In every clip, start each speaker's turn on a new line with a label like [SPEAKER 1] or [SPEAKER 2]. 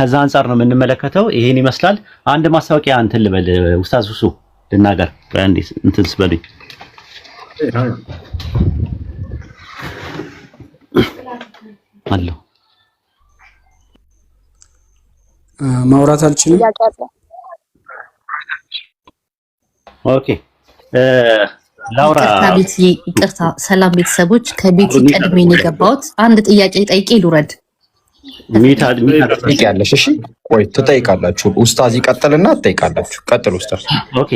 [SPEAKER 1] ከዛ አንፃር ነው የምንመለከተው። ይሄን ይመስላል። አንድ ማስታወቂያ እንትን ልበል ኡስታዝ ሱሱ ልናገር አንዴ እንትን ስበልኝ አለው
[SPEAKER 2] ማውራት አልችልም።
[SPEAKER 1] ኦኬ ላውራ
[SPEAKER 3] ይቅርታ። ሰላም ቤተሰቦች፣ ከቤት ቀድሜ ነው የገባሁት። አንድ ጥያቄ ጠይቄ ልውረድ።
[SPEAKER 4] ትጠይቂያለሽ? እሺ ቆይ ትጠይቃላችሁ። ኡስታዝ ይቀጥልና ትጠይቃላችሁ። ቀጥል ኡስታዝ።
[SPEAKER 1] ኦኬ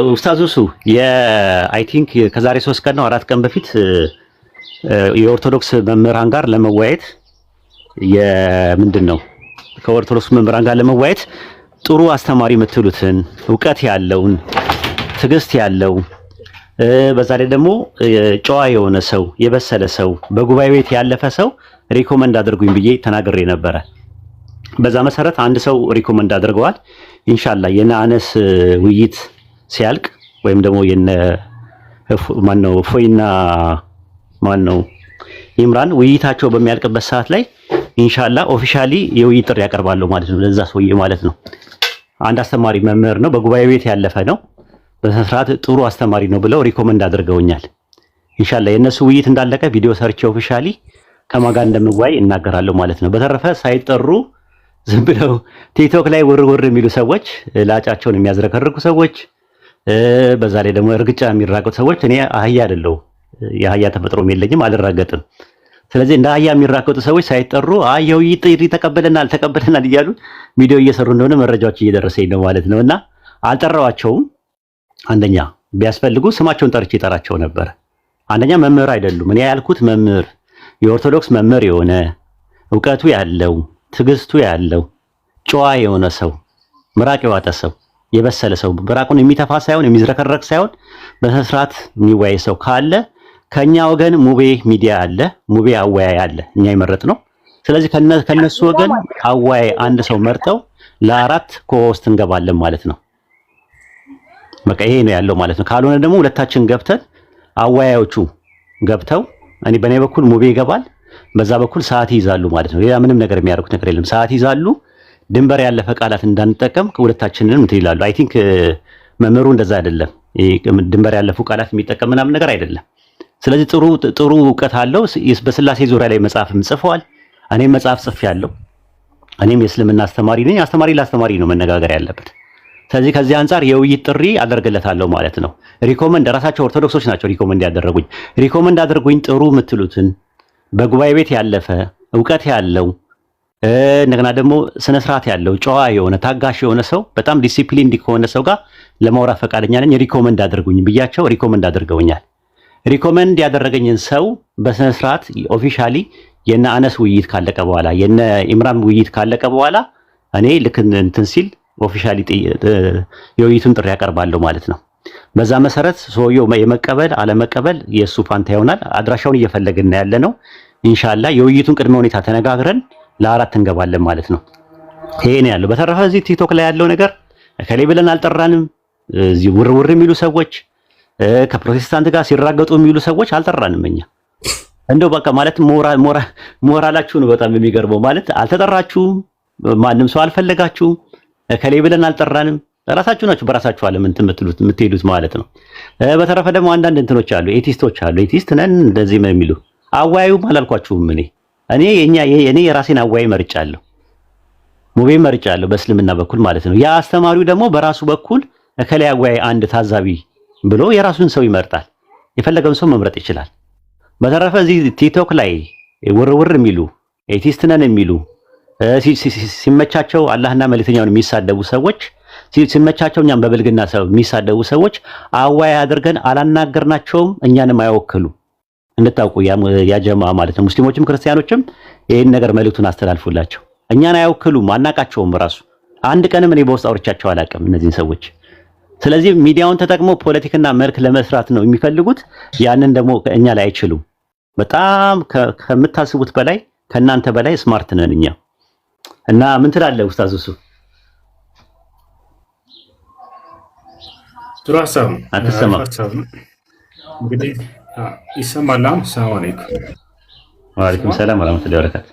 [SPEAKER 1] ኡስታዝ ሱሱ አይ ቲንክ ከዛሬ 3 ቀን ነው 4 ቀን በፊት የኦርቶዶክስ መምህራን ጋር ለመወያየት ምንድነው ከኦርቶዶክስ መምህራን ጋር ለመወያየት ጥሩ አስተማሪ የምትሉትን ዕውቀት ያለውን ትዕግስት ያለው በዛ ላይ ደግሞ ጨዋ የሆነ ሰው የበሰለ ሰው በጉባኤ ቤት ያለፈ ሰው ሪኮመንድ አድርጉኝ ብዬ ተናግሬ ነበረ። በዛ መሰረት አንድ ሰው ሪኮመንድ አድርገዋል። ኢንሻአላህ የነ አነስ ውይይት ሲያልቅ ወይም ደግሞ የነ ማነው ፎይና ማነው ኢምራን ውይይታቸው በሚያልቅበት ሰዓት ላይ ኢንሻአላህ ኦፊሻሊ የውይይት ጥሪ ያቀርባለሁ ማለት ነው። ለዛ ሰውዬ ማለት ነው። አንድ አስተማሪ መምህር ነው፣ በጉባኤ ቤት ያለፈ ነው፣ በስርዓት ጥሩ አስተማሪ ነው ብለው ሪኮመንድ አድርገውኛል። ኢንሻአላህ የነሱ ውይይት እንዳለቀ ቪዲዮ ሰርቼ ኦፊሻሊ ከማን ጋር እንደምወያይ እናገራለሁ ማለት ነው። በተረፈ ሳይጠሩ ዝም ብለው ቲክቶክ ላይ ውርውር የሚሉ ሰዎች፣ ላጫቸውን የሚያዝረከርኩ ሰዎች፣ በዛ ላይ ደግሞ እርግጫ የሚራገጡ ሰዎች እኔ አህያ አይደለሁ፣ የአህያ ተፈጥሮም የለኝም፣ አልራገጥም። ስለዚህ እንደ አህያ የሚራገጡ ሰዎች ሳይጠሩ የውይይት ጥሪ ተቀበለናል እያሉ ቪዲዮ እየሰሩ እንደሆነ መረጃዎች እየደረሰኝ ነው ማለት ነውና አልጠራዋቸውም። አንደኛ ቢያስፈልጉ ስማቸውን ጠርቼ ይጠራቸው ነበር። አንደኛ መምህር አይደሉም። እኔ ያልኩት መምህር የኦርቶዶክስ መምህር የሆነ ዕውቀቱ ያለው ትዕግስቱ ያለው ጨዋ የሆነ ሰው ምራቅ የዋጠ ሰው የበሰለ ሰው ብራቁን የሚተፋ ሳይሆን የሚዝረከረክ ሳይሆን በስርዓት የሚወያይ ሰው ካለ ከኛ ወገን ሙቤ ሚዲያ አለ፣ ሙቤ አወያይ አለ፣ እኛ ይመረጥ ነው። ስለዚህ ከነሱ ወገን አወያይ አንድ ሰው መርጠው ለአራት ኮሆስት እንገባለን ማለት ነው። በቃ ይሄ ነው ያለው ማለት ነው። ካልሆነ ደግሞ ሁለታችን ገብተን አወያዮቹ ገብተው እኔ በኔ በኩል ሙቤ ይገባል፣ በዛ በኩል ሰዓት ይይዛሉ ማለት ነው። ሌላ ምንም ነገር የሚያደርጉት ነገር የለም። ሰዓት ይይዛሉ። ድንበር ያለፈ ቃላት እንዳንጠቀም ሁለታችንንም እንትን ይላሉ። አይ ቲንክ መምህሩ እንደዛ አይደለም። ድንበር ያለፉ ቃላት የሚጠቀም ምናምን ነገር አይደለም። ስለዚህ ጥሩ ዕውቀት አለው። በስላሴ ዙሪያ ላይ መጽሐፍም ጽፈዋል። እኔም መጽሐፍ ጽፌያለሁ። እኔም የእስልምና አስተማሪ ነኝ። አስተማሪ ለአስተማሪ ነው መነጋገር ያለበት። ስለዚህ ከዚህ አንፃር የውይይት ጥሪ አደርግለታለሁ ማለት ነው። ሪኮመንድ ራሳቸው ኦርቶዶክሶች ናቸው ሪኮመንድ ያደረጉኝ። ሪኮመንድ አድርጉኝ ጥሩ የምትሉትን በጉባኤ ቤት ያለፈ ዕውቀት ያለው እንደገና ደግሞ ስነ ስርዓት ያለው ጨዋ የሆነ ታጋሽ የሆነ ሰው በጣም ዲሲፕሊን ከሆነ ሰው ጋር ለማውራት ፈቃደኛ ነኝ፣ ሪኮመንድ አድርጉኝ ብያቸው ሪኮመንድ አድርገውኛል። ሪኮመንድ ያደረገኝን ሰው በስነ ስርዓት ኦፊሻሊ የነ አነስ ውይይት ካለቀ በኋላ የነ ኢምራን ውይይት ካለቀ በኋላ እኔ ልክ እንትን ሲል ኦፊሻሊ የውይይቱን ጥሪ ያቀርባለሁ ማለት ነው። በዛ መሰረት ሰውየው የመቀበል አለመቀበል የሱ ፋንታ ይሆናል። አድራሻውን እየፈለግን ያለ ነው። ኢንሻአላህ የውይይቱን ቅድመ ሁኔታ ተነጋግረን ለአራት እንገባለን ማለት ነው። ይሄ ነው ያለው። በተረፈ እዚህ ቲክቶክ ላይ ያለው ነገር ከሌ ብለን አልጠራንም። እዚህ ውርውር የሚሉ ሰዎች ከፕሮቴስታንት ጋር ሲራገጡ የሚሉ ሰዎች አልጠራንም። እኛ እንደው በቃ ማለት ሞራላችሁ ነው በጣም የሚገርመው። ማለት አልተጠራችሁም፣ ማንም ሰው አልፈለጋችሁም፣ ከሌ ብለን አልጠራንም። ራሳችሁ ናችሁ በራሳችሁ ዓለም እንትን የምትሄዱት ማለት ነው። በተረፈ ደግሞ አንዳንድ እንትኖች አሉ፣ ኤቲስቶች አሉ። ኤቲስት ነን እንደዚህ ምን የሚሉ አዋዩም አላልኳችሁም። እኔ የራሴን አዋይ መርጫለሁ፣ ሙቤ መርጫለሁ በእስልምና በኩል ማለት ነው። ያ አስተማሪው ደግሞ በራሱ በኩል ከሌ አዋይ አንድ ታዛቢ ብሎ የራሱን ሰው ይመርጣል። የፈለገውን ሰው መምረጥ ይችላል። በተረፈ እዚህ ቲክቶክ ላይ ውርውር የሚሉ ኤቲስት ነን የሚሉ ሲመቻቸው አላህና መልእክተኛውን የሚሳደቡ ሰዎች ሲመቻቸው እኛም በብልግና ሰው የሚሳደቡ ሰዎች አዋይ አድርገን አላናገርናቸውም። እኛንም አይወክሉ እንድታውቁ ያ ጀማ ማለት ነው። ሙስሊሞችም ክርስቲያኖችም ይሄን ነገር መልእክቱን አስተላልፉላቸው። እኛን አይወክሉም፣ አናቃቸውም። ራሱ አንድ ቀንም እኔ በውስጥ አውርቻቸው አላውቅም እነዚህን ሰዎች። ስለዚህ ሚዲያውን ተጠቅመው ፖለቲካና መልክ ለመስራት ነው የሚፈልጉት። ያንን ደግሞ እኛ ላይ አይችሉም። በጣም ከምታስቡት በላይ ከናንተ በላይ ስማርት ነን እኛ። እና ምን ትላለህ ኡስታዝ እሱ?
[SPEAKER 5] ጥሩ ሀሳብ ነው።
[SPEAKER 1] አትሰማም?
[SPEAKER 5] እንግዲህ ይሰማል። ሰላም አለይኩም።
[SPEAKER 1] ወአለይኩም ሰላም ወራህመቱላሂ ወበረካቱ።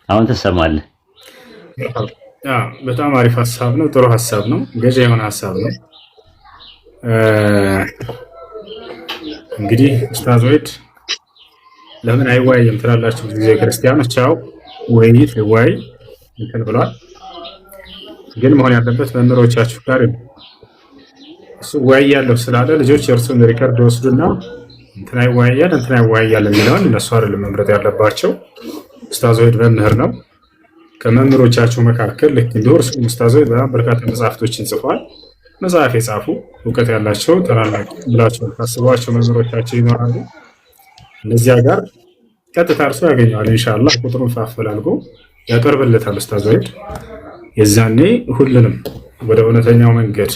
[SPEAKER 1] አሁን ትሰማለህ?
[SPEAKER 5] በጣም አሪፍ ሀሳብ ነው። ጥሩ ሀሳብ ነው። ገዢ የሆነ ሀሳብ ነው። እንግዲህ ኡስታዝ ወይድ ለምን አይወያይም ትላላችሁ? ጊዜ ክርስቲያኖች ያው ውይይት ይወያይ እንትን ብሏል። ግን መሆን ያለበት መምህሮቻችሁ ጋር እሱ ወያያለሁ ስላለ ልጆች የእርሱን ሪከርድ ወስዱና እንትና ይወያያል የሚለውን እነሱ አይደለም መምረጥ ያለባቸው። ኡስታዝ ወይድ መምህር ነው። ከመምህሮቻችሁ መካከል ልክ እንዲሁ እርሱም ኡስታዝ ወይድ በጣም በርካታ መጽሐፍቶችን ጽፏል። መጽሐፍ የጻፉ እውቀት ያላቸው ታላላቅ ብላችሁ ታስቧቸው መምህሮቻቸው ይኖራሉ። እነዚያ ጋር ቀጥታ እርሱ ያገኘዋል። ኢንሻአላህ ቁጥሩን አፈላልጎ ያቀርብለታል ኡስታዝ ወይድ። የዛኔ ሁሉንም ወደ እውነተኛው መንገድ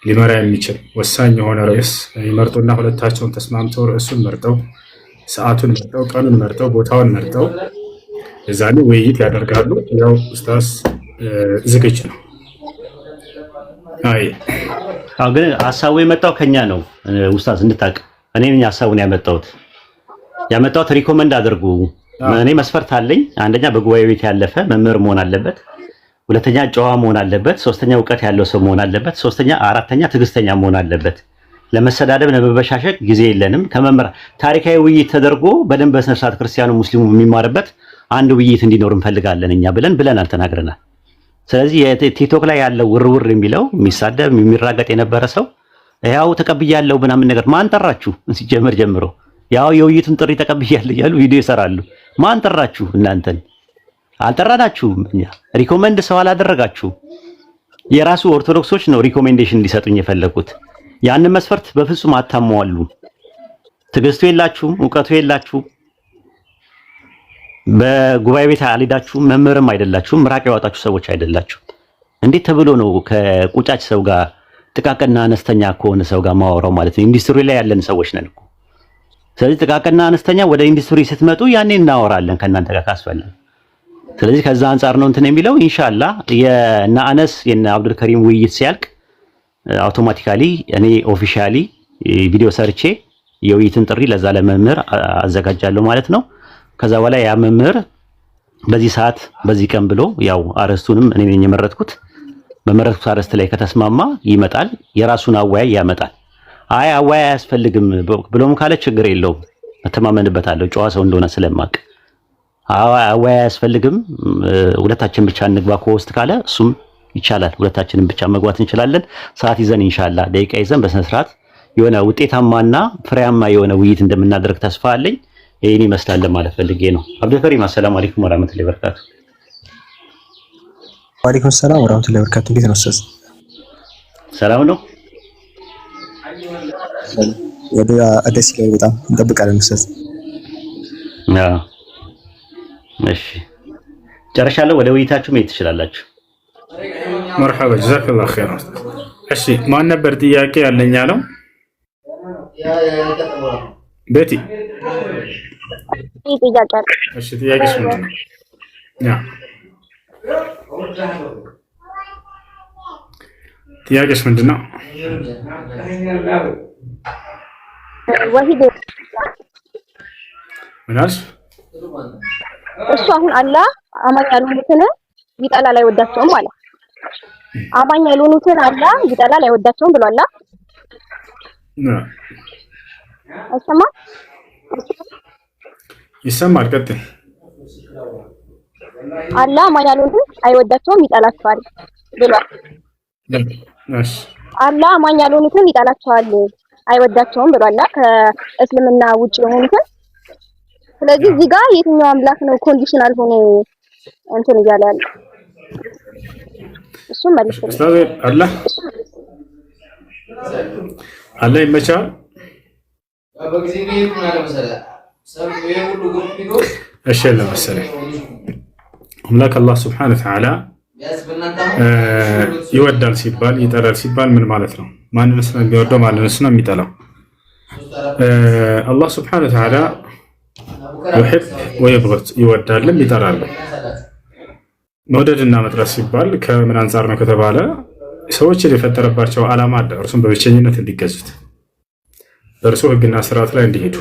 [SPEAKER 5] ሊመራ የሚችል ወሳኝ የሆነ ርዕስ ይመርጡና ሁለታቸውን ተስማምተው ርዕሱን መርጠው ሰዓቱን መርጠው ቀኑን መርጠው ቦታውን መርጠው የዛኔ ውይይት ያደርጋሉ። ያው ኡስታዝ ዝግጁ ነው።
[SPEAKER 1] ግን ሀሳቡ የመጣው ከኛ ነው ኡስታዝ እንድታቅ። እኔ ነኝ ሀሳቡን ያመጣሁት ሪኮመንድ አድርጉ። እኔ መስፈርት አለኝ። አንደኛ በጉባኤ ቤት ያለፈ መምህር መሆን አለበት። ሁለተኛ ጨዋ መሆን አለበት። ሶስተኛ እውቀት ያለው ሰው መሆን አለበት። አራተኛ ትዕግስተኛ መሆን አለበት። ለመሰዳደብ ለመበሻሸቅ ጊዜ የለንም። ከመምህር ታሪካዊ ውይይት ተደርጎ በደንብ በስነ ስርዓት ክርስቲያኑ ሙስሊሙ የሚማርበት አንድ ውይይት እንዲኖር እንፈልጋለን እኛ ብለናል ተናግረናል። ስለዚህ የቲክቶክ ላይ ያለው ውርውር የሚለው የሚሳደብ የሚራገጥ የነበረ ሰው ያው ተቀብያለሁ ምናምን ነገር ማን ጠራችሁ? ሲጀመር ጀምሮ ያው የውይይቱን ጥሪ ተቀብያለሁ እያሉ ቪዲዮ ይሰራሉ። ማን ጠራችሁ? እናንተን አልጠራናችሁም። እኛ ሪኮመንድ ሰው አላደረጋችሁ። የራሱ ኦርቶዶክሶች ነው ሪኮሜንዴሽን እንዲሰጡኝ የፈለጉት። ያንን መስፈርት በፍጹም አታሟሉ። ትዕግስቱ የላችሁም፣ እውቀቱ የላችሁም። በጉባኤ ቤት አልሄዳችሁም፣ መምህርም አይደላችሁም፣ ምራቅ ያወጣችሁ ሰዎች አይደላችሁም። እንዴት ተብሎ ነው ከቁጫጭ ሰው ጋር ጥቃቅንና አነስተኛ ከሆነ ሰው ጋር ማወራው ማለት ነው? ኢንዱስትሪ ላይ ያለን ሰዎች ነን እኮ። ስለዚህ ጥቃቅንና አነስተኛ ወደ ኢንዱስትሪ ስትመጡ ያኔ እናወራለን ከእናንተ ጋር ካስፈለገ። ስለዚህ ከዛ አንጻር ነው እንትን የሚለው ኢንሻአላህ የና አነስ የና አብዱልከሪም ውይይት ሲያልቅ አውቶማቲካሊ እኔ ኦፊሻሊ ቪዲዮ ሰርቼ የውይይትን ጥሪ ለዛ ለመምህር አዘጋጃለሁ ማለት ነው። ከዛ በኋላ ያ መምህር በዚህ ሰዓት በዚህ ቀን ብሎ ያው አረስቱንም እኔ ነኝ የመረጥኩት። በመረጥኩት አረስት ላይ ከተስማማ ይመጣል፣ የራሱን አወያይ ያመጣል። አይ አወያይ አያስፈልግም ብሎም ካለ ችግር የለውም፣ እተማመንበታለሁ ጨዋ ሰው እንደሆነ ስለማቅ። አወያይ አያስፈልግም ሁለታችን ብቻ እንግባ ከውስጥ ካለ እሱም ይቻላል፣ ሁለታችንን ብቻ መግባት እንችላለን። ሰዓት ይዘን ኢንሻአላህ ደቂቃ ይዘን በስነ ስርዓት የሆነ ውጤታማና ፍሬያማ የሆነ ውይይት እንደምናደርግ ተስፋ አለኝ። ይሄን ይመስላል ማለት ፈልጌ ነው። አብዱልከሪም አሰላሙ አለይኩም ወራህመቱላሂ ወበረካቱ።
[SPEAKER 6] ወአለይኩም ሰላም ወራህመቱላሂ ወበረካቱ። እንዴት ነው ኡስታዝ?
[SPEAKER 1] ሰላም ነው።
[SPEAKER 6] ወደ ደስ ይላል በጣም እንጠብቃለን ኡስታዝ።
[SPEAKER 1] እሺ ጨርሻለሁ። ወደ ውይይታችሁ መሄድ ትችላላችሁ።
[SPEAKER 5] መርሐባ ጀዛከላሁ ኸይራን። እሺ ማን ነበር ጥያቄ ያለኝ ያለው? ቤቲ እሺ ጥያቄሽ ምንድን ነው? ጥያቄሽ ምንድን ነው? ምን አልሽ?
[SPEAKER 7] እሱ አሁን አላህ አማኝ ያልሆኑትን ይጠላል አይወዳቸውም ማለት አማኝ ያልሆኑትን አላህ ይጠላል አይወዳቸውም ብሏል። አይሰማም?
[SPEAKER 5] ይሰማል። ቀጥል።
[SPEAKER 7] አላህ አማኝ ያልሆኑትን አይወዳቸውም ይጠላቸዋል ብሏል።
[SPEAKER 5] እሺ
[SPEAKER 7] አላህ አማኝ ያልሆኑትን ይጠላቸዋል አይወዳቸውም ብሏል ከእስልምና ውጭ የሆኑትን። ስለዚህ እዚህ ጋር የትኛው አምላክ ነው ኮንዲሽናል ሆኖ እንትን እያለ ያለ? እሱ መልስ
[SPEAKER 5] ኡስታዝ አላህ ይመቻል። እሺ ለምሳሌ አምላክ አላህ ሱብሓነሁ ወተዓላ ይወዳል ሲባል ይጠላል ሲባል ምን ማለት ነው? ማንንስ ነው የሚወደው? ማንንስ ነው የሚጠላው? አላህ ሱብሓነሁ ወተዓላ ይሕብ ወይብገድ ይወዳልም ይጠላልም። መውደድና መጥላት ሲባል ከምን አንጻር ነው ከተባለ ሰዎችን የፈጠረባቸው ዓላማ አለ። እርሱም በብቸኝነት እንዲገዙት በእርሱ ሕግና ስርዓት ላይ እንዲሄዱ።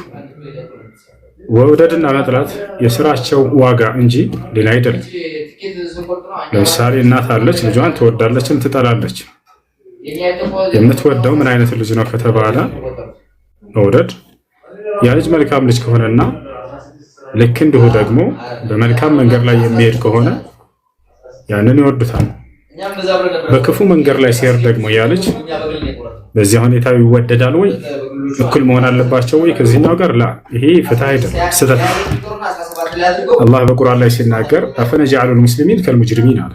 [SPEAKER 5] መውደድና መጥላት የስራቸው ዋጋ እንጂ ሌላ አይደለም። ለምሳሌ እናት አለች፣ ልጇን ትወዳለችም ትጠላለች። የምትወደው ምን አይነት ልጅ ነው ከተባለ መውደድ ያ ልጅ መልካም ልጅ ከሆነና ልክ እንዲሁ ደግሞ በመልካም መንገድ ላይ የሚሄድ ከሆነ ያንን ይወዱታል። በክፉ መንገድ ላይ ሲሄድ ደግሞ ያ ልጅ በዚህ ሁኔታ ይወደዳል ወይ? እኩል መሆን አለባቸው ወይ ከዚህኛው ጋር? ላ ይሄ ፍትህ አይደለም፣ ስህተት። አላህ በቁርአን ላይ ሲናገር አፈነጀዐሉል ሙስሊሚን ከልሙጅሪሚን አለ።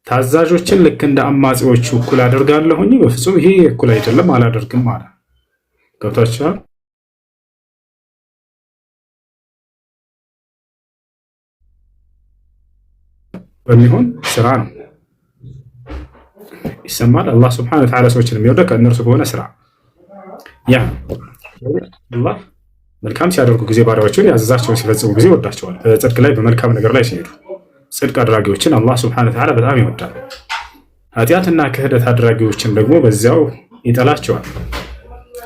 [SPEAKER 5] ታዛዦችን ልክ እንደ አማጺዎቹ እኩል አደርጋለሁኝ? በፍጹም ይሄ እኩል አይደለም፣ አላደርግም አለ። ገብታችኋል? በሚሆን ስራ ነው ይሰማል። አላህ ሱብሓነሁ ወተዓላ ሰዎችን የሚወደው ከእነርሱ በሆነ ስራ ያ አላህ መልካም ሲያደርጉ ጊዜ ባሪያዎችን ያዘዛቸውን ሲፈጽሙ ጊዜ ይወዳቸዋል። በጽድቅ ላይ በመልካም ነገር ላይ ሲሄዱ ጽድቅ አድራጊዎችን አላህ ሱብሓነሁ ወተዓላ በጣም ይወዳል። ኃጢአትና ክህደት አድራጊዎችን ደግሞ በዚያው ይጠላቸዋል።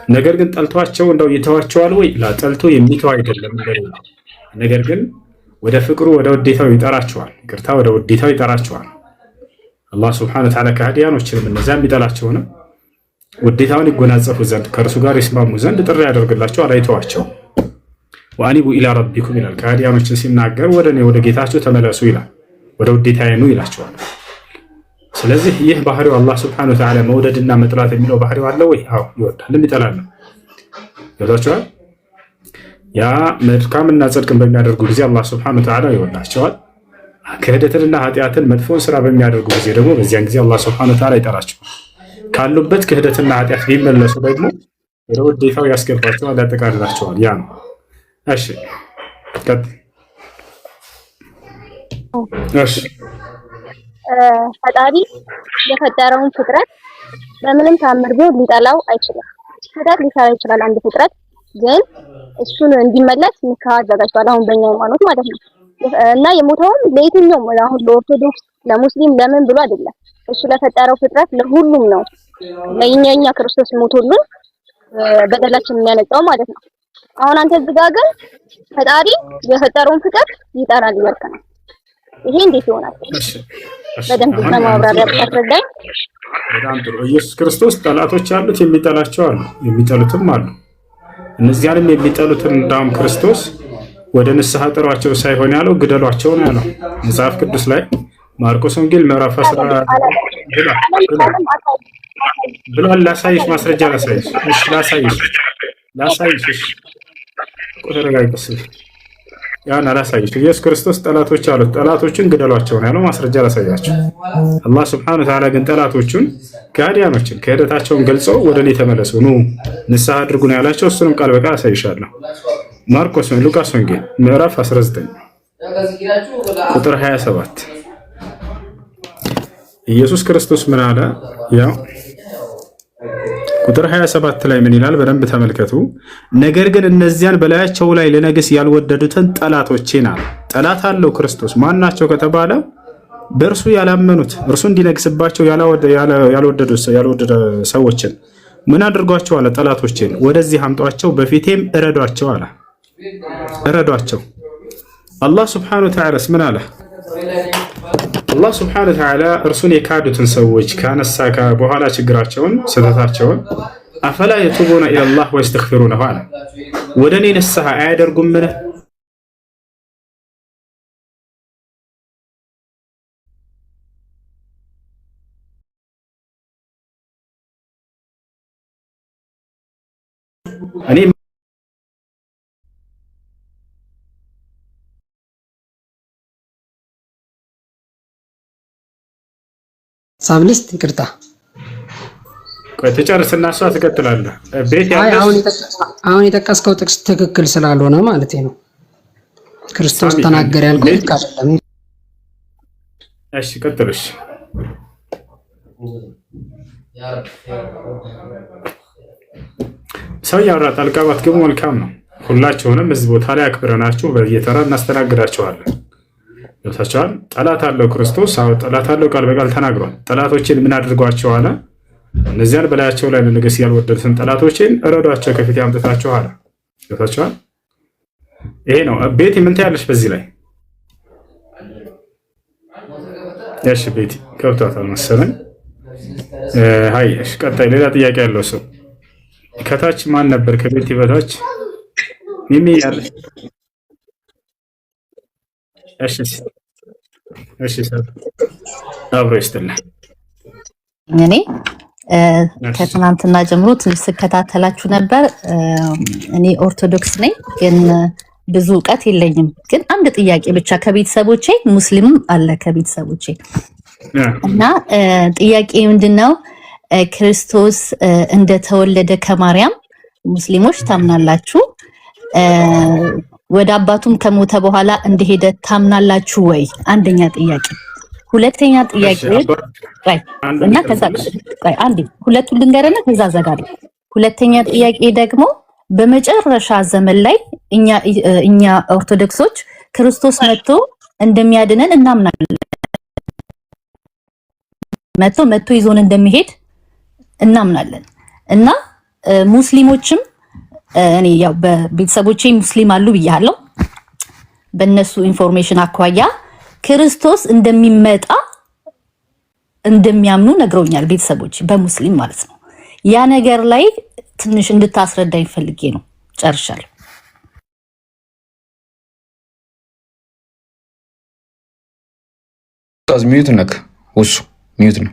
[SPEAKER 5] ነገር ግን ጠልቷቸው እንደው ይተዋቸዋል ወይ? ላ ጠልቶ የሚተው አይደለም። ነገር ግን ወደ ፍቅሩ ወደ ውዴታው ይጠራቸዋል። ይቅርታ ወደ ውዴታው ይጠራቸዋል። አላህ ሱብሓነሁ ወተዓላ ከሃዲያኖችንም እነዚያም ይጠላቸውንም ውዴታውን ይጎናጸፉ ዘንድ ከእርሱ ጋር ይስማሙ ዘንድ ጥሪ ያደርግላቸዋል፣ አይተዋቸውም። ወአኒቡ ኢላ ረቢኩም ይላል። ከሃዲያኖችን ሲናገር ወደ እኔ ወደ ጌታችሁ ተመለሱ ይላል፣ ወደ ውዴታዬ ኑ ይላቸዋል። ስለዚህ ይህ ባህሪው አላህ ሱብሓነሁ ወተዓላ መውደድና መጥላት የሚለው ባህሪው አለ ወይ? አዎ ይወዳል፣ ይጠላል። ገብታችኋል? ያ መልካምና ጽድቅን በሚያደርጉ ጊዜ አላህ ሱብሓነሁ ወተዓላ ይወዳቸዋል። ክህደትንና ኃጢአትን መጥፎን ስራ በሚያደርጉ ጊዜ ደግሞ በዚያን ጊዜ አላህ ሱብሓነሁ ወተዓላ ይጠራቸዋል። ካሉበት ክህደትና ኃጢአት ቢመለሱ ደግሞ ወደ ውዴታው ያስገባቸዋል፣ ያጠቃልላቸዋል። ያ ነው። እሺ እሺ
[SPEAKER 7] ፈጣሪ የፈጠረውን ፍጥረት በምንም ታምር ቢሆን ሊጠላው አይችልም። ፍጥረት ሊሰራ ይችላል አንድ ፍጥረት፣ ግን እሱን እንዲመለስ ንስሐ አዘጋጅቷል። አሁን በእኛ ሃይማኖት ማለት ነው። እና የሞተውም ለየትኛውም አሁን ለኦርቶዶክስ ለሙስሊም ለምን ብሎ አይደለም። እሱ ለፈጠረው ፍጥረት ለሁሉም ነው። ለእኛ ክርስቶስ ሞቶልን በደላችን የሚያነጻው ማለት ነው። አሁን አንተ እዚህ ጋር ግን ፈጣሪ የፈጠረውን ፍጥረት ይጠራል ይወርክ ነው። ይሄ እንዴት ይሆናል? በደንብ ለማብራሪያ አስረዳኝ።
[SPEAKER 5] በጣም ጥሩ። ኢየሱስ ክርስቶስ ጠላቶች አሉት፣ የሚጠላቸው አሉ፣ የሚጠሉትም አሉ። እነዚያንም የሚጠሉትን እንዳውም ክርስቶስ ወደ ንስሐ ጥሯቸው ሳይሆን ያለው ግደሏቸው ነው ያለው መጽሐፍ ቅዱስ ላይ ማርቆስ ወንጌል ምዕራፍ 10 ብሏል። ላሳይሽ፣ ማስረጃ ላሳይሽ። እሺ ላሳይሽ። እሺ ተረጋግጠሽ ያን አላሳይሽ። ኢየሱስ ክርስቶስ ጠላቶች አሉት፣ ጠላቶችን ግደሏቸው ነው ያለው። ማስረጃ ላሳያችሁ። አላህ ሱብሓነሁ ወተዓላ ግን ጠላቶቹን ከሃዲያኖችን ክህደታቸውን ገልጸው ወደ እኔ ተመለሱ ኑ ንስሐ አድርጉ ነው ያላቸው። እሱንም ቃል በቃል አሳይሻለሁ። ሉቃስ ወንጌል ምዕራፍ 19 ቁጥር 27 ኢየሱስ ክርስቶስ ምን አለ? ያው ቁጥር 27 ላይ ምን ይላል? በደንብ ተመልከቱ። ነገር ግን እነዚያን በላያቸው ላይ ልነግስ ያልወደዱትን ጠላቶቼን አለ። ጠላት አለው ክርስቶስ። ማን ናቸው ከተባለ በእርሱ ያላመኑት፣ እርሱ እንዲነግስባቸው ያልወደዱ ሰዎችን ምን አድርጓቸው አለ? ጠላቶቼን ወደዚህ አምጧቸው፣ በፊቴም እረዷቸው አለ። እረዷቸው። አላህ ሱብሓነሁ ወተዓላስ ምን አለ? አላህ ሱብሓነሁ ወተዓላ እርሱን የካዱትን ሰዎች ካነሳ በኋላ ችግራቸውን ስህተታቸውን አፈላ የቱቡነ ኢለላህ ወየስተግፊሩነሁ አለ። ወደ እኔ ንስሐ አያደርጉምን? እኔ
[SPEAKER 2] ሳብልስት ይቅርታ፣
[SPEAKER 5] ቆይ ተጨርስና እሷ ትቀጥላለህ። ቤት
[SPEAKER 2] አሁን የጠቀስከው ጥቅስ ትክክል ስላልሆነ ማለት ነው። ክርስቶስ ተናገረ ያልከው ልክ አይደለም።
[SPEAKER 5] እሺ ቀጥልሽ። ሰው ያወራ ጣልቃ ባትገቡ መልካም ነው። ሁላችሁንም እዚህ ቦታ ላይ አክብረናችሁ በየተራ እናስተናግዳችኋለን። ገብታችኋል? ጠላት አለው ክርስቶስ። አዎ ጠላት አለው፣ ቃል በቃል ተናግሯል። ጠላቶችን ምን አድርጓቸው አለ? እነዚያን በላያቸው ላይ ለንገስ ያልወደዱትን ጠላቶችን እረዷቸው፣ ከፊት ያምጥታቸው አለ። ገብታችኋል? ይሄ ነው። ቤት ምን ታያለሽ በዚህ ላይ? እሺ ቤቲ ገብቷታል መሰለኝ። ሃይ እሺ፣ ቀጣይ ሌላ ጥያቄ ያለው ሰው ከታች ማን ነበር? ከቤቲ በታች ሚሚ ያለ። እሺ እሺ፣ አብሮ ይስጥልኝ።
[SPEAKER 3] እኔ ከትናንትና ጀምሮ ትንሽ ስከታተላችሁ ነበር። እኔ ኦርቶዶክስ ነኝ ግን ብዙ እውቀት የለኝም። ግን አንድ ጥያቄ ብቻ ከቤተሰቦቼ ሙስሊምም አለ ከቤተሰቦቼ እና ጥያቄ ምንድነው? ክርስቶስ እንደተወለደ ከማርያም ሙስሊሞች ታምናላችሁ? ወደ አባቱም ከሞተ በኋላ እንደሄደ ታምናላችሁ ወይ? አንደኛ ጥያቄ። ሁለተኛ ጥያቄ እና ከዛ አንዴ ሁለቱን ልንገርና ከዛ ዘጋለሁ። ሁለተኛ ጥያቄ ደግሞ በመጨረሻ ዘመን ላይ እኛ ኦርቶዶክሶች ክርስቶስ መጥቶ እንደሚያድነን እናምናለን። መጥቶ ይዞን እንደሚሄድ እናምናለን እና ሙስሊሞችም እኔ ያው በቤተሰቦቼ ሙስሊም አሉ ብያለሁ። በእነሱ ኢንፎርሜሽን አኳያ ክርስቶስ እንደሚመጣ እንደሚያምኑ ነግረውኛል ቤተሰቦቼ፣ በሙስሊም ማለት ነው። ያ ነገር ላይ ትንሽ እንድታስረዳኝ ፈልጌ ነው። ጨርሻለሁ።
[SPEAKER 4] ሚዩት ነክ ወሱ ሚዩት ነው።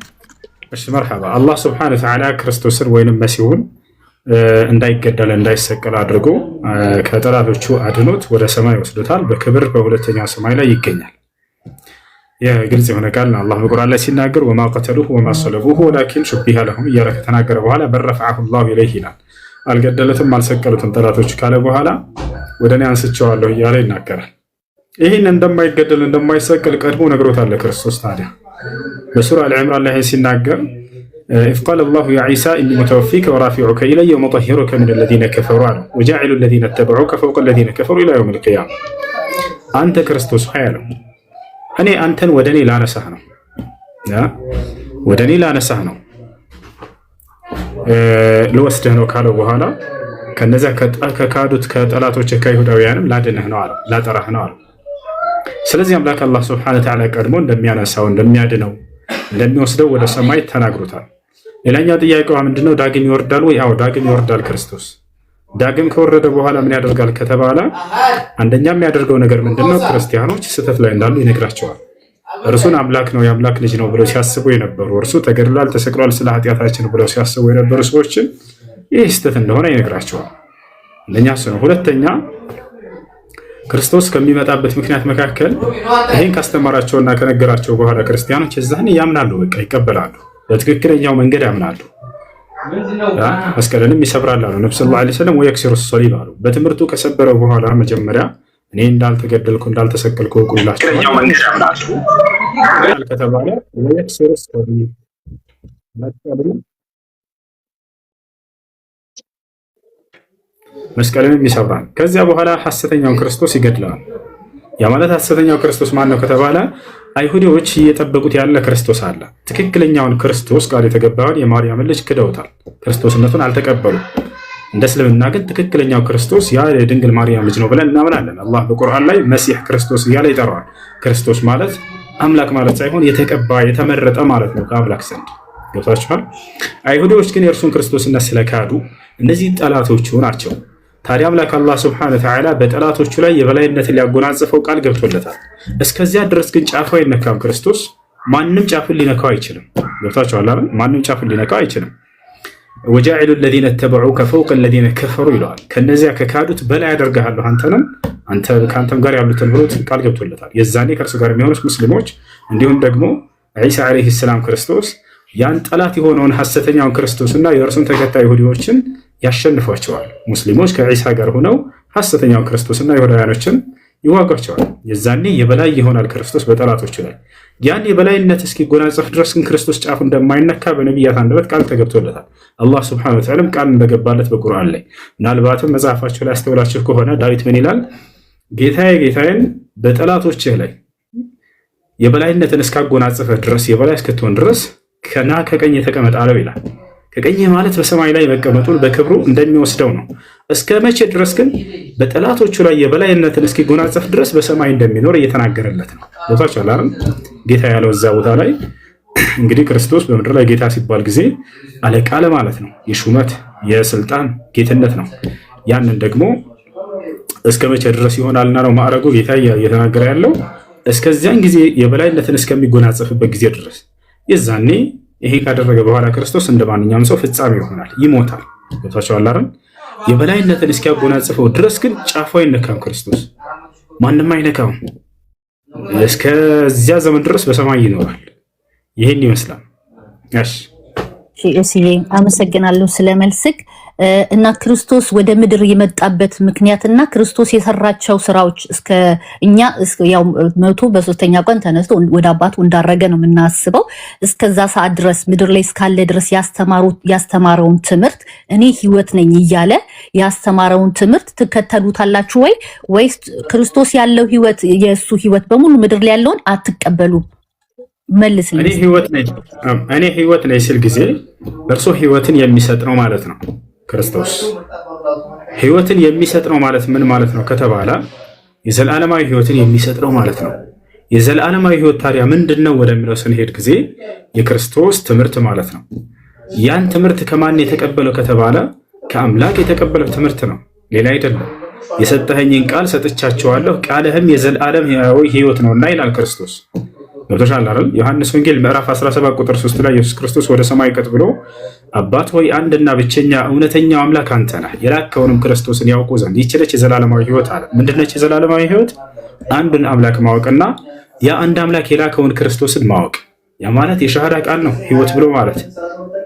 [SPEAKER 5] እሺ መርሐባ። አላህ ስብሐነሁ ወተዓላ ክርስቶስን ወይንም መሲሁን እንዳይገደል እንዳይሰቀል አድርጎ ከጠላቶቹ አድኖት ወደ ሰማይ ወስዶታል። በክብር በሁለተኛው ሰማይ ላይ ይገኛል። የግልጽ የሆነ ቃል ነው። አላህ በቁርአን ላይ ሲናገር ወማ ቀተሉሁ ወማ ሰለቡሁ ወላኪን ሹቢሀ ለሁም እያለ ከተናገረ በኋላ በረፈዐሁ ላሁ ኢለይህ ይላል። አልገደሉትም አልሰቀሉትም ጠላቶች ካለ በኋላ ወደ እኔ አንስቼዋለሁ እያለ ይናገራል። ይህን እንደማይገደል እንደማይሰቀል ቀድሞ ነግሮታል ክርስቶስ። ታዲያ በሱራ አልዕምራን ላይ ሲናገር ኢዝ ቃለ ላሁ ያ ዒሳ ኢኒ ሙተወፊከ ወራፊዑከ ኢለየ ወሙጠሂሩከ ሚነ ለዚነ ከፈሩ አለው ወጃዒሉ ለዚነ ተበዑከ ፈውቀ ለዚነ ከፈሩ ኢላ የውሚል ቂያማ። አንተ ክርስቶስ ሆይ አለው እኔ አንተን ወደ እኔ ላነሳህ ነው፣ ወደ እኔ ላነሳህ ነው፣ ልወስድህ ነው ካለው በኋላ ከነዚያ ከካዱት ከጠላቶች ከይሁዳውያንም ላድንህ ነው አለው፣ ላጠራህ ነው አለው። ስለዚህ አምላክ አላህ ሱብሓነሁ ወተዓላ ቀድሞ እንደሚያነሳው እንደሚያድነው እንደሚወስደው ወደ ሰማይ ተናግሮታል። ሌላኛው ጥያቄዋ ምንድነው? ዳግም ይወርዳል ወይ? አዎ ዳግም ይወርዳል ክርስቶስ። ዳግም ከወረደ በኋላ ምን ያደርጋል ከተባለ አንደኛ የሚያደርገው ነገር ምንድነው? ክርስቲያኖች ስህተት ላይ እንዳሉ ይነግራቸዋል። እርሱን አምላክ ነው የአምላክ ልጅ ነው ብለው ሲያስቡ የነበሩ እርሱ ተገድሏል ተሰቅሏል ስለ ኃጢአታችን ብለው ሲያስቡ የነበሩ ሰዎችን ይህ ስህተት እንደሆነ ይነግራቸዋል። አንደኛ እሱ ነው። ሁለተኛ ክርስቶስ ከሚመጣበት ምክንያት መካከል ይህን ካስተማራቸውና ከነገራቸው በኋላ ክርስቲያኖች እዛን ያምናሉ፣ በቃ ይቀበላሉ፣ በትክክለኛው መንገድ ያምናሉ። መስቀልንም ይሰብራል አሉ ነብዩ ሰለላሁ ዐለይሂ ወሰለም ወየክሲሩ ሰሊብ አሉ። በትምህርቱ ከሰበረ በኋላ መጀመሪያ እኔ እንዳልተገደልኩ እንዳልተሰቀልኩ እውቁላችሁ ከተባለ ወየክሲሩ ሰሊብ መስቀልንም ይሰብራል። ከዚያ በኋላ ሐሰተኛውን ክርስቶስ ይገድላል። ያ ማለት ሐሰተኛው ክርስቶስ ማን ነው ከተባለ አይሁዶች እየጠበቁት ያለ ክርስቶስ አለ። ትክክለኛውን ክርስቶስ ቃል የተገባውን የማርያምን ልጅ ክደውታል፣ ክርስቶስነቱን አልተቀበሉም። እንደ እስልምና ግን ትክክለኛው ክርስቶስ ያ የድንግል ማርያም ልጅ ነው ብለን እናምናለን። አላህ በቁርአን ላይ መሲህ ክርስቶስ እያለ ይጠራዋል። ክርስቶስ ማለት አምላክ ማለት ሳይሆን የተቀባ የተመረጠ ማለት ነው ከአምላክ ዘንድ። ገብታችኋል? አይሁዶች ግን የእርሱን ክርስቶስነት ስለካዱ እነዚህ ጠላቶቹ ናቸው። ታዲያ አምላክ አላህ ሱብሓነሁ ወተዓላ በጠላቶቹ ላይ የበላይነትን ሊያጎናጽፈው ቃል ገብቶለታል። እስከዚያ ድረስ ግን ጫፉ አይነካም። ክርስቶስ ማንም ጫፉን ሊነካው አይችልም። ገብታችኋል አይደል? ማንም ጫፉን ሊነካው አይችልም። ወጃዒሉ ለዚነ ተበዑከ ፈውቀ ለዚነ ከፈሩ ይለዋል። ከነዚያ ከካዱት በላይ አደርግሃለሁ አንተንም ከአንተም ጋር ያሉትን ብሎ ቃል ገብቶለታል። የዛኔ ከእርሱ ጋር የሚሆኑት ሙስሊሞች እንዲሁም ደግሞ ዒሳ ዓለይሂ ሰላም ክርስቶስ ያን ጠላት የሆነውን ሐሰተኛውን ክርስቶስና የእርሱን ተከታይ ይሁዲዎችን ያሸንፏቸዋል። ሙስሊሞች ከዒሳ ጋር ሆነው ሐሰተኛው ክርስቶስና ይሁዳውያኖችን ይዋጓቸዋል። የዛኔ የበላይ ይሆናል ክርስቶስ በጠላቶቹ ላይ። ያን የበላይነት እስኪጎናጸፍ ድረስ ግን ክርስቶስ ጫፉ እንደማይነካ በነቢያት አንደበት ቃል ተገብቶለታል። አላህ ሱብሓነሁ ወተዓላ ቃል እንደገባለት በቁርአን ላይ ምናልባትም መጽሐፋቸው ላይ አስተውላችሁ ከሆነ ዳዊት ምን ይላል? ጌታዬ ጌታዬን በጠላቶችህ ላይ የበላይነትን እስካጎናጸፈ ድረስ የበላይ እስክትሆን ድረስ ከና ከቀኝ የተቀመጥ አለው ይላል። ከቀኝህ ማለት በሰማይ ላይ መቀመጡን በክብሩ እንደሚወስደው ነው። እስከ መቼ ድረስ ግን በጠላቶቹ ላይ የበላይነትን እስኪጎናጸፍ ድረስ በሰማይ እንደሚኖር እየተናገረለት ነው። ቦታችኋል አይደል? ጌታ ያለው እዛ ቦታ ላይ እንግዲህ ክርስቶስ በምድር ላይ ጌታ ሲባል ጊዜ አለቃ ለማለት ነው። የሹመት የስልጣን ጌትነት ነው። ያንን ደግሞ እስከ መቼ ድረስ ይሆናልና ነው ማዕረጉ ጌታ እየተናገረ ያለው እስከዚያን ጊዜ የበላይነትን እስከሚጎናጸፍበት ጊዜ ድረስ። የዛኔ ይሄ ካደረገ በኋላ ክርስቶስ እንደ ማንኛውም ሰው ፍጻሜ ይሆናል፣ ይሞታል። ቦታችኋል አይደል? የበላይነትን እስኪያጎናጽፈው ድረስ ግን ጫፉ አይነካም። ክርስቶስ ማንም አይነካም። እስከዚያ ዘመን ድረስ በሰማይ ይኖራል። ይሄን ይመስላል።
[SPEAKER 3] እሺ አመሰግናለሁ ስለመልስክ እና ክርስቶስ ወደ ምድር የመጣበት ምክንያትና ክርስቶስ የሰራቸው ስራዎች እስከ እኛ ያው ሞቱ በሶስተኛ ቀን ተነስቶ ወደ አባቱ እንዳረገ ነው የምናስበው። እስከዛ ሰዓት ድረስ ምድር ላይ እስካለ ድረስ ያስተማረውን ትምህርት እኔ ህይወት ነኝ እያለ ያስተማረውን ትምህርት ትከተሉታላችሁ ወይስ ክርስቶስ ያለው ህይወት የእሱ ህይወት በሙሉ ምድር ላይ ያለውን አትቀበሉም? መልስልኝ።
[SPEAKER 5] እኔ ህይወት ነኝ ሲል ጊዜ እርሱ ህይወትን የሚሰጥ ነው ማለት ነው። ክርስቶስ ህይወትን የሚሰጥ ነው ማለት ምን ማለት ነው ከተባለ የዘላለማዊ ህይወትን የሚሰጥ ነው ማለት ነው። የዘላለማዊ ህይወት ታዲያ ምንድነው ወደሚለው ስንሄድ ጊዜ የክርስቶስ ትምህርት ማለት ነው። ያን ትምህርት ከማን የተቀበለው ከተባለ ከአምላክ የተቀበለው ትምህርት ነው፣ ሌላ አይደለም። የሰጠኸኝን ቃል ሰጥቻቸዋለሁ፣ ቃልህም የዘላለም ህይወት ነውና ይላል ክርስቶስ። ገብቶሻል አይደል? ዮሐንስ ወንጌል ምዕራፍ 17 ቁጥር 3 ላይ ኢየሱስ ክርስቶስ ወደ ሰማይ ቀጥ ብሎ አባት ሆይ አንድና ብቸኛ እውነተኛው አምላክ አንተ ነህ፣ የላከውንም ክርስቶስን ያውቁ ዘንድ ይህች ነች የዘላለማዊ ህይወት አለ። ምንድነች የዘላለማዊ ህይወት? አንዱን አምላክ ማወቅና ያ አንድ አምላክ የላከውን ክርስቶስን ማወቅ። ያ ማለት የሻሃዳ ቃል ነው። ህይወት ብሎ ማለት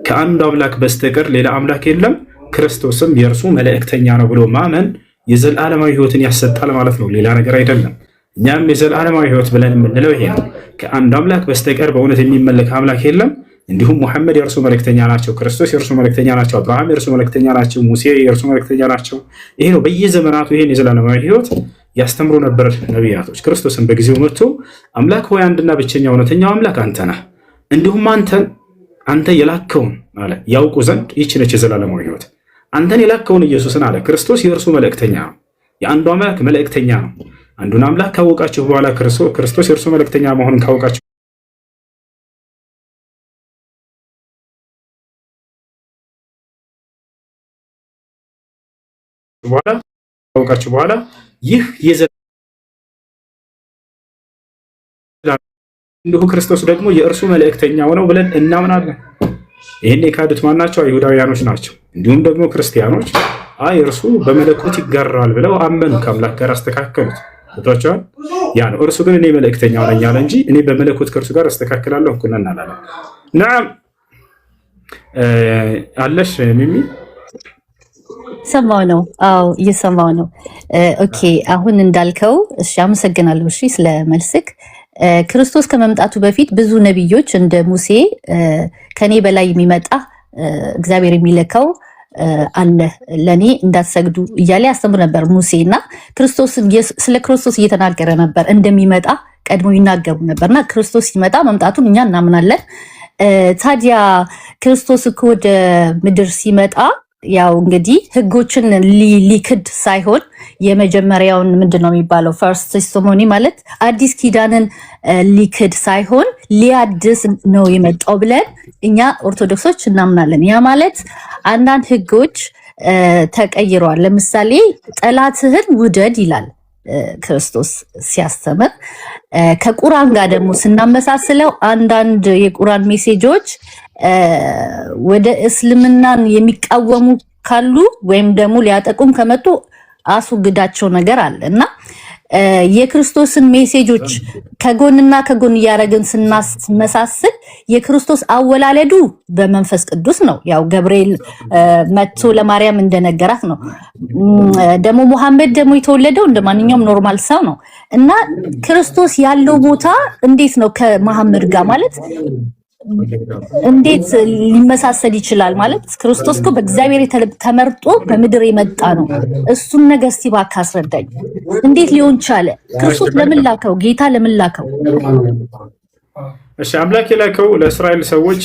[SPEAKER 5] ከአንዱ አምላክ በስተቀር ሌላ አምላክ የለም፣ ክርስቶስም የእርሱ መልእክተኛ ነው ብሎ ማመን የዘላለማዊ ህይወትን ያሰጣል ማለት ነው፣ ሌላ ነገር አይደለም። እኛም የዘላለማዊ ህይወት ብለን የምንለው ይሄ ነው። ከአንድ አምላክ በስተቀር በእውነት የሚመለክ አምላክ የለም። እንዲሁም ሙሐመድ የእርሱ መልእክተኛ ናቸው፣ ክርስቶስ የእርሱ መልእክተኛ ናቸው፣ አብርሃም የእርሱ መልእክተኛ ናቸው፣ ሙሴ የእርሱ መልእክተኛ ናቸው። ይሄ ነው። በየዘመናቱ ይሄን የዘላለማዊ ህይወት ያስተምሩ ነበር ነቢያቶች። ክርስቶስን በጊዜው መጥቶ አምላክ ሆይ አንድና ብቸኛ እውነተኛው አምላክ አንተ ነህ፣ እንዲሁም አንተ የላከውን አለ ያውቁ ዘንድ ይህች ነች የዘላለማዊ ህይወት። አንተን የላከውን ኢየሱስን አለ ክርስቶስ የእርሱ መልእክተኛ ነው፣ የአንዱ አምላክ መልእክተኛ ነው። አንዱን አምላክ ካወቃችሁ በኋላ ክርስቶስ የእርሱ መልእክተኛ መሆኑን ካወቃችሁ በኋላ ይህ እንዲሁ ክርስቶስ ደግሞ የእርሱ መልእክተኛው ነው ብለን እናምናለን። ይህን የካዱት ማናቸው? አይሁዳውያኖች ናቸው። እንዲሁም ደግሞ ክርስቲያኖች አይ እርሱ በመለኮት ይጋራል ብለው አመኑ፣ ከአምላክ ጋር አስተካከሉት። ቦታቸዋል ያ ነው። እርሱ ግን እኔ መልእክተኛው ነኝ አለ እንጂ እኔ በመለኮት ከእርሱ ጋር አስተካክላለሁ እኮ ነን አላለም። ናም አለሽ ሚሚ
[SPEAKER 3] ሰማው ነው። አዎ እየሰማው ነው። ኦኬ አሁን እንዳልከው እሺ፣ አመሰግናለሁ። እሺ ስለመልስክ ክርስቶስ ከመምጣቱ በፊት ብዙ ነቢዮች እንደ ሙሴ ከኔ በላይ የሚመጣ እግዚአብሔር የሚልከው አለ ለኔ እንዳትሰግዱ እያለ ያስተምር ነበር ሙሴ እና ስለ ክርስቶስ እየተናገረ ነበር። እንደሚመጣ ቀድሞ ይናገሩ ነበርና ክርስቶስ ሲመጣ መምጣቱን እኛ እናምናለን። ታዲያ ክርስቶስ እኮ ወደ ምድር ሲመጣ ያው እንግዲህ ህጎችን ሊክድ ሳይሆን የመጀመሪያውን ምንድነው የሚባለው ፈርስት ቴስቲሞኒ ማለት አዲስ ኪዳንን ሊክድ ሳይሆን ሊያድስ ነው የመጣው ብለን እኛ ኦርቶዶክሶች እናምናለን። ያ ማለት አንዳንድ ህጎች ተቀይረዋል። ለምሳሌ ጠላትህን ውደድ ይላል ክርስቶስ ሲያስተምር። ከቁርአን ጋር ደግሞ ስናመሳስለው አንዳንድ የቁርአን ሜሴጆች ወደ እስልምናን የሚቃወሙ ካሉ ወይም ደግሞ ሊያጠቁም ከመጡ አስወግዳቸው ነገር አለ እና የክርስቶስን ሜሴጆች ከጎንና ከጎን እያደረግን ስናመሳስል የክርስቶስ አወላለዱ በመንፈስ ቅዱስ ነው። ያው ገብርኤል መጥቶ ለማርያም እንደነገራት ነው። ደግሞ ሙሐመድ ደግሞ የተወለደው እንደ ማንኛውም ኖርማል ሰው ነው እና ክርስቶስ ያለው ቦታ እንዴት ነው ከመሐመድ ጋር ማለት እንዴት ሊመሳሰል ይችላል? ማለት ክርስቶስ እኮ በእግዚአብሔር ተመርጦ በምድር የመጣ ነው። እሱን ነገር እስቲ እባክህ አስረዳኝ። እንዴት ሊሆን ቻለ? ክርስቶስ ለምን ላከው? ጌታ ለምን ላከው?
[SPEAKER 5] እሺ አምላክ የላከው ለእስራኤል ሰዎች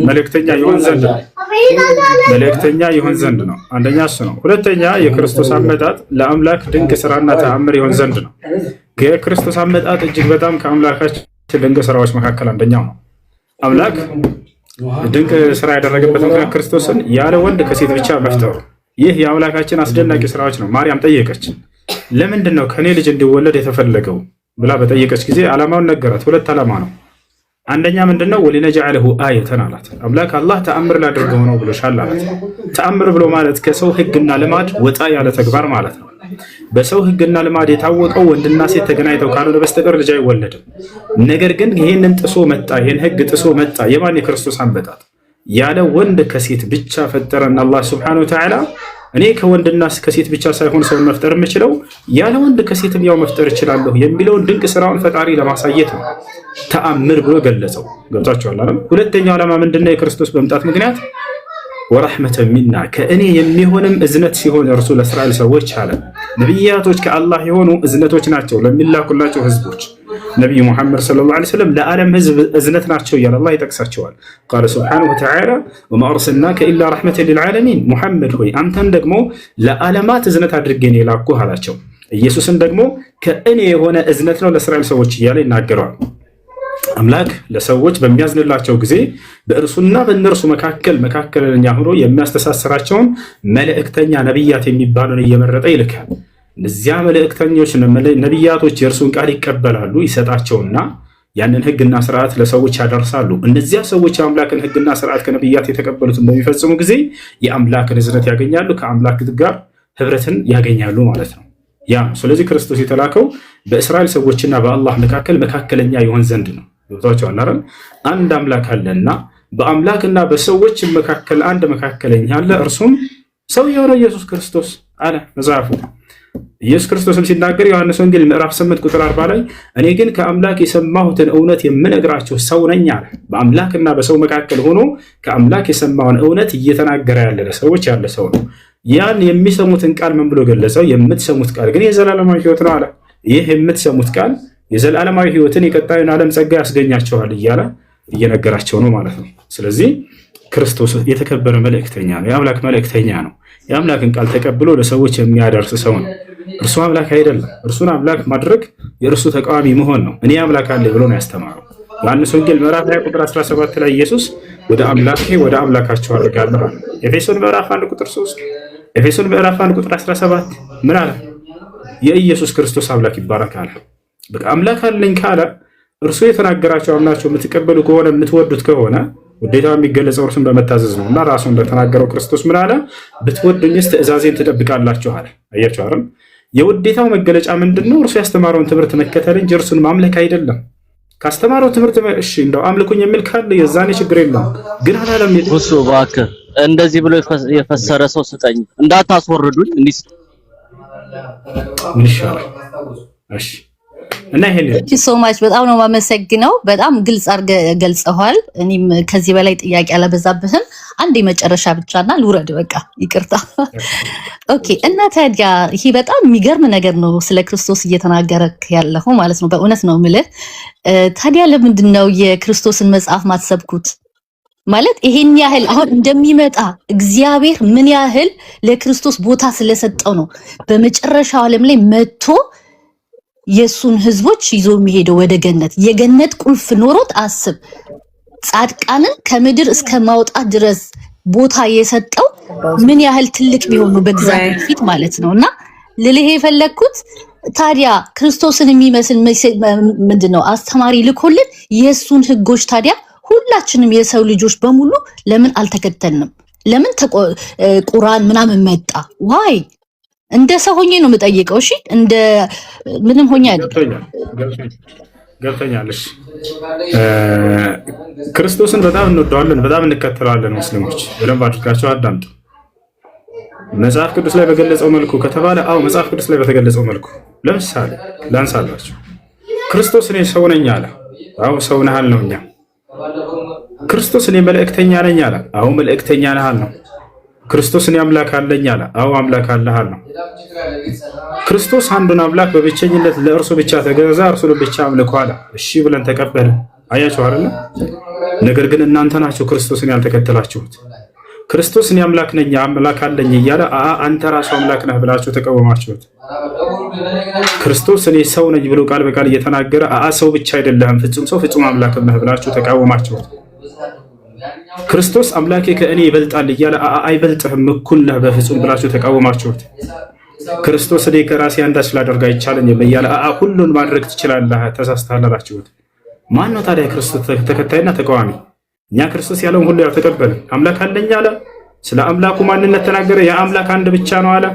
[SPEAKER 5] መልእክተኛ ይሆን ዘንድ ነው። አንደኛ እሱ ነው። ሁለተኛ የክርስቶስ አመጣጥ ለአምላክ ድንቅ ስራና ተአምር ይሆን ዘንድ ነው። የክርስቶስ አመጣጥ እጅግ በጣም ከአምላካችን ድንቅ ስራዎች መካከል አንደኛው ነው። አምላክ ድንቅ ስራ ያደረገበት ምክንያት ክርስቶስን ያለ ወንድ ከሴት ብቻ መፍጠሩ። ይህ የአምላካችን አስደናቂ ስራዎች ነው። ማርያም ጠየቀች፣ ለምንድን ነው ከኔ ልጅ እንዲወለድ የተፈለገው ብላ በጠየቀች ጊዜ ዓላማውን ነገራት። ሁለት ዓላማ ነው። አንደኛ ምንድነው? ወሊነጅዐለሁ አየተን አላት። አምላክ አላህ ተአምር ላድርገው ነው ብሎሻል አላት። ተአምር ብሎ ማለት ከሰው ህግና ልማድ ወጣ ያለ ተግባር ማለት ነው። በሰው ህግና ልማድ የታወቀው ወንድና ሴት ተገናኝተው ካልሆነ በስተቀር ልጅ አይወለድም። ነገር ግን ይህንን ጥሶ መጣ፣ ይህን ህግ ጥሶ መጣ። የማን? የክርስቶስ አመጣጥ ያለ ወንድ ከሴት ብቻ ፈጠረን አላህ ሱብሓነሁ ወተዓላ። እኔ ከወንድና ከሴት ብቻ ሳይሆን ሰውን መፍጠር የምችለው ያለ ወንድ ከሴትም ያው መፍጠር እችላለሁ የሚለውን ድንቅ ስራውን ፈጣሪ ለማሳየት ነው ተአምር ብሎ ገለጸው። ገብታችኋል አይደል? ሁለተኛው ዓላማ ምንድነው? የክርስቶስ በመምጣት ምክንያት ወረሕመተ ሚና ከእኔ የሚሆንም እዝነት ሲሆን እርሱ ለእስራኤል ሰዎች አለ። ነቢያቶች ከአላህ የሆኑ እዝነቶች ናቸው ለሚላኩላቸው ህዝቦች። ነቢዩ ሙሐመድ ሰለላሁ ዐለይሂ ወሰለም ለዓለም ህዝብ እዝነት ናቸው እያለ አላህ ይጠቅሳቸዋል። ቃለ ሱብሓነሁ ወተዓላ ወማ አርሰልናከ ኢላ ረሕመተን ሊልዓለሚን፣ ሙሐመድ ሆይ አንተን ደግሞ ለዓለማት እዝነት አድርጌ ነው የላኩህ አላቸው። ኢየሱስን ደግሞ ከእኔ የሆነ እዝነት ነው ለእስራኤል ሰዎች እያለ ይናገረዋል። አምላክ ለሰዎች በሚያዝንላቸው ጊዜ በእርሱና በእነርሱ መካከለኛ ሆኖ የሚያስተሳስራቸውን መልእክተኛ ነቢያት የሚባሉን እየመረጠ ይልካል። እነዚያ መልእክተኞች ነቢያቶች የእርሱን ቃል ይቀበላሉ፣ ይሰጣቸውና ያንን ህግና ስርዓት ለሰዎች ያደርሳሉ። እነዚያ ሰዎች የአምላክን ህግና ስርዓት ከነቢያት የተቀበሉትን በሚፈጽሙ ጊዜ የአምላክን እዝነት ያገኛሉ፣ ከአምላክ ጋር ህብረትን ያገኛሉ ማለት ነው። ያ ስለዚህ ክርስቶስ የተላከው በእስራኤል ሰዎችና በአላህ መካከለኛ ይሆን ዘንድ ነው። ገብቷችኋል አይደል? አንድ አምላክ አለና በአምላክና በሰዎች መካከል አንድ መካከለኛ አለ፣ እርሱም ሰው የሆነ ኢየሱስ ክርስቶስ አለ መጽሐፉ። ኢየሱስ ክርስቶስም ሲናገር ዮሐንስ ወንጌል ምዕራፍ 8 ቁጥር 40 ላይ እኔ ግን ከአምላክ የሰማሁትን እውነት የምነግራችሁ ሰው ነኝ አለ። በአምላክና በሰው መካከል ሆኖ ከአምላክ የሰማውን እውነት እየተናገረ ያለ ለሰዎች ያለ ሰው ነው። ያን የሚሰሙትን ቃል ምን ብሎ ገለጸው? የምትሰሙት ቃል ግን የዘላለማዊ ህይወት ነው አለ። ይህ የምትሰሙት ቃል የዘላለማዊ ህይወትን የቀጣዩን ዓለም ጸጋ ያስገኛቸዋል እያለ እየነገራቸው ነው ማለት ነው። ስለዚህ ክርስቶስ የተከበረ መልእክተኛ ነው፣ የአምላክ መልእክተኛ ነው። የአምላክን ቃል ተቀብሎ ለሰዎች የሚያደርስ ሰው ነው። እርሱ አምላክ አይደለም። እርሱን አምላክ ማድረግ የእርሱ ተቃዋሚ መሆን ነው። እኔ አምላክ አለ ብሎ ነው ያስተማረው። ዮሐንስ ወንጌል ምዕራፍ 20 ቁጥር 17 ላይ ኢየሱስ ወደ አምላኬ ወደ አምላካቸው አድርጋለሁ አለ። ኤፌሶን ምዕራፍ 1 ቁጥር 3 ኤፌሶን ምዕራፍ 1 ቁጥር 17 ምን አለ? የኢየሱስ ክርስቶስ አምላክ ይባረክ አለ። በቃ አምላክ አለኝ ካለ እርሱ የተናገራቸው አምናቸው የምትቀበሉ ከሆነ የምትወዱት ከሆነ ውዴታው የሚገለጸው እርሱን በመታዘዝ ነው። እና ራሱ እንደተናገረው ክርስቶስ ምን አለ? ብትወዱኝስ ትእዛዜን ትጠብቃላችሁ አለ። አያችሁ አይደል? የውዴታው መገለጫ ምንድነው? እርሱ ያስተማረውን ትምህርት መከተል እንጂ እርሱን ማምለክ አይደለም። ካስተማረው ትምህርት እሺ እንደው አምልኩኝ የሚል ካለ የዛኔ ችግር የለም። ግን አላለም
[SPEAKER 8] እሱ እባክህ እንደዚህ ብሎ የፈሰረ ሰው ስጠኝ እንዳታስወርዱኝ። እንዲህ
[SPEAKER 5] ምን ይሻላል? እሺ እና ይሄን
[SPEAKER 3] ሶ ማች በጣም ነው የማመሰግነው። በጣም ግልጽ አድርገህ ገልጸዋል። እኔም ከዚህ በላይ ጥያቄ አላበዛብህም። አንድ የመጨረሻ ብቻና ልውረድ፣ በቃ ይቅርታ። ኦኬ። እና ታዲያ ይሄ በጣም የሚገርም ነገር ነው ስለ ክርስቶስ እየተናገረክ ያለው ማለት ነው። በእውነት ነው የምልህ። ታዲያ ለምንድን ነው የክርስቶስን መጽሐፍ ማትሰብኩት? ማለት ይሄን ያህል አሁን እንደሚመጣ እግዚአብሔር ምን ያህል ለክርስቶስ ቦታ ስለሰጠው ነው በመጨረሻው ዓለም ላይ መጥቶ የሱን ህዝቦች ይዞ የሚሄደው ወደ ገነት። የገነት ቁልፍ ኖሮት አስብ፣ ጻድቃንን ከምድር እስከ ማውጣት ድረስ ቦታ የሰጠው ምን ያህል ትልቅ ቢሆኑ በእግዚአብሔር ፊት ማለት ነውና ልልህ የፈለግኩት ታዲያ ክርስቶስን የሚመስል ምንድነው አስተማሪ ልኮልን የሱን ህጎች ታዲያ ሁላችንም የሰው ልጆች በሙሉ ለምን አልተከተልንም? ለምን ቁርአን ምናምን መጣ? ዋይ እንደ ሰው ሆኜ ነው የምጠይቀው። እሺ እንደ ምንም ሆኜ አይደለም።
[SPEAKER 5] ገብተኛለሽ። ክርስቶስን በጣም እንወደዋለን፣ በጣም እንከተለዋለን። ሙስሊሞች በደንብ አድርጋችሁ አዳምጡ። መጽሐፍ ቅዱስ ላይ በገለጸው መልኩ ከተባለ አዎ መጽሐፍ ቅዱስ ላይ በተገለጸው መልኩ ለምሳሌ ላንሳላችሁ። ክርስቶስ እኔ ሰው ነኝ አለ። አዎ ሰው ነህ አልነው እኛ። ክርስቶስ እኔ መልእክተኛ ነኝ አለ። አዎ መልእክተኛ ነህ አልነው። ክርስቶስ እኔ አምላክ አለኝ አለ። አዎ አምላክ አለህ አለ። ክርስቶስ አንዱን አምላክ በብቸኝነት ለእርሱ ብቻ ተገዛ፣ እርሱን ብቻ አምልኩ አለ። እሺ ብለን ተቀበልን። አያችሁ አይደል? ነገር ግን እናንተ ናችሁ ክርስቶስን ያልተከተላችሁት። ክርስቶስ እኔ አምላክ ነኝ አምላክ አለኝ እያለ አንተ ራሱ አምላክ ነህ ብላችሁ ተቃወማችሁት። ክርስቶስ እኔ ሰው ነኝ ብሎ ቃል በቃል እየተናገረ ሰው ብቻ አይደለም ፍጹም ሰው ፍጹም አምላክ ነህ ብላችሁ ተቃወማችሁት። ክርስቶስ አምላኬ ከእኔ ይበልጣል እያለ አይበልጥህም እኩል ነህ በፍጹም ብላችሁ ተቃወማችሁት። ክርስቶስ እኔ ከራሴ አንዳች ላደርግ አይቻለኝም እያለ ሁሉን ማድረግ ትችላለህ ተሳስተሃል አላችሁት። ማን ነው ታዲያ ክርስቶስ ተከታይና ተቃዋሚ? እኛ ክርስቶስ ያለውን ሁሉ ያልተቀበልን። አምላክ አለኝ አለ። ስለ አምላኩ ማንነት ተናገረ። ያ አምላክ አንድ ብቻ ነው አለ።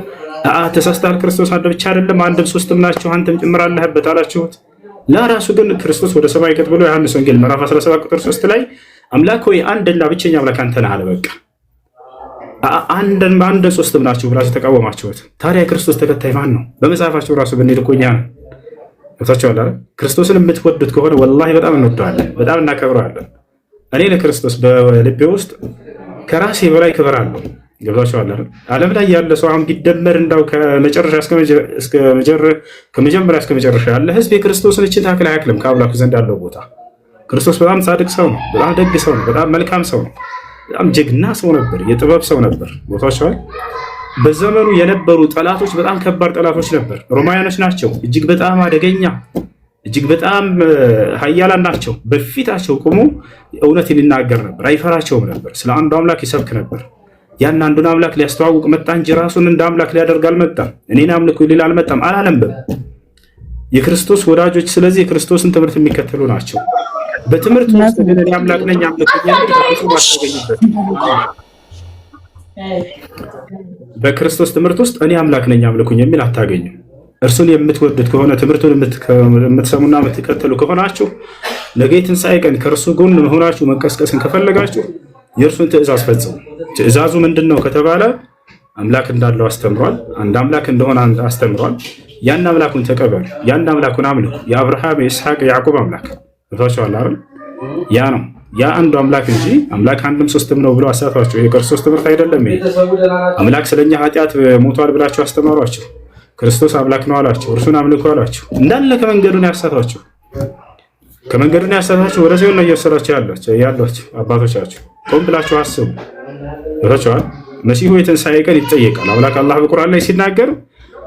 [SPEAKER 5] ተሳስተሃል፣ ክርስቶስ አንድ ብቻ አይደለም አንድም ሶስትም ናችሁ አንተም ጭምር አለህበት አላችሁት። ለራሱ ግን ክርስቶስ ወደ ሰማይ ከት ብሎ ዮሐንስ ወንጌል ምዕራፍ 17 ቁጥር 3 ላይ አምላክ ሆይ አንድና ብቸኛ አምላክ አንተ ነህ አለ። በቃ አንድ ሶስትም ናችሁ ብላችሁ ተቃወማችሁት። ታዲያ የክርስቶስ ተከታይ ማን ነው? በመጽሐፋችሁ ራሱ ብንሄድ እኮ እኛ ነን። ገብታችኋል አይደል? ክርስቶስን የምትወዱት ከሆነ ወላሂ በጣም እንወደዋለን፣ በጣም እናከብረዋለን። እኔ ለክርስቶስ በልቤ ውስጥ ከራሴ በላይ ክብር አለው። ገብታችኋል አይደል? ዓለም ላይ ያለ ሰው አሁን ቢደመር እንዳው ከመጀመሪያ እስከ መጨረሻ ያለ ህዝብ የክርስቶስን እችን ታክል አያክልም ከአምላኩ ዘንድ ያለው ቦታ። ክርስቶስ በጣም ጻድቅ ሰው ነው፣ በጣም ደግ ሰው ነው፣ በጣም መልካም ሰው ነው፣ በጣም ጀግና ሰው ነበር፣ የጥበብ ሰው ነበር። ገብታችኋል? በዘመኑ የነበሩ ጠላቶች በጣም ከባድ ጠላቶች ነበር። ሮማውያኖች ናቸው። እጅግ በጣም አደገኛ፣ እጅግ በጣም ኃያላን ናቸው። በፊታቸው ቆሞ እውነትን ይናገር ነበር፣ አይፈራቸውም ነበር። ስለ አንዱ አምላክ ይሰብክ ነበር። ያን አንዱን አምላክ ሊያስተዋውቅ መጣ እንጂ ራሱን እንደ አምላክ ሊያደርግ አልመጣም። እኔን አምልኩ ሊል አልመጣም፣ አላለምም። የክርስቶስ ወዳጆች ስለዚህ የክርስቶስን ትምህርት የሚከተሉ ናቸው። በትምህርት ውስጥ ግን እኔ አምላክ ነኝ አምልኩኝ በክርስቶስ ትምህርት ውስጥ እኔ አምላክ ነኝ አምልኩኝ የሚል አታገኙም። እርሱን የምትወዱት ከሆነ ትምህርቱን የምትሰሙና የምትከተሉ ከሆናችሁ ነገ የትንሣኤ ቀን ከእርሱ ጎን መሆናችሁ መንቀስቀስን ከፈለጋችሁ የእርሱን ትእዛዝ ፈጽሙ። ትእዛዙ ምንድን ነው ከተባለ አምላክ እንዳለው አስተምሯል። አንድ አምላክ እንደሆነ አስተምሯል። ያን አምላኩን ተቀበሉ፣ ያን አምላኩን አምልኩ። የአብርሃም የይስሐቅ የያዕቆብ አምላክ ገብታችኋል አይደል? ያ ነው ያ አንዱ አምላክ እንጂ አምላክ አንድም ሶስትም ነው ብሎ አሳቷቸው። የክርስቶስ ትምህርት አይደለም ይሄ። አምላክ ስለኛ ኃጢአት ሞቷል ብላችሁ አስተማሯቸው። ክርስቶስ አምላክ ነው አላቸው። እርሱን አምልኩ አላቸው። እንዳለ ከመንገዱን ያሳቷቸው። ከመንገዱን ያሳቷቸው ወደ ሲኦል ነው እየወሰዳቸው ያሏቸው አባቶቻቸው። ቆም ብላችሁ አስቡ። ገብታችኋል? መሲሁ የትንሣኤ ቀን ይጠየቃል። አምላክ አላህ በቁርአን ላይ ሲናገር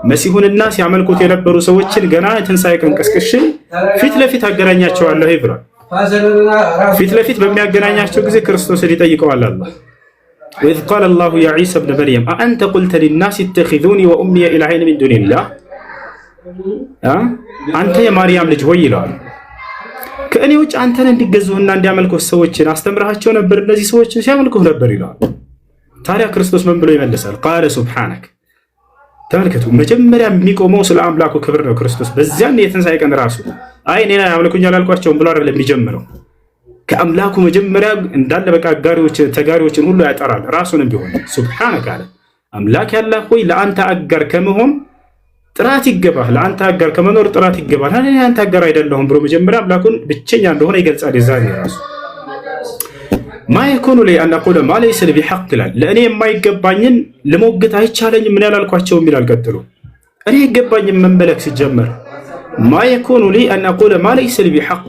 [SPEAKER 5] መሲሁንና ሲያመልኩት የነበሩ ሰዎችን ገና የትንሣኤ ቀን ቀስቅሼ ፊት ለፊት አገናኛቸዋለሁ ይብራል። ፊት ለፊት በሚያገናኛቸው ጊዜ ክርስቶስን ይጠይቀዋል አላህ። ወኢዝ ቃለ አላሁ ያ ዒሳ ብነ መርየም አአንተ ቁልተ ሊናስ ኢተኺዙኒ ወኡሚየ ኢላሀይን ሚን ዱኒላህ፣ አንተ የማርያም ልጅ ሆይ ይለዋል። ከእኔ ውጭ አንተን እንዲገዙህና እንዲያመልኩህ ሰዎችን አስተምረሃቸው ነበር፣ እነዚህ ሰዎችን ሲያመልኩህ ነበር ይለዋል። ታዲያ ክርስቶስ ምን ብሎ ይመልሳል? ቃለ ሱብሓነክ። ተመልከቱ፣ መጀመሪያ የሚቆመው ስለ አምላኩ ክብር ነው ክርስቶስ። በዚያን የትንሣኤ ቀን ራሱ አይ እኔን ያመልኩኝ አላልኳቸውም ብሎ አይደለም የሚጀምረው። ከአምላኩ መጀመሪያ እንዳለ በቃ ተጋሪዎችን ሁሉ ያጠራል። ራሱንም ቢሆን ሱብሓነከ አለ። አምላክ ያላህ ሆይ ለአንተ አጋር ከመሆን ጥራት ይገባል፣ ለአንተ አጋር ከመኖር ጥራት ይገባል። እኔ አንተ አጋር አይደለሁም ብሎ መጀመሪያ አምላኩን ብቸኛ እንደሆነ ይገልጻል። የዛኔ ራሱ ማ የኩኑ ሊ አን አቁለ ማ ለይሰ ሊ ቢሐቅ ይላል። ለእኔ የማይገባኝን ልሞግት አይቻለኝም ምን ያላልኳቸውም ይላል። ቀጥሎ እኔ አይገባኝም መመለክ ሲጀመር ማ የኩኑ ሊ አን አቁለ ማ ለይሰ ሊ ቢሐቅ፣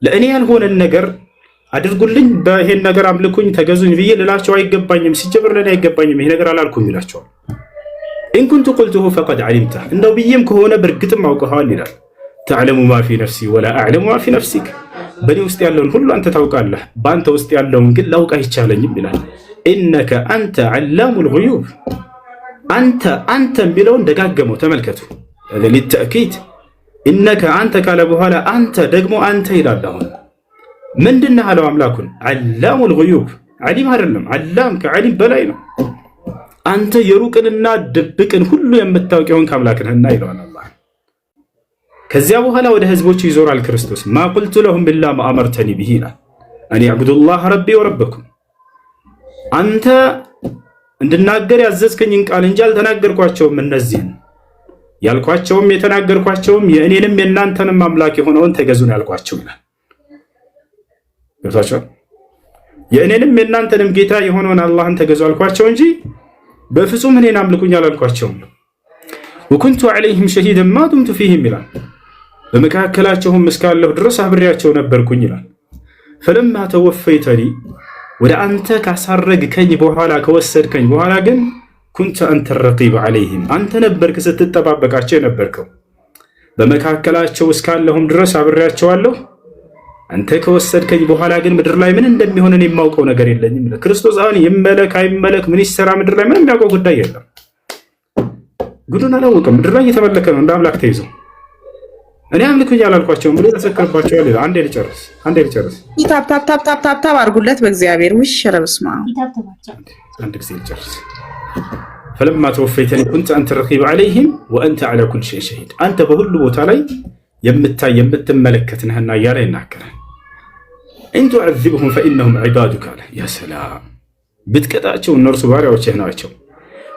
[SPEAKER 5] ለእኔ ያልሆነን ነገር አድርጉልኝ፣ በይሄን ነገር አምልኩኝ፣ ተገዙኝ ብዬ ልላቸው አይገባኝም። ሲጀመር ለእኔ አይገባኝም ይሄ ነገር አላልኩም ይላቸዋል። ኢን ኩንቱ ቁልቱሁ ፈቀድ ዓሊምተህ፣ እንደው ብዬም ከሆነ በእርግጥም አውቀኸዋል ይላል። ተዕለሙ ማ ፊ ነፍሲ ወላ አዕለሙ ማ ፊ ነፍሲክ፣ በእኔ ውስጥ ያለውን ሁሉ አንተ ታውቃለህ፣ በአንተ ውስጥ ያለውን ግን ላውቅ አይቻለኝም ይላል። ኢነከ አንተ ዓላሙል ጉዩብ፣ አንተ የሚለውን ደጋገመው። ተመልከቱ ሊተእኪድ ኢነከ አንተ ካለ በኋላ አንተ ደግሞ አንተ ይላል። አሁን ምንድን ነህ አለው አምላኩን። ዓላሙል ጉዩብ፣ ዓሊም አይደለም፣ ዓላም ከዓሊም በላይ ነው። አንተ የሩቅንና ድብቅን ሁሉ የምታውቅ የሆንክ አምላክ ነህና ይለዋል አላህ። ከዚያ በኋላ ወደ ህዝቦቹ ይዞራል ክርስቶስ። ማ ቁልቱ ለሁም ኢላ ማ አመርተኒ ቢሂ ይላል። አን ያዕቡዱላህ ረቢ ወረበኩም፣ አንተ እንድናገር ያዘዝከኝን ቃል እንጂ አልተናገርኳቸውም። እነዚህን ያልኳቸውም የተናገርኳቸውም የእኔንም የእናንተንም አምላክ የሆነውን ተገዙን ያልኳቸው ይላል። ገብታችኋል? የእኔንም የእናንተንም ጌታ የሆነውን አላህን ተገዙ አልኳቸው እንጂ በፍጹም እኔን አምልኩኝ አላልኳቸውም። ወኩንቱ ዐለይሂም ሸሂደን ማ ዱምቱ ፊህም ይላል። በመካከላቸውም እስካለሁ ድረስ አብሬያቸው ነበርኩኝ ይላል። ፈለማ ተወፈይተኒ ወደ አንተ ካሳረግከኝ በኋላ ከወሰድከኝ በኋላ ግን ኩንተ አንተ ረቂብ ዐለይሂም አንተ ነበርክ ስትጠባበቃቸው የነበርከው። በመካከላቸው እስካለሁም ድረስ አብሬያቸዋለሁ። አንተ ከወሰድከኝ በኋላ ግን ምድር ላይ ምን እንደሚሆን እኔ የማውቀው ነገር የለኝም። ክርስቶስ አሁን ይመለክ አይመለክ ምን ይሰራ ምድር ላይ ምንም የሚያውቀው ጉዳይ የለም። ጉዱን አላወቀም። ምድር ላይ እየተመለከ ነው እንደ አምላክ ተይዞ። እኔ አምልኩኝ አላልኳቸውም ብሎ ተሰከረባቸው ይላል። አንዴ ልጨርስ።
[SPEAKER 9] ታፕ አድርጉለት በእግዚአብሔር ውሽ ረብስማ
[SPEAKER 5] አንድ ጊዜ ልጨርስ። ፈለማ ተወፈይተኒ ኩንተ አንተ ረቂብ ዐለይሂም ወአንተ ዐላ ኩሊ ሸይኢን ሸሂድ አንተ በሁሉ ቦታ ላይ የምታይ የምትመለከት ነህና እያለ ይናገራል። ኢን ቱዐዚብሁም ፈኢነሁም ዒባዱከ አለ። ያ ሰላም ብትቀጣቸው እነርሱ ባሪያዎችህ ናቸው።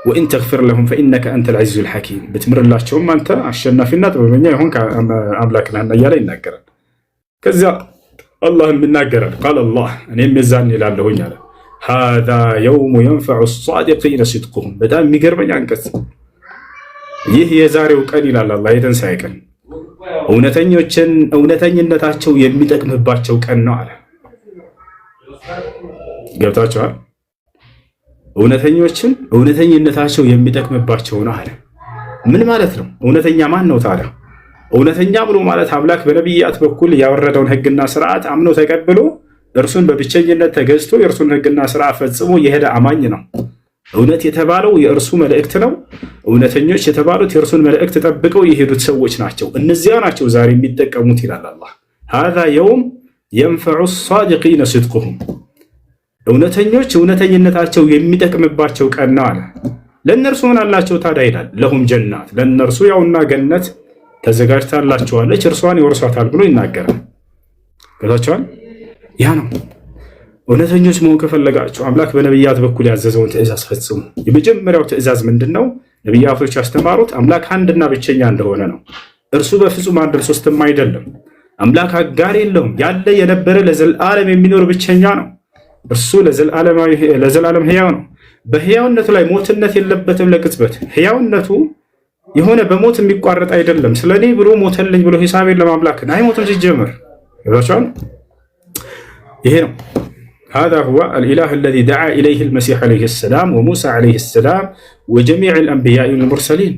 [SPEAKER 5] ወኢን ተግፊር ለሁም ፈኢነከ አንተል ዐዚዙል ሐኪም ብትምርላቸውም አንተ አሸናፊና ጥበበኛ የሆንክ አምላክ ነህና እያለ ይናገራል። ከዚያ አላህም ይናገራል። ቃለ አላህ እኔም የዛን ይላለሁኝ አለ ሃዛ የውሙ የንፈዑ ሷዲቂነ ሲድቁሁም በጣም የሚገርመኝ አንቀጽ ይህ የዛሬው ቀን ይላል አላህ የትንሣኤ ቀን እውነተኞችን እውነተኝነታቸው የሚጠቅምባቸው ቀን ነው አለ። ገብታችኋል? እውነተኞችን እውነተኝነታቸው የሚጠቅምባቸው ነው አለ። ምን ማለት ነው? እውነተኛ ማን ነው ታዲያ? እውነተኛ ብሎ ማለት አምላክ በነቢያት በኩል ያወረደውን ሕግና ስርዓት አምኖ ተቀብሎ እርሱን በብቸኝነት ተገዝቶ የእርሱን ሕግና ስርዓት ፈጽሞ የሄደ አማኝ ነው። እውነት የተባለው የእርሱ መልእክት ነው። እውነተኞች የተባሉት የእርሱን መልእክት ጠብቀው የሄዱት ሰዎች ናቸው። እነዚያ ናቸው ዛሬ የሚጠቀሙት ይላል አላህ። ሃዛ የውም የንፈዑ ሷዲቂነ ሲድቁሁም እውነተኞች እውነተኝነታቸው የሚጠቅምባቸው ቀን ነው አለ። ለእነርሱ ምን አላቸው ታዲያ ይላል። ለሁም ጀናት ለእነርሱ ያውና ገነት ተዘጋጅታላቸዋለች እርሷን ይወርሷታል ብሎ ይናገራል። ገብታችኋል? ያ ነው እውነተኞች መሆን ከፈለጋችሁ አምላክ በነቢያት በኩል ያዘዘውን ትእዛዝ ፈጽሙ። የመጀመሪያው ትእዛዝ ምንድን ነው? ነቢያቶች ያስተማሩት አምላክ አንድና ብቸኛ እንደሆነ ነው። እርሱ በፍጹም አንድ ሶስትም አይደለም። አምላክ አጋር የለውም። ያለ የነበረ ለዘላለም የሚኖር ብቸኛ ነው። እርሱ ለዘላለም ሕያው ነው። በሕያውነቱ ላይ ሞትነት የለበትም። ለቅጽበት ሕያውነቱ የሆነ በሞት የሚቋረጥ አይደለም። ስለ እኔ ብሎ ሞተልኝ ብሎ ሂሳቤን ለማምላክን አይሞትም ሲጀምር። ይባቻል። ይሄ ነው هذا هو الإله الذي دعا إليه المسيح عليه السلام وموسى عليه السلام وجميع الأنبياء والمرسلين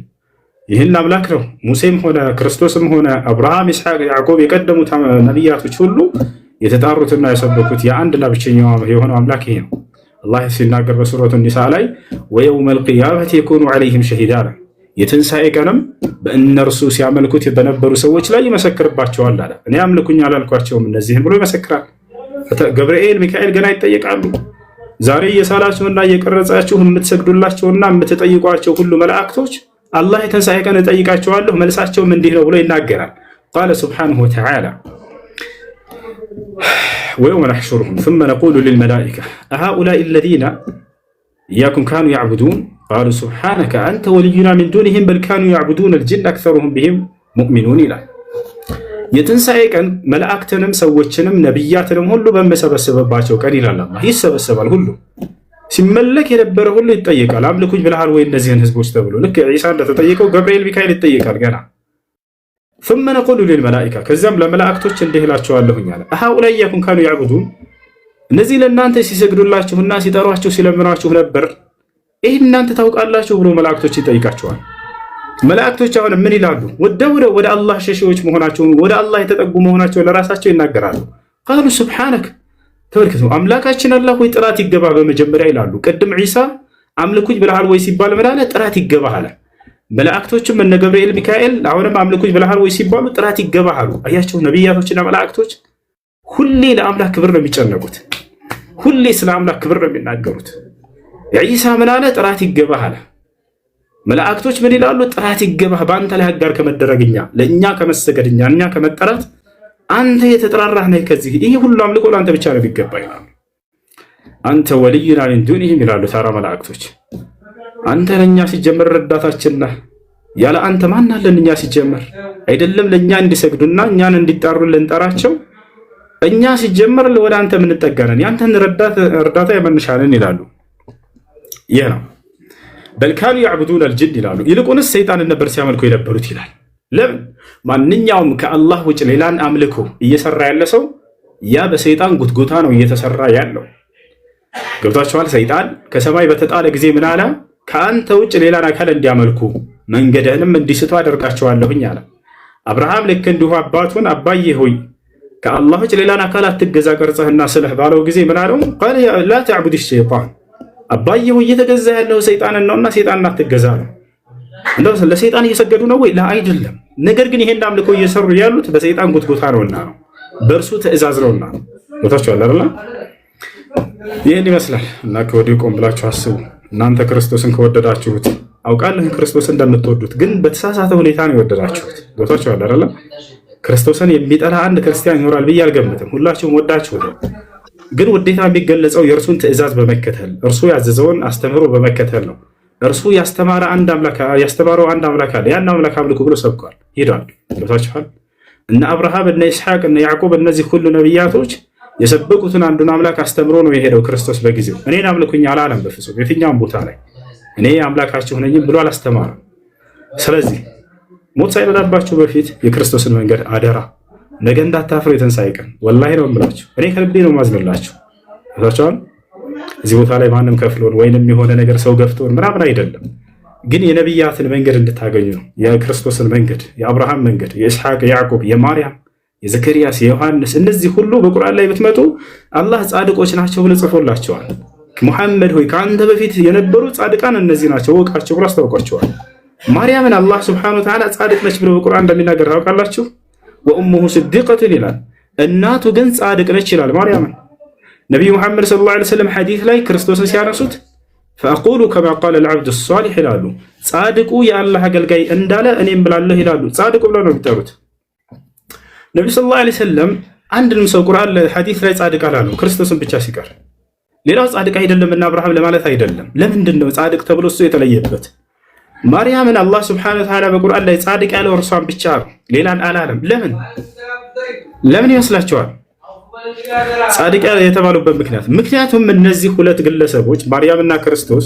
[SPEAKER 5] ይህን አምላክ ነው ሙሴም ሆነ ክርስቶስም ሆነ አብርሃም ኢስሐቅ ያዕቆብ የቀደሙት ነቢያቶች ሁሉ የተጣሩትና የሰበኩት የአንድና ብቸኛው የሆነው አምላክ ይሄ ነው። አላህ ሲናገር በሱረቱ ኒሳ ላይ ወየውመል ቂያመቲ የኩኑ ዐለይሂም ሸሂዳ የትንሣኤ ቀንም በእነርሱ ሲያመልኩት በነበሩ ሰዎች ላይ ይመሰክርባቸዋል አለ። እኔ አምልኩኝ አላልኳቸውም እነዚህን ብሎ ይመሰክራል። ገብርኤል ሚካኤል ገና ይጠየቃሉ። ዛሬ እየሳላችሁና እየቀረጻችሁ የምትሰግዱላቸውና የምትጠይቋቸው ሁሉ መላእክቶች አላህ የትንሣኤ ቀን እጠይቃቸዋለሁ መልሳቸውም እንዲህ ነው ብሎ ይናገራል። ቃለ ሱብሓነሁ ወተዓላ ወየውመ ነሕሹሩሁም ሱመ ነቁሉ ሊልመላኢካ አሃኡላኢ አለዚነ ኢያኩም ካኑ ያዕቡዱን ቃሉ ሱብሓነከ አንተ ወልዩና ሚን ዱኒሂም በል ካኑ ያዕቡዱነ አልጅን አክሰሩሁም ቢሂም ሙእሚኑን ይላል። የትንሣኤ ቀን መላእክትንም ሰዎችንም ነቢያትንም ሁሉ በመሰበሰበባቸው ቀን ይላል አላህ። ይሰበሰባል ሁሉ ሲመለክ የነበረ ሁሉ ይጠየቃል። አምልኩኝ ብለሃል ወይ እነዚህን ህዝቦች ተብሎ ልክ ዒሳ እንደተጠየቀው ገብርኤል ሚካኤል ይጠየቃል ገና። ثم نقول للملائكة ከዚያም ለመላእክቶች እንዲህ እላቸዋለሁኝ አለ አሃኡላኢ ኢያኩም ካኑ ያዕቡዱን እነዚህ ለእናንተ ሲሰግዱላችሁና ሲጠሯችሁ ሲለምኗችሁ ነበር ይህ እናንተ ታውቃላችሁ ብሎ መላእክቶች ይጠይቃቸዋል። መላእክቶች አሁን ምን ይላሉ? ወደ አላህ ሸሺዎች መሆናቸውን ወደ አላህ የተጠጉ መሆናቸውን ለራሳቸው ይናገራሉ። ቃሉ ሱብሓነክ ተወልከቱ አምላካችን አላህ ወይ ጥራት ይገባ በመጀመሪያ ይላሉ። ቅድም ዒሳ አምልኩኝ ብለሃል ወይ ሲባል ምን አለ? ጥራት ይገባ አለ። መላእክቶችም እነ ገብርኤል ሚካኤል አሁንም አምልኩኝ ብለሃል ወይ ሲባሉ ጥራት ይገባ አሉ። አያቸው ነቢያቶችና መላእክቶች ሁሌ ለአምላክ ክብር ነው የሚጨነቁት። ሁሌ ስለ አምላክ ክብር ነው የሚናገሩት። ዒሳ ምን አለ? ጥራት ይገባ አለ። መላእክቶች ምን ይላሉ? ጥራት ይገባህ በአንተ ላይ አጋር ከመደረግኛ ለእኛ ከመሰገድኛ እኛ ከመጠራት አንተ የተጠራራህ ነህ። ከዚህ ይህ ሁሉ አምልኮ ለአንተ ብቻ ነው የሚገባ ይላሉ። አንተ ወልዩና ሚን ዱኒሂም ይላሉ ታራ መላእክቶች። አንተ ለእኛ ሲጀመር ረዳታችን ነህ። ያለ አንተ ማን አለን እኛ ሲጀመር? አይደለም ለእኛ እንዲሰግዱና እኛን እንዲጣሩ ልንጠራቸው እኛ ሲጀመር ወደ አንተ የምንጠጋነን ያንተን እርዳታ የመንሻለን ይላሉ። ይህ ነው በልካኑ ያዕቡዱን አልጅን ይላሉ። ይልቁንስ ሰይጣንን ነበር ሲያመልኩ የነበሩት ይላል። ለምን? ማንኛውም ከአላህ ውጭ ሌላን አምልኮ እየሰራ ያለ ሰው ያ በሰይጣን ጉትጎታ ነው እየተሰራ ያለው። ገብቷችኋል? ሰይጣን ከሰማይ በተጣለ ጊዜ ምን አለ? ከአንተ ውጭ ሌላን አካል እንዲያመልኩ መንገድህንም እንዲስቱ አደርጋቸዋለሁኝ አለ። አብርሃም ልክ እንዲሁ አባቱን አባዬ ሆይ ከአላህ ውጭ ሌላን አካል አትገዛ ቀርጸህና ስለህ ባለው ጊዜ ምን አለው? ቃለ ላ ተዕቡድ ሸይጣን፣ አባዬ ሆይ እየተገዛ ያለው ሰይጣንን ነውና ሰይጣንን አትገዛ ነው። እንደው ለሰይጣን እየሰገዱ ነው ወይ? አይደለም። ነገር ግን ይሄን አምልኮ እየሰሩ ያሉት በሰይጣን ጉትጎታ ነውና ነው፣ በእርሱ ትእዛዝ ነውና ነው። ቦታችኋል አይደል? ይህን ይመስላል እና ከወዲሁ ቆም ብላችሁ አስቡ። እናንተ ክርስቶስን ከወደዳችሁት አውቃለሁ ክርስቶስን እንደምትወዱት፣ ግን በተሳሳተ ሁኔታ ነው የወደዳችሁት። ቦታችኋል አይደል? ክርስቶስን የሚጠላ አንድ ክርስቲያን ይኖራል ብዬ አልገምትም። ሁላችሁም ወዳችሁት፣ ግን ውዴታ የሚገለጸው የእርሱን ትእዛዝ በመከተል እርሱ ያዘዘውን አስተምህሮ በመከተል ነው። እርሱ ያስተማረው አንድ አምላክ አለ፣ ያን አምላክ አምልኩ ብሎ ሰብኳል፣ ሄዷል። ገብታችኋል? እነ አብርሃም፣ እነ ይስሐቅ፣ እነ ያዕቆብ እነዚህ ሁሉ ነቢያቶች የሰበኩትን አንዱን አምላክ አስተምሮ ነው የሄደው። ክርስቶስ በጊዜው እኔን አምልኩኝ አላለም በፍጹም። የትኛውም ቦታ ላይ እኔ አምላካችሁ ነኝም ብሎ አላስተማረም። ስለዚህ ሞት ሳይመጣባችሁ በፊት የክርስቶስን መንገድ አደራ፣ ነገ እንዳታፍሩ። የትንሣኤ ቀን ወላሂ ነው የምላችሁ፣ እኔ ከልቤ ነው ማዝንላችሁ። ገብታችኋል? እዚህ ቦታ ላይ ማንም ከፍሎን ወይንም የሆነ ነገር ሰው ገፍቶን ምናምን አይደለም፣ ግን የነቢያትን መንገድ እንድታገኙ ነው። የክርስቶስን መንገድ፣ የአብርሃም መንገድ፣ የኢስሐቅ፣ የያዕቆብ፣ የማርያም፣ የዘከርያስ፣ የዮሐንስ እነዚህ ሁሉ በቁርአን ላይ ብትመጡ አላህ ጻድቆች ናቸው ብሎ ጽፎላቸዋል። ሙሐመድ ሆይ ከአንተ በፊት የነበሩ ጻድቃን እነዚህ ናቸው ወቃቸው ብሎ አስታውቋቸዋል። ማርያምን አላህ ስብሐነሁ ወተዓላ ጻድቅ ነች ብሎ በቁርአን እንደሚናገር ታውቃላችሁ። ወኡሙሁ ስዲቀቱን ይላል፣ እናቱ ግን ጻድቅ ነች ይላል ማርያምን። ነቢዩ ሙሐመድ ሰለላሁ ዐለይሂ ወሰለም ሐዲስ ላይ ክርስቶስን ሲያነሱት ፈአቁሉ ከማ ቃለ አልዓብዱ ሷሊሕ ይላሉ፣ ጻድቁ የአላህ አገልጋይ እንዳለ እኔም ብላለሁ ይላሉ። ጻድቁ ብለው ነው የሚጠሩት። ነቢዩ ሰለላሁ ዐለይሂ ወሰለም አንድንም ሰው ቁርአን ሐዲስ ላይ ጻድቅ አላሉ፣ ክርስቶስን ብቻ ሲቀር። ሌላው ጻድቅ አይደለም እና አብርሃም ለማለት አይደለም። ለምንድን ነው ጻድቅ ተብሎ እሱ የተለየበት? ማርያምን አላህ ስብሐነሁ ወተዓላ በቁርአን ላይ ጻድቅ ያለው እርሷን ብቻ ነው፣ ሌላን አላለም። ለምን ይመስላችኋል ጻድቅ የተባሉበት ምክንያት? ምክንያቱም እነዚህ ሁለት ግለሰቦች ማርያምና ክርስቶስ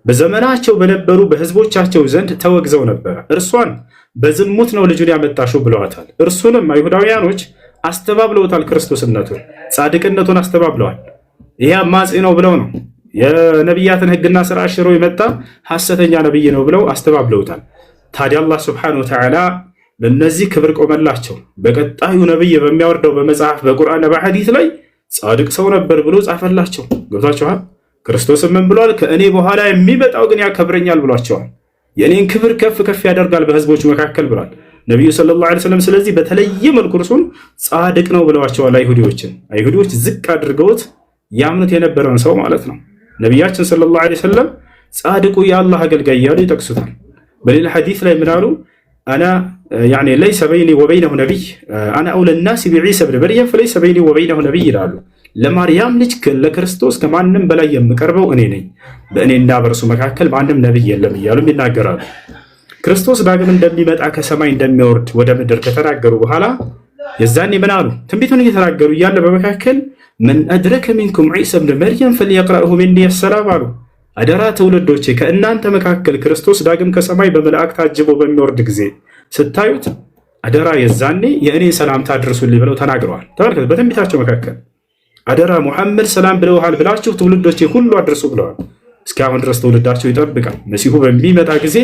[SPEAKER 5] በዘመናቸው በነበሩ በህዝቦቻቸው ዘንድ ተወግዘው ነበረ። እርሷን በዝሙት ነው ልጁን ያመጣሽው ብለዋታል። እርሱንም አይሁዳውያኖች አስተባብለውታል። ክርስቶስነቱን ጻድቅነቱን አስተባብለዋል። ይሄ አማጺ ነው ብለው ነው የነቢያትን ህግና ስራ ሽሮ የመጣ ሐሰተኛ ነብይ ነው ብለው አስተባብለውታል። ታዲያ አላህ ስብሐነሁ ወተዓላ ለነዚህ ክብር ቆመላቸው። በቀጣዩ ነብይ በሚያወርደው በመጽሐፍ በቁርአን በሐዲስ ላይ ጻድቅ ሰው ነበር ብሎ ጻፈላቸው። ገብታችኋል? ክርስቶስም ምን ብሏል? ከእኔ በኋላ የሚመጣው ግን ያከብረኛል ብሏቸዋል። የእኔን ክብር ከፍ ከፍ ያደርጋል በህዝቦች መካከል ብሏል ነቢዩ ሰለላሁ ዐለይሂ ወሰለም። ስለዚህ በተለየ መልኩ እርሱን ጻድቅ ነው ብለዋቸዋል አይሁዲዎችን። አይሁዲዎች ዝቅ አድርገውት ያምኑት የነበረውን ሰው ማለት ነው። ነቢያችን ሰለላሁ ዐለይሂ ወሰለም ጻድቁ የአላህ አገልጋይ እያሉ ይጠቅሱታል። በሌላ ሐዲስ ላይ ምን አሉ? አና ያኒ ለይሰ በይኒ ወበይነሁ ነቢይ አና አውለ ናሲ ቢዒሳ ብን መርየም ፈለይሰ በይኒ ወበይነሁ ነቢይ ይላሉ። ለማርያም ልጅ ለክርስቶስ ከማንም በላይ የምቀርበው እኔ ነኝ፣ በእኔና በእርሱ መካከል ማንም ነቢይ የለም እያሉም ይናገራሉ። ክርስቶስ ዳግም እንደሚመጣ ከሰማይ እንደሚወርድ ወደ ምድር ከተናገሩ በኋላ የዛኔ ምን አሉ? ትንቢቱን እየተናገሩ እያለ በመካከል መን አድረከ ሚንኩም ዒሳ ብን መርየም ፈልየቅረእሁ ሚኒ ሰላም አሉ። አደራ ትውልዶቼ ከእናንተ መካከል ክርስቶስ ዳግም ከሰማይ በመላእክት ታጅቦ በሚወርድ ጊዜ ስታዩት አደራ የዛኔ የእኔ ሰላምታ አድርሱልኝ ብለው ተናግረዋል። ተመልከቱ፣ በትንቢታቸው መካከል አደራ ሙሐመድ ሰላም ብለውሃል ብላችሁ ትውልዶቼ ሁሉ አድርሱ ብለዋል። እስካሁን ድረስ ትውልዳቸው ይጠብቃል። መሲሁ በሚመጣ ጊዜ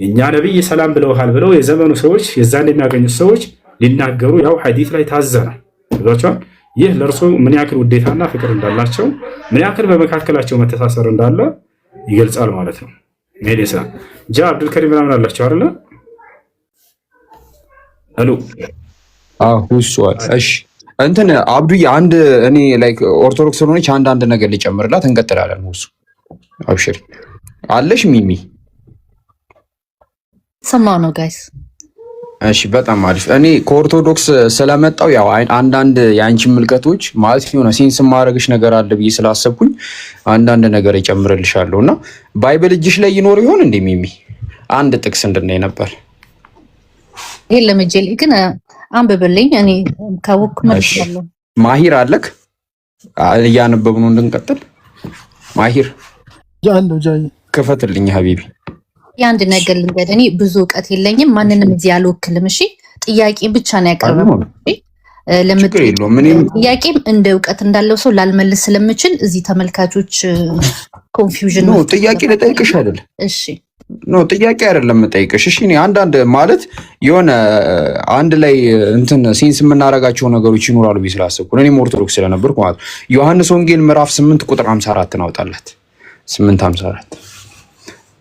[SPEAKER 5] እኛ ነቢይ ሰላም ብለውሃል ብለው የዘመኑ ሰዎች የዛን የሚያገኙት ሰዎች ሊናገሩ ያው ሐዲስ ላይ ታዘናል። ብሏቸዋል። ይህ ለእርሱ ምን ያክል ውዴታና ፍቅር እንዳላቸው ምን ያክል በመካከላቸው መተሳሰር እንዳለ ይገልጻል ማለት ነው። ሜዲሳ ጃ አብዱልከሪም ምናምን አላቸው አይደለ? አሉ
[SPEAKER 4] ሁሷል። እሺ እንትን አብዱዬ አንድ እኔ ላይክ ኦርቶዶክስ ስለሆነች አንድ ነገር ሊጨምርላት እንቀጥላለን። ሁሱ አብሽሪ አለሽ ሚሚ
[SPEAKER 3] ሰማው ነው ጋይስ።
[SPEAKER 4] እሺ በጣም አሪፍ። እኔ ከኦርቶዶክስ ስለመጣው ያው አንዳንድ የአንቺ ምልከቶች ማለት የሆነ ሴንስ ማድረግሽ ነገር አለ ብዬ ስላሰብኩኝ አንዳንድ ነገር እጨምርልሻለሁ እና ባይብል እጅሽ ላይ ይኖር ይሆን እንዴ ሚሚ? አንድ ጥቅስ እንድናይ ነበር።
[SPEAKER 3] የለም እጄ ላይ ግን አንብብልኝ። እኔ ካወቅኩ መልሻለሁ።
[SPEAKER 4] ማሂር አለክ? እያነበብነው እንድንቀጥል ማሂር ክፈትልኝ ሀቢቢ።
[SPEAKER 3] የአንድ ነገር ልንገር፣ እኔ ብዙ እውቀት የለኝም፣ ማንንም እዚህ አልወክልም። እሺ ጥያቄ ብቻ ነው ያቀረበው።
[SPEAKER 4] ችግር የለውም።
[SPEAKER 3] ጥያቄም እንደ እውቀት እንዳለው ሰው ላልመልስ ስለምችል እዚህ ተመልካቾች ኮንፊውዥን
[SPEAKER 4] ነው። ጥያቄ ልጠይቅሽ አይደል?
[SPEAKER 3] እሺ
[SPEAKER 4] ኖ ጥያቄ አይደለም የምጠይቅሽ። እሺ እኔ አንዳንድ ማለት የሆነ አንድ ላይ እንትን ሴንስ የምናደርጋቸው ነገሮች ይኖራሉ ብዬ ስላሰብኩ እኔም ኦርቶዶክስ ስለነበርኩ ማለት ነው። ዮሐንስ ወንጌል ምዕራፍ 8 ቁጥር 54 አውጣላት። 8:54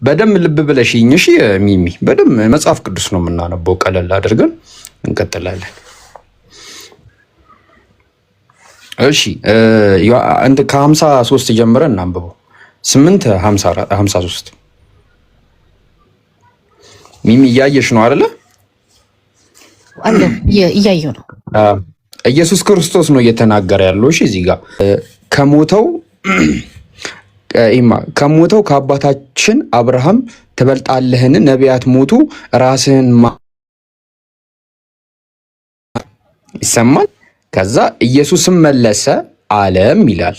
[SPEAKER 4] በደንብ ልብ ብለሽኝ እሺ ሚሚ። በደንብ መጽሐፍ ቅዱስ ነው የምናነበው፣ ቀለል አድርገን እንቀጥላለን። እሺ እንትን ከ53 ጀምረን እናንብበው። 8:53 ሚሚ እያየሽ ነው አይደለ?
[SPEAKER 3] አለ እያየሁ ነው።
[SPEAKER 4] ኢየሱስ ክርስቶስ ነው እየተናገረ ያለው። እሺ እዚህ ጋር ከሞተው ከአባታችን አብርሃም ትበልጣለህን? ነቢያት ሞቱ፣ ራስህን ይሰማል። ከዛ ኢየሱስም መለሰ አለም ይላል፣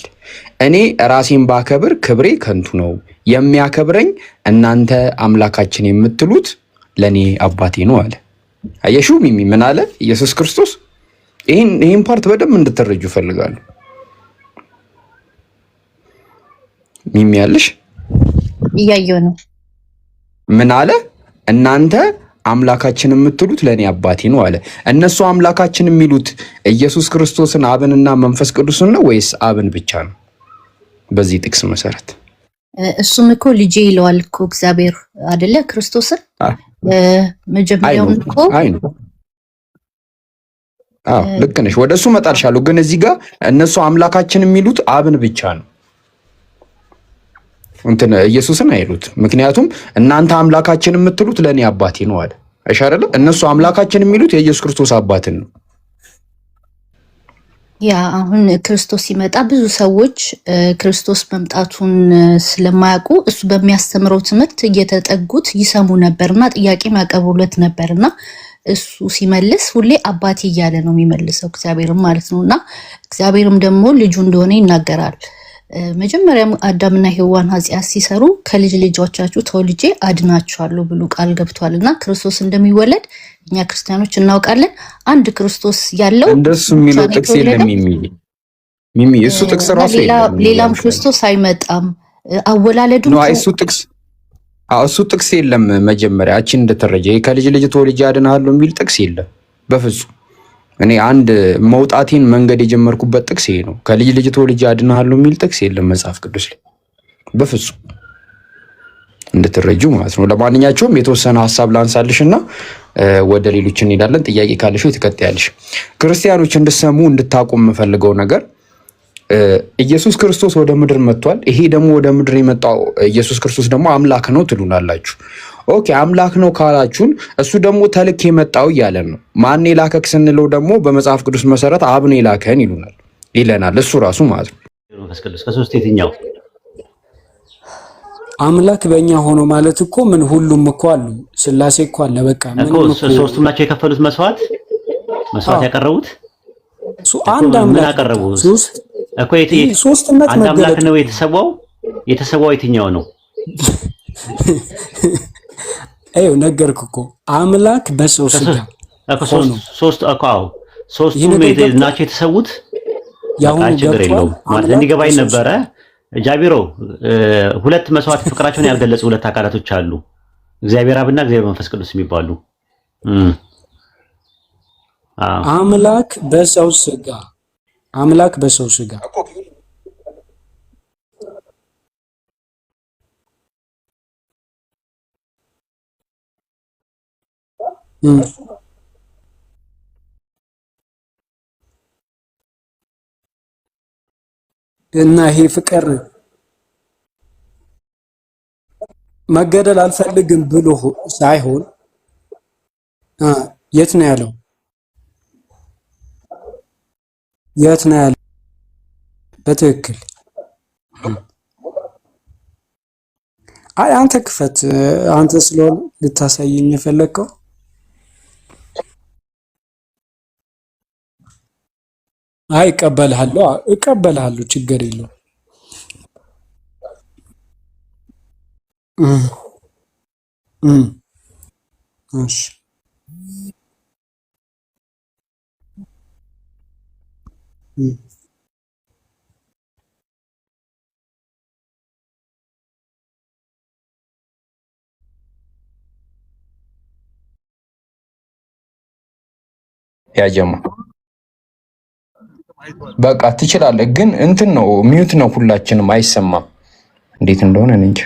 [SPEAKER 4] እኔ ራሴን ባከብር ክብሬ ከንቱ ነው። የሚያከብረኝ እናንተ አምላካችን የምትሉት ለኔ አባቴ ነው አለ። አየሽው ሚሚ ምን አለ ኢየሱስ ክርስቶስ? ይሄን ፓርት በደንብ እንድትረጁ ፈልጋለሁ። ሚሚ ያለሽ
[SPEAKER 3] እያየሁ ነው።
[SPEAKER 4] ምን አለ? እናንተ አምላካችን የምትሉት ለኔ አባቴ ነው አለ። እነሱ አምላካችን የሚሉት ኢየሱስ ክርስቶስን አብንና መንፈስ ቅዱስን ነው ወይስ አብን ብቻ ነው? በዚህ ጥቅስ መሰረት
[SPEAKER 3] እሱም እኮ ልጄ ይለዋል እኮ እግዚአብሔር አይደለ? ክርስቶስን መጀመሪያውን እኮ
[SPEAKER 4] ልክ ነሽ። ወደ እሱ እመጣልሻለሁ። ግን እዚህ ጋር እነሱ አምላካችን የሚሉት አብን ብቻ ነው እንትን ኢየሱስን አይሉት። ምክንያቱም እናንተ አምላካችን የምትሉት ለኔ አባቴ ነው አለ። እሺ አይደለ? እነሱ አምላካችን የሚሉት የኢየሱስ ክርስቶስ አባትን ነው።
[SPEAKER 3] ያ አሁን ክርስቶስ ሲመጣ ብዙ ሰዎች ክርስቶስ መምጣቱን ስለማያውቁ እሱ በሚያስተምረው ትምህርት እየተጠጉት ይሰሙ ነበርና ጥያቄ ማቀርቡለት ነበርና እሱ ሲመልስ ሁሌ አባቴ እያለ ነው የሚመልሰው፣ እግዚአብሔርም ማለት ነውና እግዚአብሔርም ደግሞ ልጁ እንደሆነ ይናገራል። መጀመሪያም አዳምና ሔዋን ኃጢአት ሲሰሩ ከልጅ ልጆቻችሁ ተወልጄ አድናችኋለሁ ብሎ ቃል ገብቷልና ክርስቶስ እንደሚወለድ እኛ ክርስቲያኖች እናውቃለን። አንድ ክርስቶስ ያለው
[SPEAKER 4] እንደሱ የሚለው ጥቅስ የለም ሚሚ እሱ ጥቅስ ራሱ የለም።
[SPEAKER 3] ሌላም ክርስቶስ አይመጣም። አወላለዱ
[SPEAKER 4] ነው እሱ ጥቅስ የለም። መጀመሪያ አችን እንደተረጀ ከልጅ ልጅ ተወልጄ አድናለሁ የሚል ጥቅስ የለም በፍጹም። እኔ አንድ መውጣቴን መንገድ የጀመርኩበት ጥቅስ ይሄ ነው። ከልጅ ልጅ ተወልጄ አድናለሁ የሚል ጥቅስ የለም መጽሐፍ ቅዱስ ላይ በፍጹም፣ እንድትረጁ ማለት ነው። ለማንኛቸውም የተወሰነ ሐሳብ ላንሳልሽና ወደ ሌሎች እንሄዳለን። ጥያቄ ካለሽ ትቀጥያለሽ። ክርስቲያኖች እንድሰሙ እንድታቁ የምፈልገው ነገር ኢየሱስ ክርስቶስ ወደ ምድር መጥቷል። ይሄ ደግሞ ወደ ምድር የመጣው ኢየሱስ ክርስቶስ ደግሞ አምላክ ነው ትሉናላችሁ። ኦኬ አምላክ ነው ካላችሁን እሱ ደግሞ ተልክ የመጣው እያለን ነው። ማን የላከክ ስንለው ደግሞ በመጽሐፍ ቅዱስ መሰረት አብ ነው የላከን ይለናል እሱ ራሱ ማለት ነው።
[SPEAKER 1] መንፈስ ቅዱስ ከሶስት የትኛው
[SPEAKER 2] አምላክ በእኛ ሆኖ ማለት እኮ ምን ሁሉም እኮ አሉ። ስላሴ እኮ አለ። በቃ
[SPEAKER 1] እኮ ሶስቱም ናቸው የከፈሉት መስዋዕት ያቀረቡት
[SPEAKER 2] አንድ አምላክ
[SPEAKER 1] አቀረቡ እኮ
[SPEAKER 2] ሶስትነት
[SPEAKER 1] አንድ አምላክ ነው የተሰዋው የትኛው ነው?
[SPEAKER 2] አይው ነገርኩ እኮ አምላክ በሰው ስጋ
[SPEAKER 1] ሶስቱም ናቸው የተሰዉት። ያሁን ችግር የለውም ማለት እንዲገባኝ ነበረ። ጃቢሮ ሁለት መስዋዕት ፍቅራቸውን ያልገለጹ ሁለት አካላቶች አሉ፣ እግዚአብሔር አብና እግዚአብሔር መንፈስ ቅዱስ የሚባሉ።
[SPEAKER 2] አምላክ በሰው ስጋ እና ይሄ ፍቅር መገደል አልፈልግም ብሎ ሳይሆን የት ነው ያለው? በትክክል አይ አንተ ክፈት፣ አንተ ስለሆነ ልታሳየኝ የፈለግከው። አይ እቀበልሃለሁ፣ ችግር የለውም። እሺ
[SPEAKER 4] ያጀማ በቃ ትችላለህ፣ ግን እንትን ነው ሚዩት ነው፣ ሁላችንም አይሰማም። እንዴት እንደሆነ እኔ እንጃ።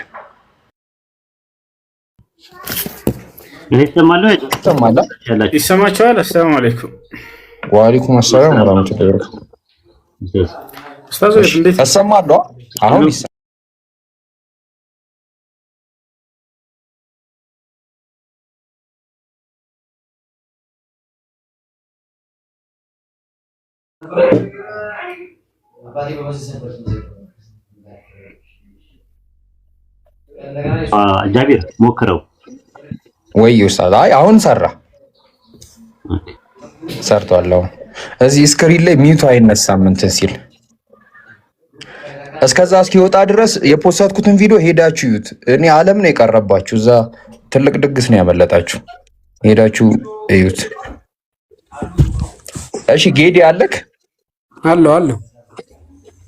[SPEAKER 5] ይሰማችኋል? አሰላሙ አለይኩም።
[SPEAKER 4] ወአለይኩም ሰላም ወራህመቱላሂ ወበረካቱ።
[SPEAKER 5] ኡስታዝ እንዴት
[SPEAKER 4] እሰማለሁ? አሁን
[SPEAKER 1] ጃቢር ሞክረው
[SPEAKER 4] ወይ ኡስታዝ። አይ አሁን ሰርቷል። እዚህ ስክሪን ላይ ሚዩት አይነሳም እንትን ሲል። እስከዛ እስኪወጣ ድረስ የፖስትኩትን ቪዲዮ ሄዳችሁ እዩት። እኔ ዓለም ነው የቀረባችሁ፣ እዛ ትልቅ ድግስ ነው ያመለጣችሁ። ሄዳችሁ እዩት። እሺ ጌዲ አለክ?
[SPEAKER 2] አለው።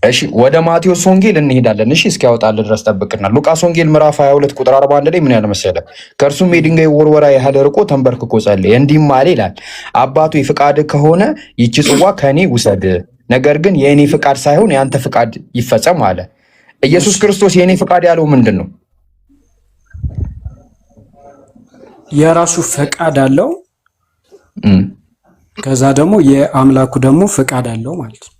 [SPEAKER 4] እሺ ወደ ማቴዎስ ወንጌል እንሄዳለን። እሺ እስኪያወጣልህ ድረስ ጠብቅና ሉቃስ ወንጌል ምዕራፍ 22 ቁጥር 41 ላይ ምን ያለ መሰለህ? ከእርሱም የድንጋይ ውርወራ ያህል ርቆ ተንበርክኮ ጸለየ፣ እንዲህም አለ ይላል፣ አባቱ ፍቃድ ከሆነ ይቺ ጽዋ ከኔ ውሰድ፣ ነገር ግን የእኔ ፍቃድ ሳይሆን የአንተ ፍቃድ ይፈጸም አለ። ኢየሱስ ክርስቶስ የእኔ ፍቃድ ያለው ምንድን ነው?
[SPEAKER 2] የራሱ ፍቃድ አለው። ከዛ ደግሞ የአምላኩ ደግሞ ፍቃድ አለው ማለት ነው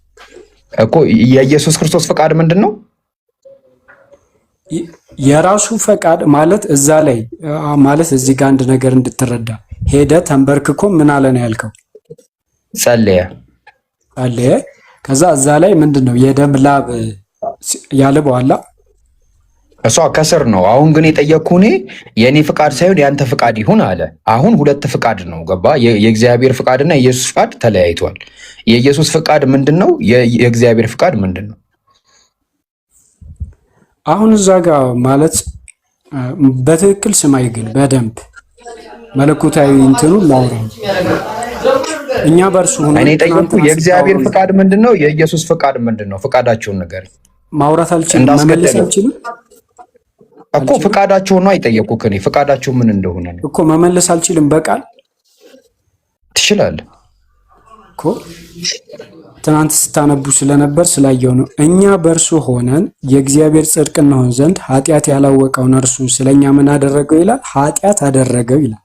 [SPEAKER 4] እኮ። የኢየሱስ ክርስቶስ ፍቃድ ምንድን ነው?
[SPEAKER 2] የራሱ ፈቃድ ማለት እዛ ላይ ማለት እዚህ ጋር አንድ ነገር እንድትረዳ፣ ሄደ ተንበርክኮ ምን አለ ነው ያልከው?
[SPEAKER 4] ጸለየ።
[SPEAKER 2] ከዛ እዛ ላይ ምንድን ነው የደም ላብ ያልበዋላ
[SPEAKER 4] እሷ ከስር ነው። አሁን ግን የጠየቅኩህ እኔ የእኔ ፍቃድ ሳይሆን የአንተ ፍቃድ ይሁን አለ። አሁን ሁለት ፍቃድ ነው፣ ገባ? የእግዚአብሔር ፍቃድና የኢየሱስ ፍቃድ ተለያይቷል። የኢየሱስ ፍቃድ ምንድን ነው? የእግዚአብሔር ፍቃድ ምንድን ነው?
[SPEAKER 2] አሁን እዛ ጋር ማለት በትክክል ስማይ፣ ግን በደንብ መለኮታዊ እንትኑ ላውራ። እኛ በእርሱ ሆነ
[SPEAKER 4] እኔ ጠየቅኩህ የእግዚአብሔር ፍቃድ ምንድን ነው? የኢየሱስ ፍቃድ ምንድን ነው? ፍቃዳቸውን ንገረኝ።
[SPEAKER 2] ማውራት አልችልም፣ መመለስ አልችልም
[SPEAKER 4] እኮ ፍቃዳቸውን ነው አይጠየቁህ። እኔ ፍቃዳቸው ምን እንደሆነ ነው
[SPEAKER 2] እኮ መመለስ አልችልም። በቃል
[SPEAKER 4] ትችላለህ
[SPEAKER 2] እኮ ትናንት ስታነቡ ስለነበር ስላየው ነው። እኛ በእርሱ ሆነን የእግዚአብሔር ጽድቅ እንሆን ዘንድ ኃጢአት ያላወቀውን እርሱን ስለኛ ምን አደረገው ይላል? ኃጢአት አደረገው ይላል።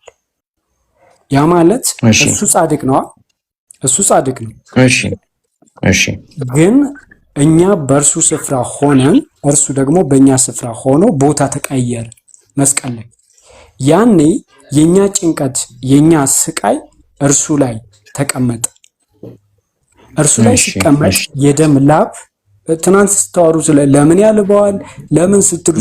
[SPEAKER 2] ያ ማለት እሱ ጻድቅ ነው፣ እሱ ጻድቅ ነው።
[SPEAKER 4] እሺ
[SPEAKER 2] ግን እኛ በእርሱ ስፍራ ሆነን እርሱ ደግሞ በእኛ ስፍራ ሆኖ ቦታ ተቀየረ መስቀል ላይ። ያኔ የኛ ጭንቀት የኛ ስቃይ እርሱ ላይ ተቀመጠ። እርሱ ላይ ሲቀመጥ የደም ላብ ትናንት ስተዋሩ ለምን ያልበዋል ለምን ስትሉ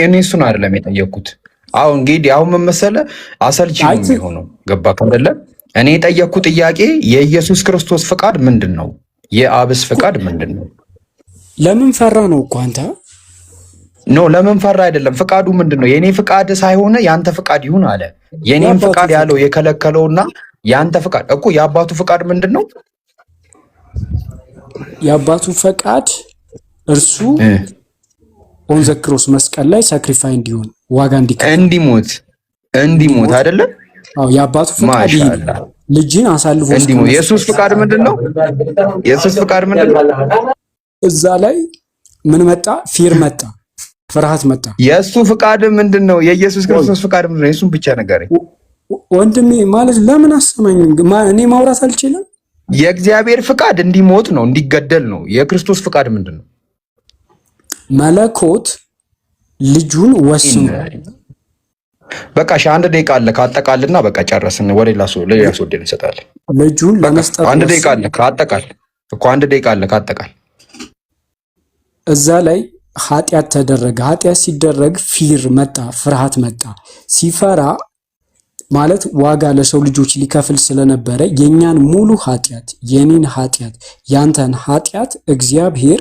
[SPEAKER 4] እኔ እሱን አይደለም የጠየኩት። አሁን እንግዲህ አሁን ምን መሰለህ አሰልቺ ነው የሚሆነው፣ ገባህ አይደለ? እኔ የጠየኩ ጥያቄ የኢየሱስ ክርስቶስ ፍቃድ ምንድን ነው? የአብስ ፍቃድ ምንድን ነው?
[SPEAKER 2] ለምን ፈራ ነው እኮ አንተ።
[SPEAKER 4] ለምን ፈራ አይደለም፣ ፍቃዱ ምንድን ነው? የኔ ፍቃድ ሳይሆን ያንተ ፍቃድ ይሁን አለ። የኔን ፍቃድ ያለው የከለከለውና ያንተ ፍቃድ እኮ የአባቱ ፍቃድ ምንድን ነው?
[SPEAKER 2] የአባቱ ፈቃድ እርሱ ኦን ዘ ክሮስ መስቀል ላይ ሳክሪፋይ እንዲሆን ዋጋ እንዲሞት አይደለም? አዎ የአባቱ ፍቃድ ልጅን አሳልፎ
[SPEAKER 4] እንዲሞት። የኢየሱስ ፍቃድ ምንድን ነው? የኢየሱስ ፍቃድ ምንድን ነው?
[SPEAKER 2] እዛ ላይ ምን መጣ? ፊር መጣ፣ ፍርሃት መጣ።
[SPEAKER 4] የእሱ ፍቃድ ምንድን ነው? የኢየሱስ ክርስቶስ ፍቃድ ምንድን ነው? የእሱን ብቻ ንገረኝ
[SPEAKER 2] ወንድሜ። ማለት ለምን አሰማኝ? እኔ ማውራት አልችልም።
[SPEAKER 4] የእግዚአብሔር ፍቃድ እንዲሞት ነው፣ እንዲገደል ነው። የክርስቶስ ፍቃድ ምንድን ነው?
[SPEAKER 2] መለኮት ልጁን ወስኖ
[SPEAKER 4] በቃ አንድ ደቂቃ አለ ካጠቃልና በቃ ጨረስን። ወደ ሌላ ሰው እንሰጣለን።
[SPEAKER 2] ልጁን ለመስጠት
[SPEAKER 4] አንድ ደቂቃ አለ ካጠቃል እኮ አንድ ደቂቃ አለ ካጠቃል።
[SPEAKER 2] እዛ ላይ ኃጢአት ተደረገ። ኃጢአት ሲደረግ ፊር መጣ፣ ፍርሃት መጣ። ሲፈራ ማለት ዋጋ ለሰው ልጆች ሊከፍል ስለነበረ የኛን ሙሉ ኃጢአት፣ የኔን ኃጢአት፣ ያንተን ኃጢአት እግዚአብሔር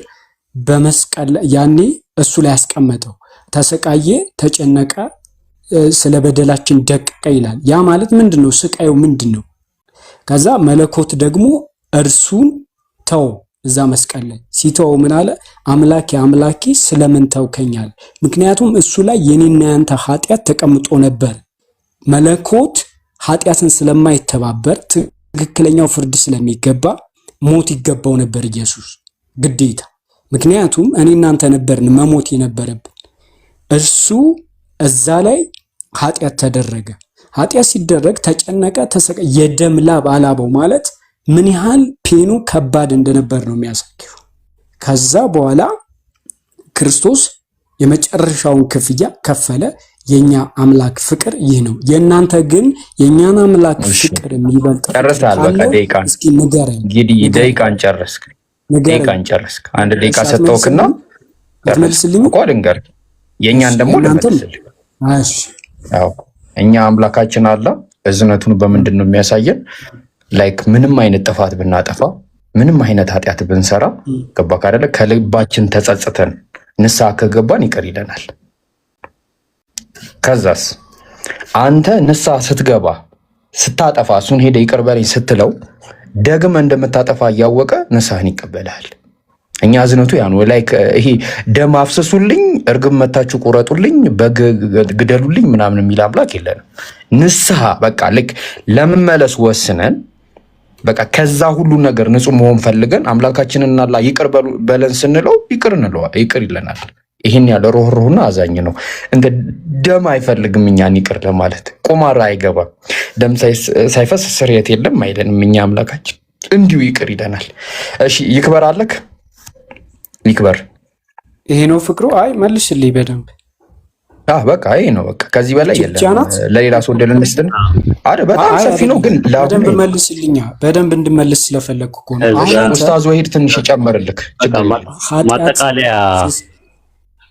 [SPEAKER 2] በመስቀል ያኔ እሱ ላይ ያስቀመጠው። ተሰቃየ፣ ተጨነቀ፣ ስለ በደላችን ደቀቀ ይላል። ያ ማለት ምንድነው? ስቃዩ ምንድነው? ከዛ መለኮት ደግሞ እርሱን ተው። እዛ መስቀል ላይ ሲተው ምን አለ? አምላኬ አምላኬ ስለምን ተውከኛል? ምክንያቱም እሱ ላይ የኔና ያንተ ኃጢአት ተቀምጦ ነበር። መለኮት ኃጢአትን ስለማይተባበር ትክክለኛው ፍርድ ስለሚገባ ሞት ይገባው ነበር ኢየሱስ ግዴታ። ምክንያቱም እኔ እናንተ ነበርን መሞት የነበረብን። እርሱ እዛ ላይ ኃጢአት ተደረገ። ኃጢአት ሲደረግ ተጨነቀ፣ ተሰቀ፣ የደም ላብ አላበው ማለት ምን ያህል ፔኑ ከባድ እንደነበር ነው የሚያሳየው። ከዛ በኋላ ክርስቶስ የመጨረሻውን ክፍያ ከፈለ። የኛ አምላክ ፍቅር ይህ ነው። የእናንተ ግን የኛን አምላክ ፍቅር የሚበልጥ
[SPEAKER 4] ጨርሰሃል። በቃ ደቂቃን
[SPEAKER 2] እስኪ ንገረኝ።
[SPEAKER 4] ደቂቃን ጨረስክ። አንድ ደቂቃ ሰጠውክና
[SPEAKER 2] መልስልኝ
[SPEAKER 4] እኮ ልንገርህ። የኛን ደግሞ ልመልስልህ።
[SPEAKER 2] እሺ
[SPEAKER 4] አዎ፣ እኛ አምላካችን አለ እዝነቱን በምንድን ነው የሚያሳየን? ላይክ ምንም አይነት ጥፋት ብናጠፋ፣ ምንም አይነት ኃጢአት ብንሰራ ገባክ አይደለ? ከልባችን ተጸጽተን ንስሐ ከገባን ይቅር ይለናል። ከዛስ አንተ ንስሐ ስትገባ ስታጠፋ እሱን ሄደ ይቅር በለኝ ስትለው ደግመ እንደምታጠፋ እያወቀ ንስሐን ይቀበላል። እኛ እዝነቱ ያ ነው። ላይክ ይሄ ደም አፍስሱልኝ፣ እርግብ መታችሁ ቁረጡልኝ፣ በግ ግደሉልኝ ምናምን የሚል አምላክ የለንም። ንስሐ በቃ ልክ ለመመለስ ወስነን በቃ ከዛ ሁሉ ነገር ንጹህ መሆን ፈልገን አምላካችንን አላህ ይቅር በለን ስንለው ይቅር ይለናል። ይህን ያለ ሩህሩህና አዛኝ ነው። እንደ ደም አይፈልግም እኛን ይቅር ለማለት። ቁማር አይገባም። ደም ሳይፈስ ስርየት የለም አይለንም። እኛ አምላካችን እንዲሁ ይቅር ይለናል። እሺ ይክበር አለክ ይክበር።
[SPEAKER 2] ይሄ ነው ፍቅሩ። አይ መልስልኝ በደንብ።
[SPEAKER 4] በቃ ይሄ ነው በቃ። ከዚህ በላይ የለም። ለሌላ ሰው እንደልንስትን አረ በጣም ሰፊ ነው ግን
[SPEAKER 2] በደንብ መልስልኛ። በደንብ እንድመልስ ስለፈለግኩ እኮ ነው።
[SPEAKER 4] ኡስታዝ ወሂድ ትንሽ ይጨምርልክ።
[SPEAKER 1] ማጠቃለያ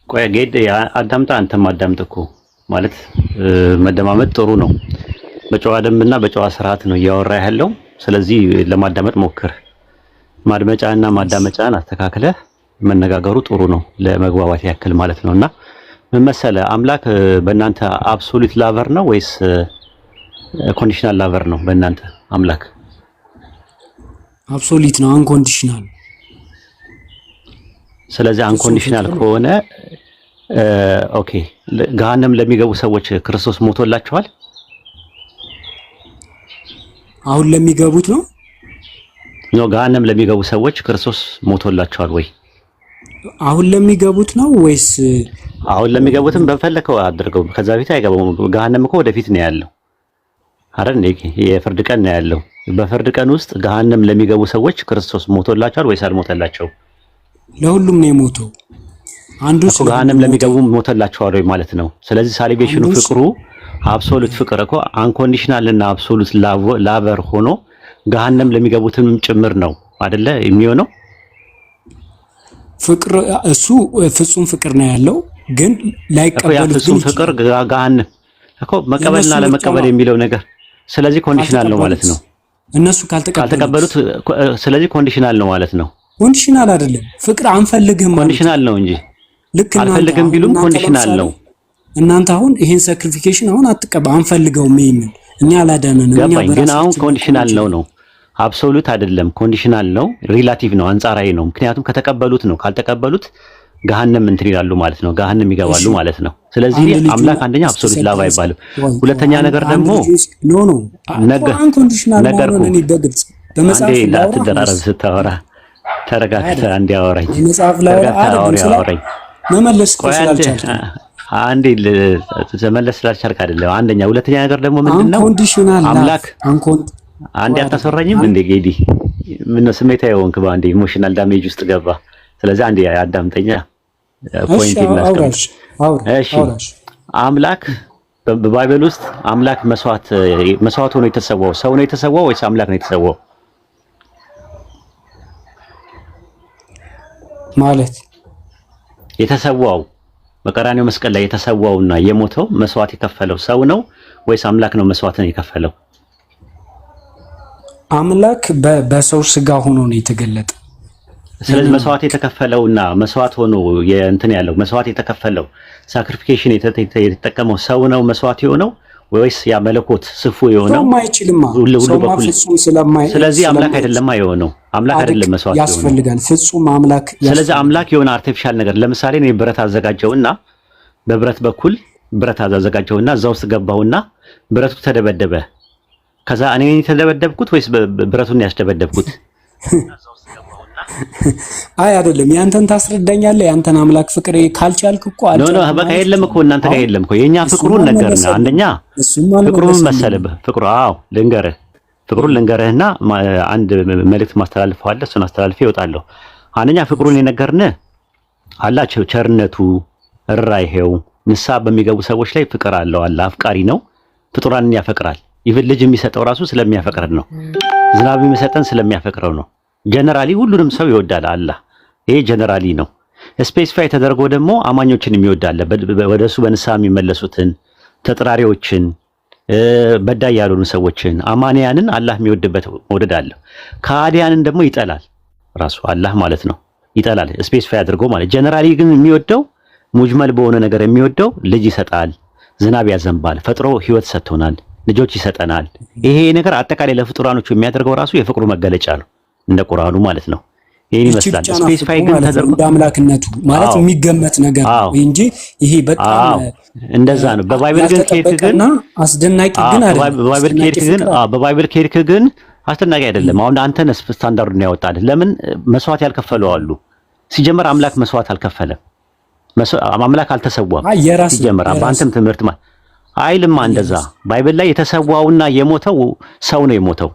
[SPEAKER 1] ቆይ ጌድ አዳምጣ። አንተም አዳምጥ እኮ ማለት መደማመጥ ጥሩ ነው። በጨዋ ደንብና በጨዋ ስርዓት ነው እያወራ ያለው። ስለዚህ ለማዳመጥ ሞክር። ማድመጫና ማዳመጫን አስተካክለህ መነጋገሩ ጥሩ ነው፣ ለመግባባት ያክል ማለት ነውና ምን መሰለህ፣ አምላክ በእናንተ አብሶሉት ላቨር ነው ወይስ ኮንዲሽናል ላቨር ነው? በእናንተ አምላክ
[SPEAKER 2] አብሶሉት ነው፣ አንኮንዲሽናል።
[SPEAKER 1] ስለዚህ አንኮንዲሽናል ከሆነ ኦኬ፣ ገሃነም ለሚገቡ ሰዎች ክርስቶስ ሞቶላቸዋል?
[SPEAKER 2] አሁን ለሚገቡት ነው
[SPEAKER 1] ገሃነም ለሚገቡ ሰዎች ክርስቶስ ሞቶላቸዋል ወይ?
[SPEAKER 2] አሁን ለሚገቡት ነው ወይስ?
[SPEAKER 1] አሁን ለሚገቡትም በፈለከው አድርገው። ከዛ በፊት አይገባም። ገሃነም እኮ ወደፊት ነው ያለው አይደል? የፍርድ ቀን ነው ያለው። በፍርድ ቀን ውስጥ ገሃነም ለሚገቡ ሰዎች ክርስቶስ ሞቶላቸዋል ወይስ አልሞተላቸው?
[SPEAKER 2] ለሁሉም ነው የሞተው። አንዱ
[SPEAKER 1] ገሃነም ለሚገቡ ሞተላቸዋል ወይ ማለት ነው። ስለዚህ ሳሊቬሽኑ ፍቅሩ አብሶሉት ፍቅር እኮ አንኮንዲሽናል እና አብሶሉት ላቨር ሆኖ ገሃነም ለሚገቡትም ጭምር ነው አይደለ የሚሆነው?
[SPEAKER 2] ፍቅር እሱ ፍጹም ፍቅር ነው ያለው፣ ግን ላይቀበሉት
[SPEAKER 1] ፍጹም ፍቅር ገሃነም እኮ መቀበልና ለመቀበል የሚለው ነገር ስለዚህ ኮንዲሽናል ነው ማለት ነው።
[SPEAKER 2] እነሱ ካልተቀበሉት
[SPEAKER 1] ስለዚህ ኮንዲሽናል ነው ማለት ነው።
[SPEAKER 2] ኮንዲሽናል አይደለም፣ ፍቅር አንፈልግም
[SPEAKER 1] ኮንዲሽናል ነው እንጂ
[SPEAKER 2] ልክ
[SPEAKER 1] አንፈልግም ቢሉም ኮንዲሽናል ነው።
[SPEAKER 2] እናንተ አሁን ይሄን ሳክሪፊኬሽን አሁን አትቀበሉ፣ አንፈልገውም። ይሄንን እኛ አላዳነንም።
[SPEAKER 1] እኛ ግን አሁን ኮንዲሽናል ነው አብሶሉት አይደለም፣ ኮንዲሽናል ነው፣ ሪላቲቭ ነው፣ አንጻራዊ ነው። ምክንያቱም ከተቀበሉት ነው፣ ካልተቀበሉት ገሃነም እንትን ይላሉ ማለት ነው፣ ገሃነም ይገባሉ ማለት ነው። ስለዚህ አምላክ አንደኛ አብሶሉት ላቭ አይባልም። ሁለተኛ ነገር ደግሞ ነገር
[SPEAKER 2] በግልጽ በመጽሐፍ
[SPEAKER 1] ላይ አትደራረብ። ስታወራ ተረጋግተህ አንዴ አወራኝ።
[SPEAKER 2] በመጽሐፍ ላይ
[SPEAKER 1] አወራኝ
[SPEAKER 2] መመለስ ስላልቻልክ
[SPEAKER 1] አንዴ ተመለስ ስላልቻልክ አይደለም። አንደኛ ሁለተኛ ነገር ደግሞ ምንድነው አምላክ አንዴ አታሰራኝም እንዴ ጌዲ? ምን ስሜታዊ ሆንክ? በአንዴ ኢሞሽናል ዳሜጅ ውስጥ ገባ። ስለዚህ አንዴ አዳምጠኛ ፖይንት ይላስቀምጥ። እሺ አምላክ በባይብል ውስጥ አምላክ መስዋዕት ሆኖ የተሰዋው ሰው ነው የተሰዋው ወይስ አምላክ ነው የተሰዋው?
[SPEAKER 2] ማለት
[SPEAKER 1] የተሰዋው በቀራንዮ መስቀል ላይ የተሰዋውና የሞተው መስዋዕት የከፈለው ሰው ነው ወይስ አምላክ ነው መስዋዕትን የከፈለው?
[SPEAKER 2] አምላክ በሰው ስጋ ሆኖ ነው የተገለጠ።
[SPEAKER 1] ስለዚህ መስዋዕት የተከፈለውና መስዋዕት ሆኖ የእንትን ያለው መስዋዕት የተከፈለው ሳክሪፊኬሽን የተጠቀመው ሰው ነው መስዋዕት የሆነው ወይስ ያ መለኮት ስፉ የሆነው?
[SPEAKER 2] ሰው ማይችልማ ሰው ፍጹም
[SPEAKER 1] ስለዚህ አምላክ አይደለም የሆነው አምላክ አይደለም መስዋዕት የሆነው
[SPEAKER 2] ያስፈልጋል ፍጹም አምላክ
[SPEAKER 1] ስለዚህ አምላክ የሆነ አርቲፊሻል ነገር ለምሳሌ ነው ብረት አዘጋጀውና በብረት በኩል ብረት አዘጋጀውና እዛው ውስጥ ገባውና ብረቱ ተደበደበ ከዛ እኔ ተደበደብኩት ወይስ ብረቱን ያስደበደብኩት?
[SPEAKER 2] አይ አይደለም ያንተን ታስረዳኛለህ ያንተን አምላክ ፍቅር ካልቻልክ እኮ
[SPEAKER 1] ኖ በቃ የለም እኮ እናንተ ጋር የለም እኮ የኛ ፍቅሩን ነገርና አንደኛ ፍቅሩን መሰለህ ፍቅሩ ፍቅሩን ልንገርህና አንድ መልእክት ማስተላልፈው አለ እሱን አስተላልፌ እወጣለሁ። አንደኛ ፍቅሩን የነገርንህ አላቸው ቸርነቱ ራይሄው ንሳ በሚገቡ ሰዎች ላይ ፍቅር አለው አለ አፍቃሪ ነው ፍጡራንን ያፈቅራል ይብል ልጅ የሚሰጠው ራሱ ስለሚያፈቅረን ነው ዝናብ የሚሰጠን ስለሚያፈቅረው ነው ጀነራሊ ሁሉንም ሰው ይወዳል አላህ ይሄ ጀነራሊ ነው ስፔሲፋይ ተደርጎ ደግሞ አማኞችን የሚወዳል ወደሱ በንሳ የሚመለሱትን ተጥራሪዎችን በዳይ ያሉን ሰዎችን አማንያንን አላህ የሚወድበት መውደድ አለ ካዲያንን ደግሞ ይጠላል ራሱ አላህ ማለት ነው ይጠላል ስፔሲፋይ አድርጎ ማለት ጀነራሊ ግን የሚወደው ሙጅመል በሆነ ነገር የሚወደው ልጅ ይሰጣል ዝናብ ያዘንባል ፈጥሮ ህይወት ሰጥቶናል ልጆች ይሰጠናል ይሄ ነገር አጠቃላይ ለፍጡራኖቹ የሚያደርገው ራሱ የፍቅሩ መገለጫ ነው እንደ ቁርአኑ ማለት ነው ይሄን ይመስላል ስፔሲፋይ ግን ተደርጎ
[SPEAKER 2] አምላክነቱ ማለት የሚገመት ነገር ነው እንጂ ይሄ በጣም
[SPEAKER 1] እንደዛ ነው በባይብል ግን ከሄድክ ግን
[SPEAKER 2] አስደናቂ ግን አይደለም
[SPEAKER 1] በባይብል ከሄድክ ግን አስደናቂ አይደለም አሁን አንተ ነህ ስታንዳርዱን ያወጣልህ ለምን መስዋዕት ያልከፈለው አሉ ሲጀመር አምላክ መስዋዕት አልከፈለም አምላክ አልተሰዋም ሲጀመር አንተም ትምህርት አይልማ እንደዛ ባይብል ላይ የተሰዋውና የሞተው ሰው ነው የሞተው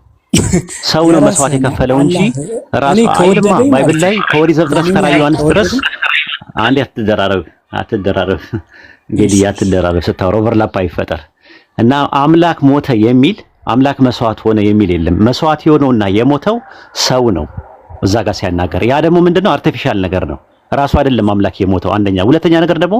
[SPEAKER 1] ሰው ነው መስዋዕት የከፈለው እንጂ ራሱ አይልማ ባይብል ላይ ከኦሪት ዘፍጥረት እስከ ራዕየ ዮሐንስ ድረስ አንድ አትደራረብ እንግዲህ አትደራረብ ስታወራ ኦቨርላፕ አይፈጠር እና አምላክ ሞተ የሚል አምላክ መስዋዕት ሆነ የሚል የለም መስዋዕት የሆነውና የሞተው ሰው ነው እዛ ጋር ሲያናገር ያ ደግሞ ምንድነው አርቲፊሻል ነገር ነው ራሱ አይደለም አምላክ የሞተው አንደኛ ሁለተኛ ነገር ደግሞ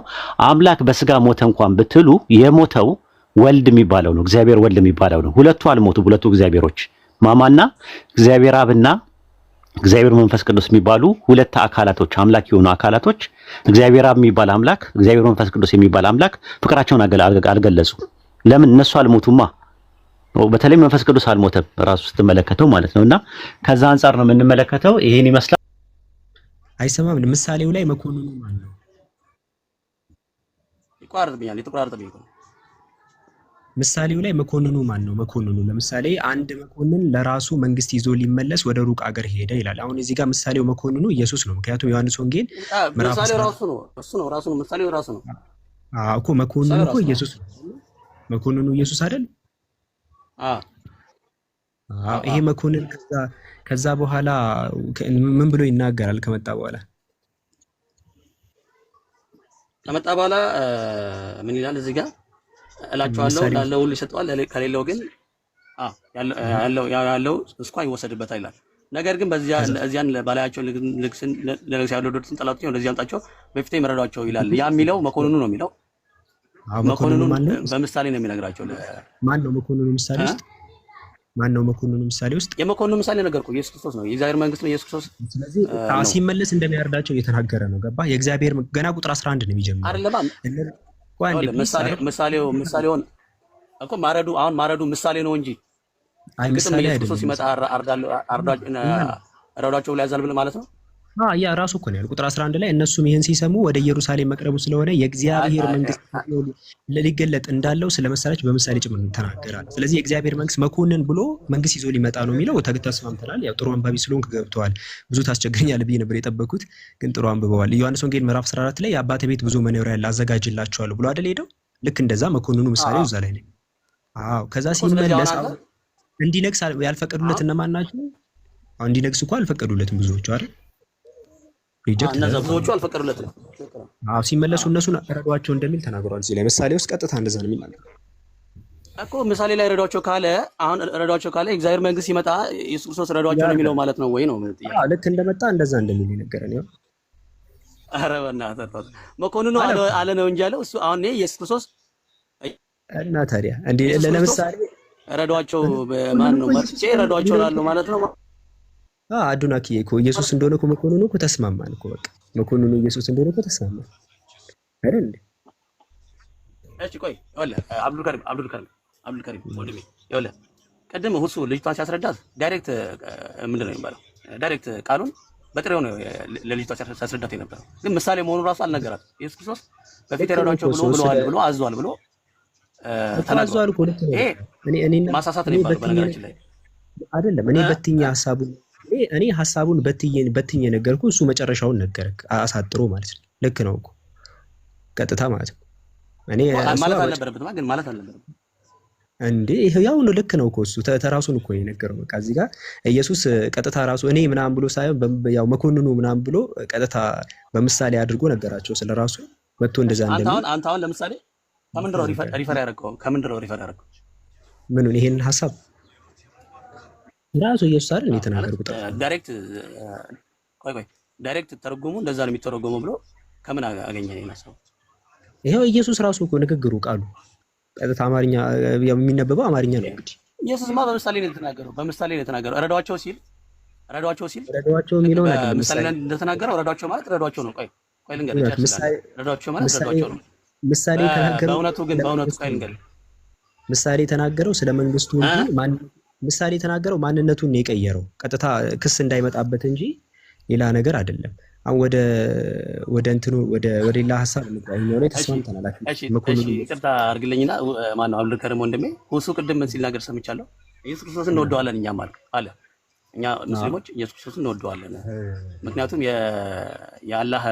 [SPEAKER 1] አምላክ በስጋ ሞተ እንኳን ብትሉ የሞተው ወልድ የሚባለው ነው እግዚአብሔር ወልድ የሚባለው ነው ሁለቱ አልሞቱ ሁለቱ እግዚአብሔሮች ማማና እግዚአብሔር አብና እግዚአብሔር መንፈስ ቅዱስ የሚባሉ ሁለት አካላቶች አምላክ የሆኑ አካላቶች እግዚአብሔር አብ የሚባል አምላክ እግዚአብሔር መንፈስ ቅዱስ የሚባል አምላክ ፍቅራቸውን አልገለጹ ለምን እነሱ አልሞቱማ በተለይ መንፈስ ቅዱስ አልሞተም ራሱ ስትመለከተው ማለት ነውና ከዛ አንፃር ነው የምንመለከተው ይሄን ይመስላል
[SPEAKER 10] አይሰማም ምሳሌው ላይ መኮንኑ ማን ነው
[SPEAKER 8] ይቆራርጥብኛል
[SPEAKER 10] ምሳሌው ላይ መኮንኑ ማን ነው መኮንኑ ለምሳሌ አንድ መኮንን ለራሱ መንግስት ይዞ ሊመለስ ወደ ሩቅ አገር ሄደ ይላል አሁን እዚህ ጋር ምሳሌው መኮንኑ ኢየሱስ ነው ምክንያቱም ዮሐንስ ወንጌል
[SPEAKER 8] ምሳሌው ራሱ ነው ምሳሌው ራሱ ነው
[SPEAKER 10] እኮ መኮንኑ እኮ ኢየሱስ ነው መኮንኑ ኢየሱስ አይደል ይሄ መኮንን ከዛ በኋላ ምን ብሎ ይናገራል ከመጣ በኋላ
[SPEAKER 8] ምን ይላል እዚህ ጋር እላቸዋለሁ ላለው ሁሉ ይሰጠዋል ከሌለው ግን ያለው እስኳ ይወሰድበታል ይላል ነገር ግን እዚያን ባላያቸው ለነገስ ያለው ዶርትን ጠላቶች ወደዚህ አምጣቸው በፊት ይመረዷቸው ይላል ያ የሚለው መኮንኑ ነው የሚለው መኮንኑ በምሳሌ ነው የሚነግራቸው
[SPEAKER 10] ማን ነው መኮንኑ ምሳሌ ውስጥ ማን ነው መኮንኑ ምሳሌ ውስጥ
[SPEAKER 8] የመኮንኑ ምሳሌ ነገርኩ ኢየሱስ ክርስቶስ ነው የእግዚአብሔር መንግስት ነው ኢየሱስ ክርስቶስ
[SPEAKER 10] ስለዚህ ሲመለስ እንደሚያርዳቸው እየተናገረ ነው ገባ የእግዚአብሔር ገና ቁጥር 11 ነው የሚጀምረው
[SPEAKER 8] አይደለም ምሳሌውን እኮ ማረዱ ምሳሌ ነው እንጂ
[SPEAKER 10] ምሳሌ
[SPEAKER 8] ኢየሱስ ክርስቶስ ሲመጣ አርዳቸው ላይ ያዛል ብለህ ማለት ነው
[SPEAKER 10] ያ ራሱ እኮ ነው ያለው ቁጥር 11 ላይ እነሱም ይሄን ሲሰሙ ወደ ኢየሩሳሌም መቅረቡ ስለሆነ የእግዚአብሔር መንግስት ሊገለጥ እንዳለው ስለመሰላቸው በምሳሌ ጭምር ተናገራል ስለዚህ የእግዚአብሔር መንግስት መኮንን ብሎ መንግስት ይዞ ሊመጣ ነው የሚለው ተስማምተናል ያው ጥሩ አንባቢ ስለሆንክ ገብተዋል ብዙ ታስቸግረኛለህ ብዬ ነበር የጠበኩት ግን ጥሩ አንብበዋል ዮሐንስ ወንጌል ምዕራፍ 14 ላይ የአባቴ ቤት ብዙ መኖሪያ አዘጋጅላችኋለሁ ብሎ አይደል ሄደው ልክ እንደዛ መኮንኑ ምሳሌው እዛ ላይ ነው ከዛ ሲመለስ እንዲነግስ ያልፈቀዱለት እነማን ናቸው እንዲነግስ እኮ አልፈቀዱለትም ብዙዎቹ አይደል
[SPEAKER 8] ብዙዎቹ አልፈቀዱለትም
[SPEAKER 10] ሲመለሱ እነሱን ረዷቸው እንደሚል ተናግሯል እዚህ ላይ ምሳሌ ውስጥ ቀጥታ እንደዛ ነው የሚናገር
[SPEAKER 8] እኮ ምሳሌ ላይ ረዷቸው ካለ አሁን ረዷቸው ካለ እግዚአብሔር መንግስት ሲመጣ ኢየሱስ ክርስቶስ ረዷቸው ነው የሚለው ማለት ነው ወይ ነው
[SPEAKER 10] ልክ እንደመጣ እንደዛ እንደሚል ይነገራል ያው
[SPEAKER 8] ኧረ በእናትህ መኮንኑ አለ ነው እንጂ ያለው እሱ አሁን ኢየሱስ ክርስቶስ
[SPEAKER 10] እና ታዲያ እንዴ ለምሳሌ
[SPEAKER 8] ረዷቸው በማን ነው መጥቼ ረዷቸው ላለው ማለት ነው
[SPEAKER 10] አዱናኪ እኮ ኢየሱስ እንደሆነ እኮ መኮንኑ እኮ ተስማማን እኮ በቃ መኮንኑ ኢየሱስ እንደሆነ እኮ ተስማማን አይደል?
[SPEAKER 8] እሺ ቆይ ወለ አብዱል ከሪም ወንድሜ ይወለ ቀደም ሁሱ ልጅቷን ሲያስረዳት ዳይሬክት ምንድን ነው የሚባለው? ዳይሬክት ቃሉን በጥሬው ነው ለልጅቷ ሲያስረዳት የነበረው። ግን ምሳሌ መሆኑ ራሱ አልነገራት። ኢየሱስ ክርስቶስ በፊት የረዷቸው ብሎ አዟል ብሎ ተናግሯል እኮ። እኔ ማሳሳት ነው የሚባለው በነገራችን ላይ
[SPEAKER 10] አይደለም። እኔ ሐሳቡን በትዬ ነገርኩ፣ እሱ መጨረሻውን ነገርክ አሳጥሮ ማለት ነው። ልክ ነው እኮ ቀጥታ ማለት ነው። እኔ
[SPEAKER 8] ማለት አልነበረበትም ግን ማለት አልነበረበትም
[SPEAKER 10] እንዴ ይሄው ያው ነው። ልክ ነው እኮ እሱ ተራሱን እኮ የነገረው። በቃ እዚህ ጋር ኢየሱስ ቀጥታ ራሱ እኔ ምናምን ብሎ ሳይሆን ያው መኮንኑ ምናምን ብሎ ቀጥታ በምሳሌ አድርጎ ነገራቸው ስለራሱ ወጥቶ እንደዛ እንደምን
[SPEAKER 8] አንተ አሁን ለምሳሌ ከምንድነው ሪፈር ያደረገው? ከምንድነው ሪፈር ያደረገው?
[SPEAKER 10] ምኑን? ይሄን ሐሳብ ራሱ ኢየሱስ አይደል የተናገረው?
[SPEAKER 8] ዳይሬክት ዳይሬክት ተርጉሙ እንደዛ ነው የሚተረጎመው ብሎ ከምን አገኘ ነው ሐሳቡ?
[SPEAKER 10] ይሄው ኢየሱስ ራሱ እኮ ንግግሩ ቃሉ ቀጥታ አማርኛ የሚነበበው አማርኛ ነው። እንግዲህ
[SPEAKER 8] ኢየሱስማ በምሳሌ ነው የተናገረው። ረዷቸው ሲል ረዷቸው
[SPEAKER 10] የሚለው ነገር
[SPEAKER 8] ምሳሌ እንደተናገረው ረዷቸው ማለት ረዷቸው ነው። ቆይ ልንገርህ፣ ረዷቸው ማለት ረዷቸው ነው።
[SPEAKER 10] ምሳሌ ተናገረው።
[SPEAKER 8] በእውነቱ ቆይ ልንገርህ፣
[SPEAKER 10] ምሳሌ ተናገረው ስለ መንግስቱ እንጂ ምሳሌ ተናገረው ማንነቱን ነው የቀየረው፣ ቀጥታ ክስ እንዳይመጣበት እንጂ ሌላ ነገር አይደለም። አሁን ወደ እንትኑ ወደ ሌላ ሐሳብ እንቆይኛው ላይ ተስማምተናል።
[SPEAKER 8] እሺ ይቅርታ አድርግልኝና ማነው አብዱል ከሪም ወንድሜ ሁሱ ቅድም ምን ሲናገር ሰምቻለሁ። ኢየሱስ ክርስቶስን እንወደዋለን እኛም አለ እኛ ሙስሊሞች ኢየሱስ ክርስቶስን እንወደዋለን። ምክንያቱም የአላህ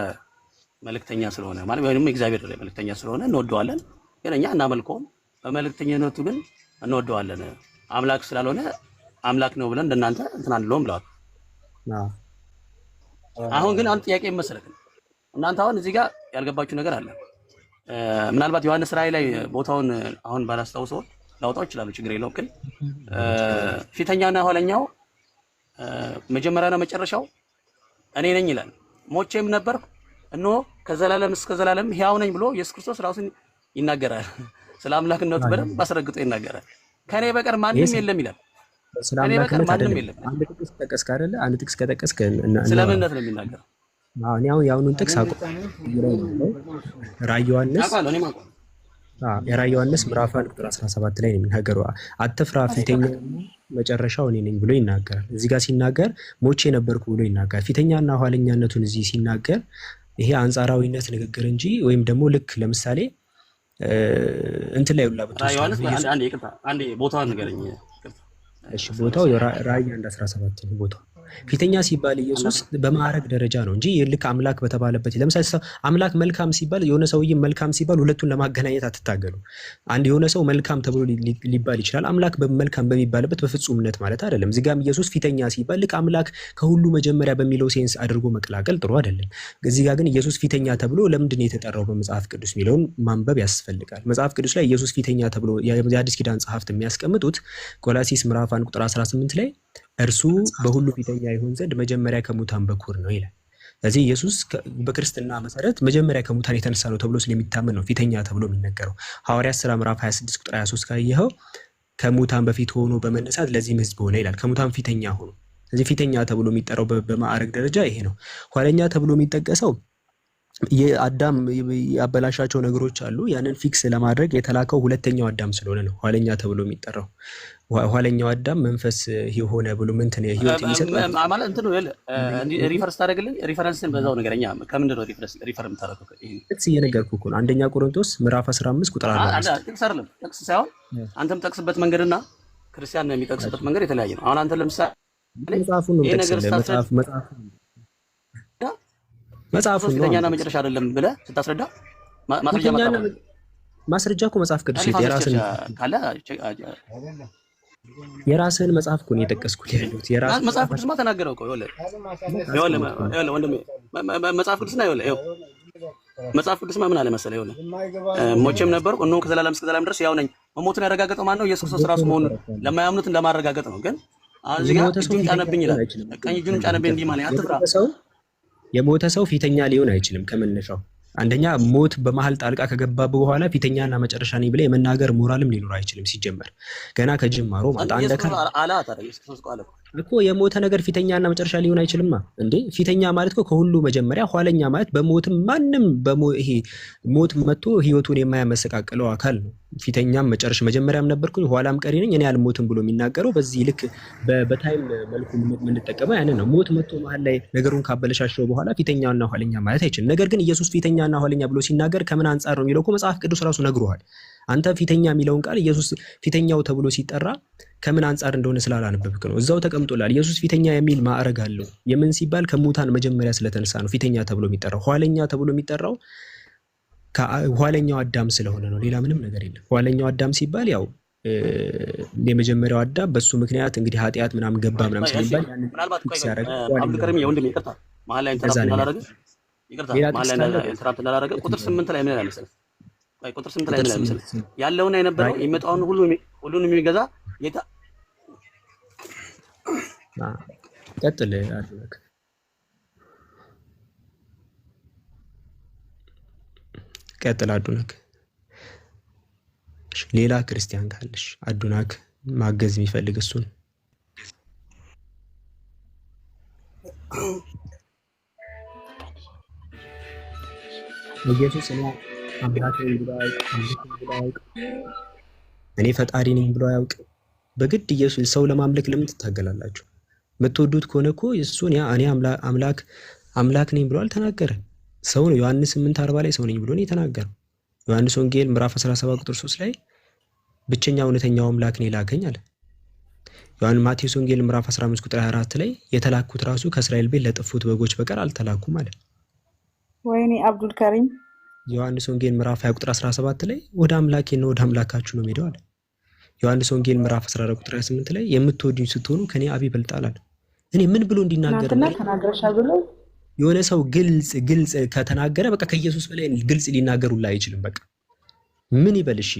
[SPEAKER 8] መልእክተኛ ስለሆነ ማለት ወይንም የእግዚአብሔር መልእክተኛ ስለሆነ እንወደዋለን። ግን እኛ እናመልከውም፣ በመልእክተኛነቱ ግን እንወደዋለን። አምላክ ስላልሆነ አምላክ ነው ብለን እንደናንተ እንትን አንለውም ብለዋል። አሁን ግን አንድ ጥያቄ መሰለህ፣ እናንተ አሁን እዚህ ጋር ያልገባችሁ ነገር አለ። ምናልባት ዮሐንስ ራእይ ላይ ቦታውን አሁን ባላስታውሰው ላውጣው ይችላል፣ ችግር የለውም። ግን ፊተኛውና ኋለኛው መጀመሪያና መጨረሻው እኔ ነኝ ይላል። ሞቼም ነበርኩ እነሆ ከዘላለም እስከ ዘላለም ሕያው ነኝ ብሎ ኢየሱስ ክርስቶስ ራሱን ይናገራል። ስለ አምላክነቱ በደንብ አስረግጦ ይናገራል። ከኔ በቀር ማንም የለም ይላል።
[SPEAKER 10] ከኔ በቀር ማንም የለም። አንድ ጥቅስ ጠቀስክ አይደለ? አንድ ጥቅስ ከጠቀስክ
[SPEAKER 8] ስለምንነት ነው የሚናገረው።
[SPEAKER 10] እኔ አሁን ያውኑን ጥቅስ ራዕይ ዮሐንስ ምዕራፍ 1 ቁጥር 17 ላይ ነው የሚናገረው። አትፍራ ፊተኛው መጨረሻው እኔ ነኝ ብሎ ይናገራል። እዚህ ጋር ሲናገር ሞቼ ነበርኩ ብሎ ይናገራል። ፊተኛና ኋለኛነቱን እዚህ ሲናገር ይሄ አንጻራዊነት ንግግር እንጂ ወይም ደግሞ ልክ ለምሳሌ እንትን ላይ ሁላ
[SPEAKER 8] ዮሐንስ አንዴ ቦታውን ንገረኝ።
[SPEAKER 10] እሺ ቦታው ራዕይ 1:17 ነው ቦታው። ፊተኛ ሲባል ኢየሱስ በማዕረግ ደረጃ ነው እንጂ ልክ አምላክ በተባለበት ለምሳሌ አምላክ መልካም ሲባል የሆነ ሰውዬ መልካም ሲባል ሁለቱን ለማገናኘት አትታገሉ። አንድ የሆነ ሰው መልካም ተብሎ ሊባል ይችላል። አምላክ በመልካም በሚባልበት በፍጹምነት ማለት አይደለም። እዚህ ጋርም ኢየሱስ ፊተኛ ሲባል ልክ አምላክ ከሁሉ መጀመሪያ በሚለው ሴንስ አድርጎ መቀላቀል ጥሩ አይደለም። እዚህ ጋር ግን ኢየሱስ ፊተኛ ተብሎ ለምንድን ነው የተጠራው በመጽሐፍ ቅዱስ የሚለውን ማንበብ ያስፈልጋል። መጽሐፍ ቅዱስ ላይ ኢየሱስ ፊተኛ ተብሎ የአዲስ ኪዳን ጸሐፍት የሚያስቀምጡት ቆላሲስ ምዕራፍ 1 ቁጥር 18 ላይ እርሱ በሁሉ ፊተኛ ይሆን ዘንድ መጀመሪያ ከሙታን በኩር ነው ይላል። ስለዚህ ኢየሱስ በክርስትና መሰረት መጀመሪያ ከሙታን የተነሳ ነው ተብሎ ስለሚታመን ነው ፊተኛ ተብሎ የሚነገረው። ሐዋርያት ሥራ ምዕራፍ 26 ቁጥር 23 ካየኸው ከሙታን በፊት ሆኖ በመነሳት ለዚህም ሕዝብ ሆነ ይላል። ከሙታን ፊተኛ ሆኖ። ስለዚህ ፊተኛ ተብሎ የሚጠራው በማዕረግ ደረጃ ይሄ ነው። ኋለኛ ተብሎ የሚጠቀሰው የአዳም ያበላሻቸው ነገሮች አሉ። ያንን ፊክስ ለማድረግ የተላከው ሁለተኛው አዳም ስለሆነ ነው ኋለኛ ተብሎ የሚጠራው። ኋለኛው አዳም መንፈስ የሆነ ብሎ ምንትን ህይወት የሚሰጥ
[SPEAKER 8] ማለት እንትን ነው። ሪፈረንስ ታደርግልኝ፣ ሪፈረንስን በዛው ነገረኛ ከምንድን ነው ሪፈር የምታደርገው?
[SPEAKER 10] ጥቅስ እየነገርኩህ እኮ ነው። አንደኛ ቆሮንቶስ ምዕራፍ 15 ቁጥር 45
[SPEAKER 8] ጥቅስ አይደለም። ጥቅስ ሳይሆን አንተ የምጠቅስበት መንገድና ክርስቲያን የሚጠቅስበት መንገድ የተለያየ ነው። አሁን አንተ ለምሳሌ
[SPEAKER 10] መጽሐፉን ነው መጽሐፉን ነው
[SPEAKER 8] ፊተኛና መጨረሻ አይደለም ብለህ ስታስረዳ
[SPEAKER 10] ማስረጃ እኮ መጽሐፍ ቅዱስ የራስህን መጽሐፍ እኮ ነው የጠቀስኩት ያለሁት። የራስህን
[SPEAKER 8] መጽሐፍ ቅዱስማ ተናገረው እኮ ይኸውልህ ወንድሜ መጽሐፍ ቅዱስና ይኸውልህ መጽሐፍ ቅዱስማ ምን አለ መሰለህ፣ ይኸውልህ ሞቼም ነበርኩ እነሆ ከዘላለም እስከ ዘላለም ድረስ ያው ነኝ። መሞቱን ያረጋገጠው ማን ነው? ኢየሱስ ክርስቶስ ራሱ መሆኑን ለማያምኑት እንደማረጋገጥ ነው። ግን አሁን እዚህ ጋር እጁን ጫነብኝ ይላል። ቀኝ እጁን ጫነብኝ እንዲህ ማለት አትፍራ።
[SPEAKER 10] የሞተ ሰው ፊተኛ ሊሆን አይችልም ከመነሻው። አንደኛ ሞት በመሀል ጣልቃ ከገባ በኋላ ፊተኛና መጨረሻ ነኝ ብለህ የመናገር ሞራልም ሊኖር አይችልም። ሲጀመር ገና ከጅማሮ ማለት አንደ እኮ የሞተ ነገር ፊተኛና መጨረሻ ሊሆን አይችልማ እንዴ? ፊተኛ ማለት እኮ ከሁሉ መጀመሪያ፣ ኋለኛ ማለት በሞትም ማንም ይሄ ሞት መጥቶ ህይወቱን የማያመሰቃቅለው አካል ነው። ፊተኛም መጀመሪያም ነበርኩኝ ኋላም ቀሪ ነኝ እኔ አልሞትም ብሎ የሚናገረው በዚህ ልክ በታይም መልኩ የምንጠቀመው ያንን ነው። ሞት መጥቶ መሀል ላይ ነገሩን ካበለሻሸው በኋላ ፊተኛና ኋለኛ ማለት አይችልም። ነገር ግን ኢየሱስ ፊተኛና ኋለኛ ብሎ ሲናገር ከምን አንጻር ነው የሚለው እኮ መጽሐፍ ቅዱስ ራሱ ነግሮሃል። አንተ ፊተኛ የሚለውን ቃል ኢየሱስ ፊተኛው ተብሎ ሲጠራ ከምን አንጻር እንደሆነ ስላላነበብክ ነው። እዛው ተቀምጦላል። ኢየሱስ ፊተኛ የሚል ማዕረግ አለው። የምን ሲባል ከሙታን መጀመሪያ ስለተነሳ ነው ፊተኛ ተብሎ የሚጠራው። ኋለኛ ተብሎ የሚጠራው ኋለኛው አዳም ስለሆነ ነው። ሌላ ምንም ነገር የለም። ኋለኛው አዳም ሲባል ያው የመጀመሪያው አዳም በሱ ምክንያት እንግዲህ ኃጢአት ምናምን ገባ ምናምን ሲባል
[SPEAKER 8] ምናልባት አብዱልከሪም የወንድም ይቅርታ መሀል ላይ ኢንተራፕት እንዳላረገ ቁጥር 8 ላይ ምን ይላል መሰለህ? ቁጥር 8 ላይ ምን ይላል መሰለህ? ያለውና የነበረው የሚመጣውን ሁሉን የሚገዛ ጌታ
[SPEAKER 10] ቀጥል አድነክ ቀጥል አዱናክ። ሌላ ክርስቲያን ካለሽ አዱናክ ማገዝ የሚፈልግ እሱን ኢየሱስ እኔ ፈጣሪ ነኝ ብሎ አያውቅ። በግድ ኢየሱስ ሰው ለማምለክ ለምን ትታገላላችሁ? የምትወዱት ከሆነ እኮ እሱን እኔ አምላክ ነኝ ብሎ አልተናገረ። ሰው ነው። ዮሐንስ 8:40 ላይ ሰው ነኝ ብሎ ነው የተናገረው። ዮሐንስ ወንጌል ምዕራፍ 17 ቁጥር 3 ላይ ብቸኛ እውነተኛው አምላክ ነው ላከኝ አለ። ማቴዎስ ወንጌል ምዕራፍ 15 ቁጥር 24 ላይ የተላኩት ራሱ ከእስራኤል ቤት ለጠፉት በጎች በቀር አልተላኩም አለ።
[SPEAKER 9] ወይኔ አብዱል ከሪም
[SPEAKER 10] ዮሐንስ ወንጌል ምዕራፍ 20 ቁጥር 17 ላይ ወደ አምላኬ ነው ወደ አምላካችሁ ነው ሄደው አለ። ዮሐንስ ወንጌል ምዕራፍ 14 ቁጥር 28 ላይ የምትወዱኝ ስትሆኑ ከኔ አብ ይበልጣል አለ። እኔ ምን ብሎ እንዲናገር ነው
[SPEAKER 9] ተናግረሻል ብሎ
[SPEAKER 10] የሆነ ሰው ግልጽ ከተናገረ በቃ ከኢየሱስ በላይ ግልጽ ሊናገሩላ አይችልም። በቃ ምን ይበል? እሺ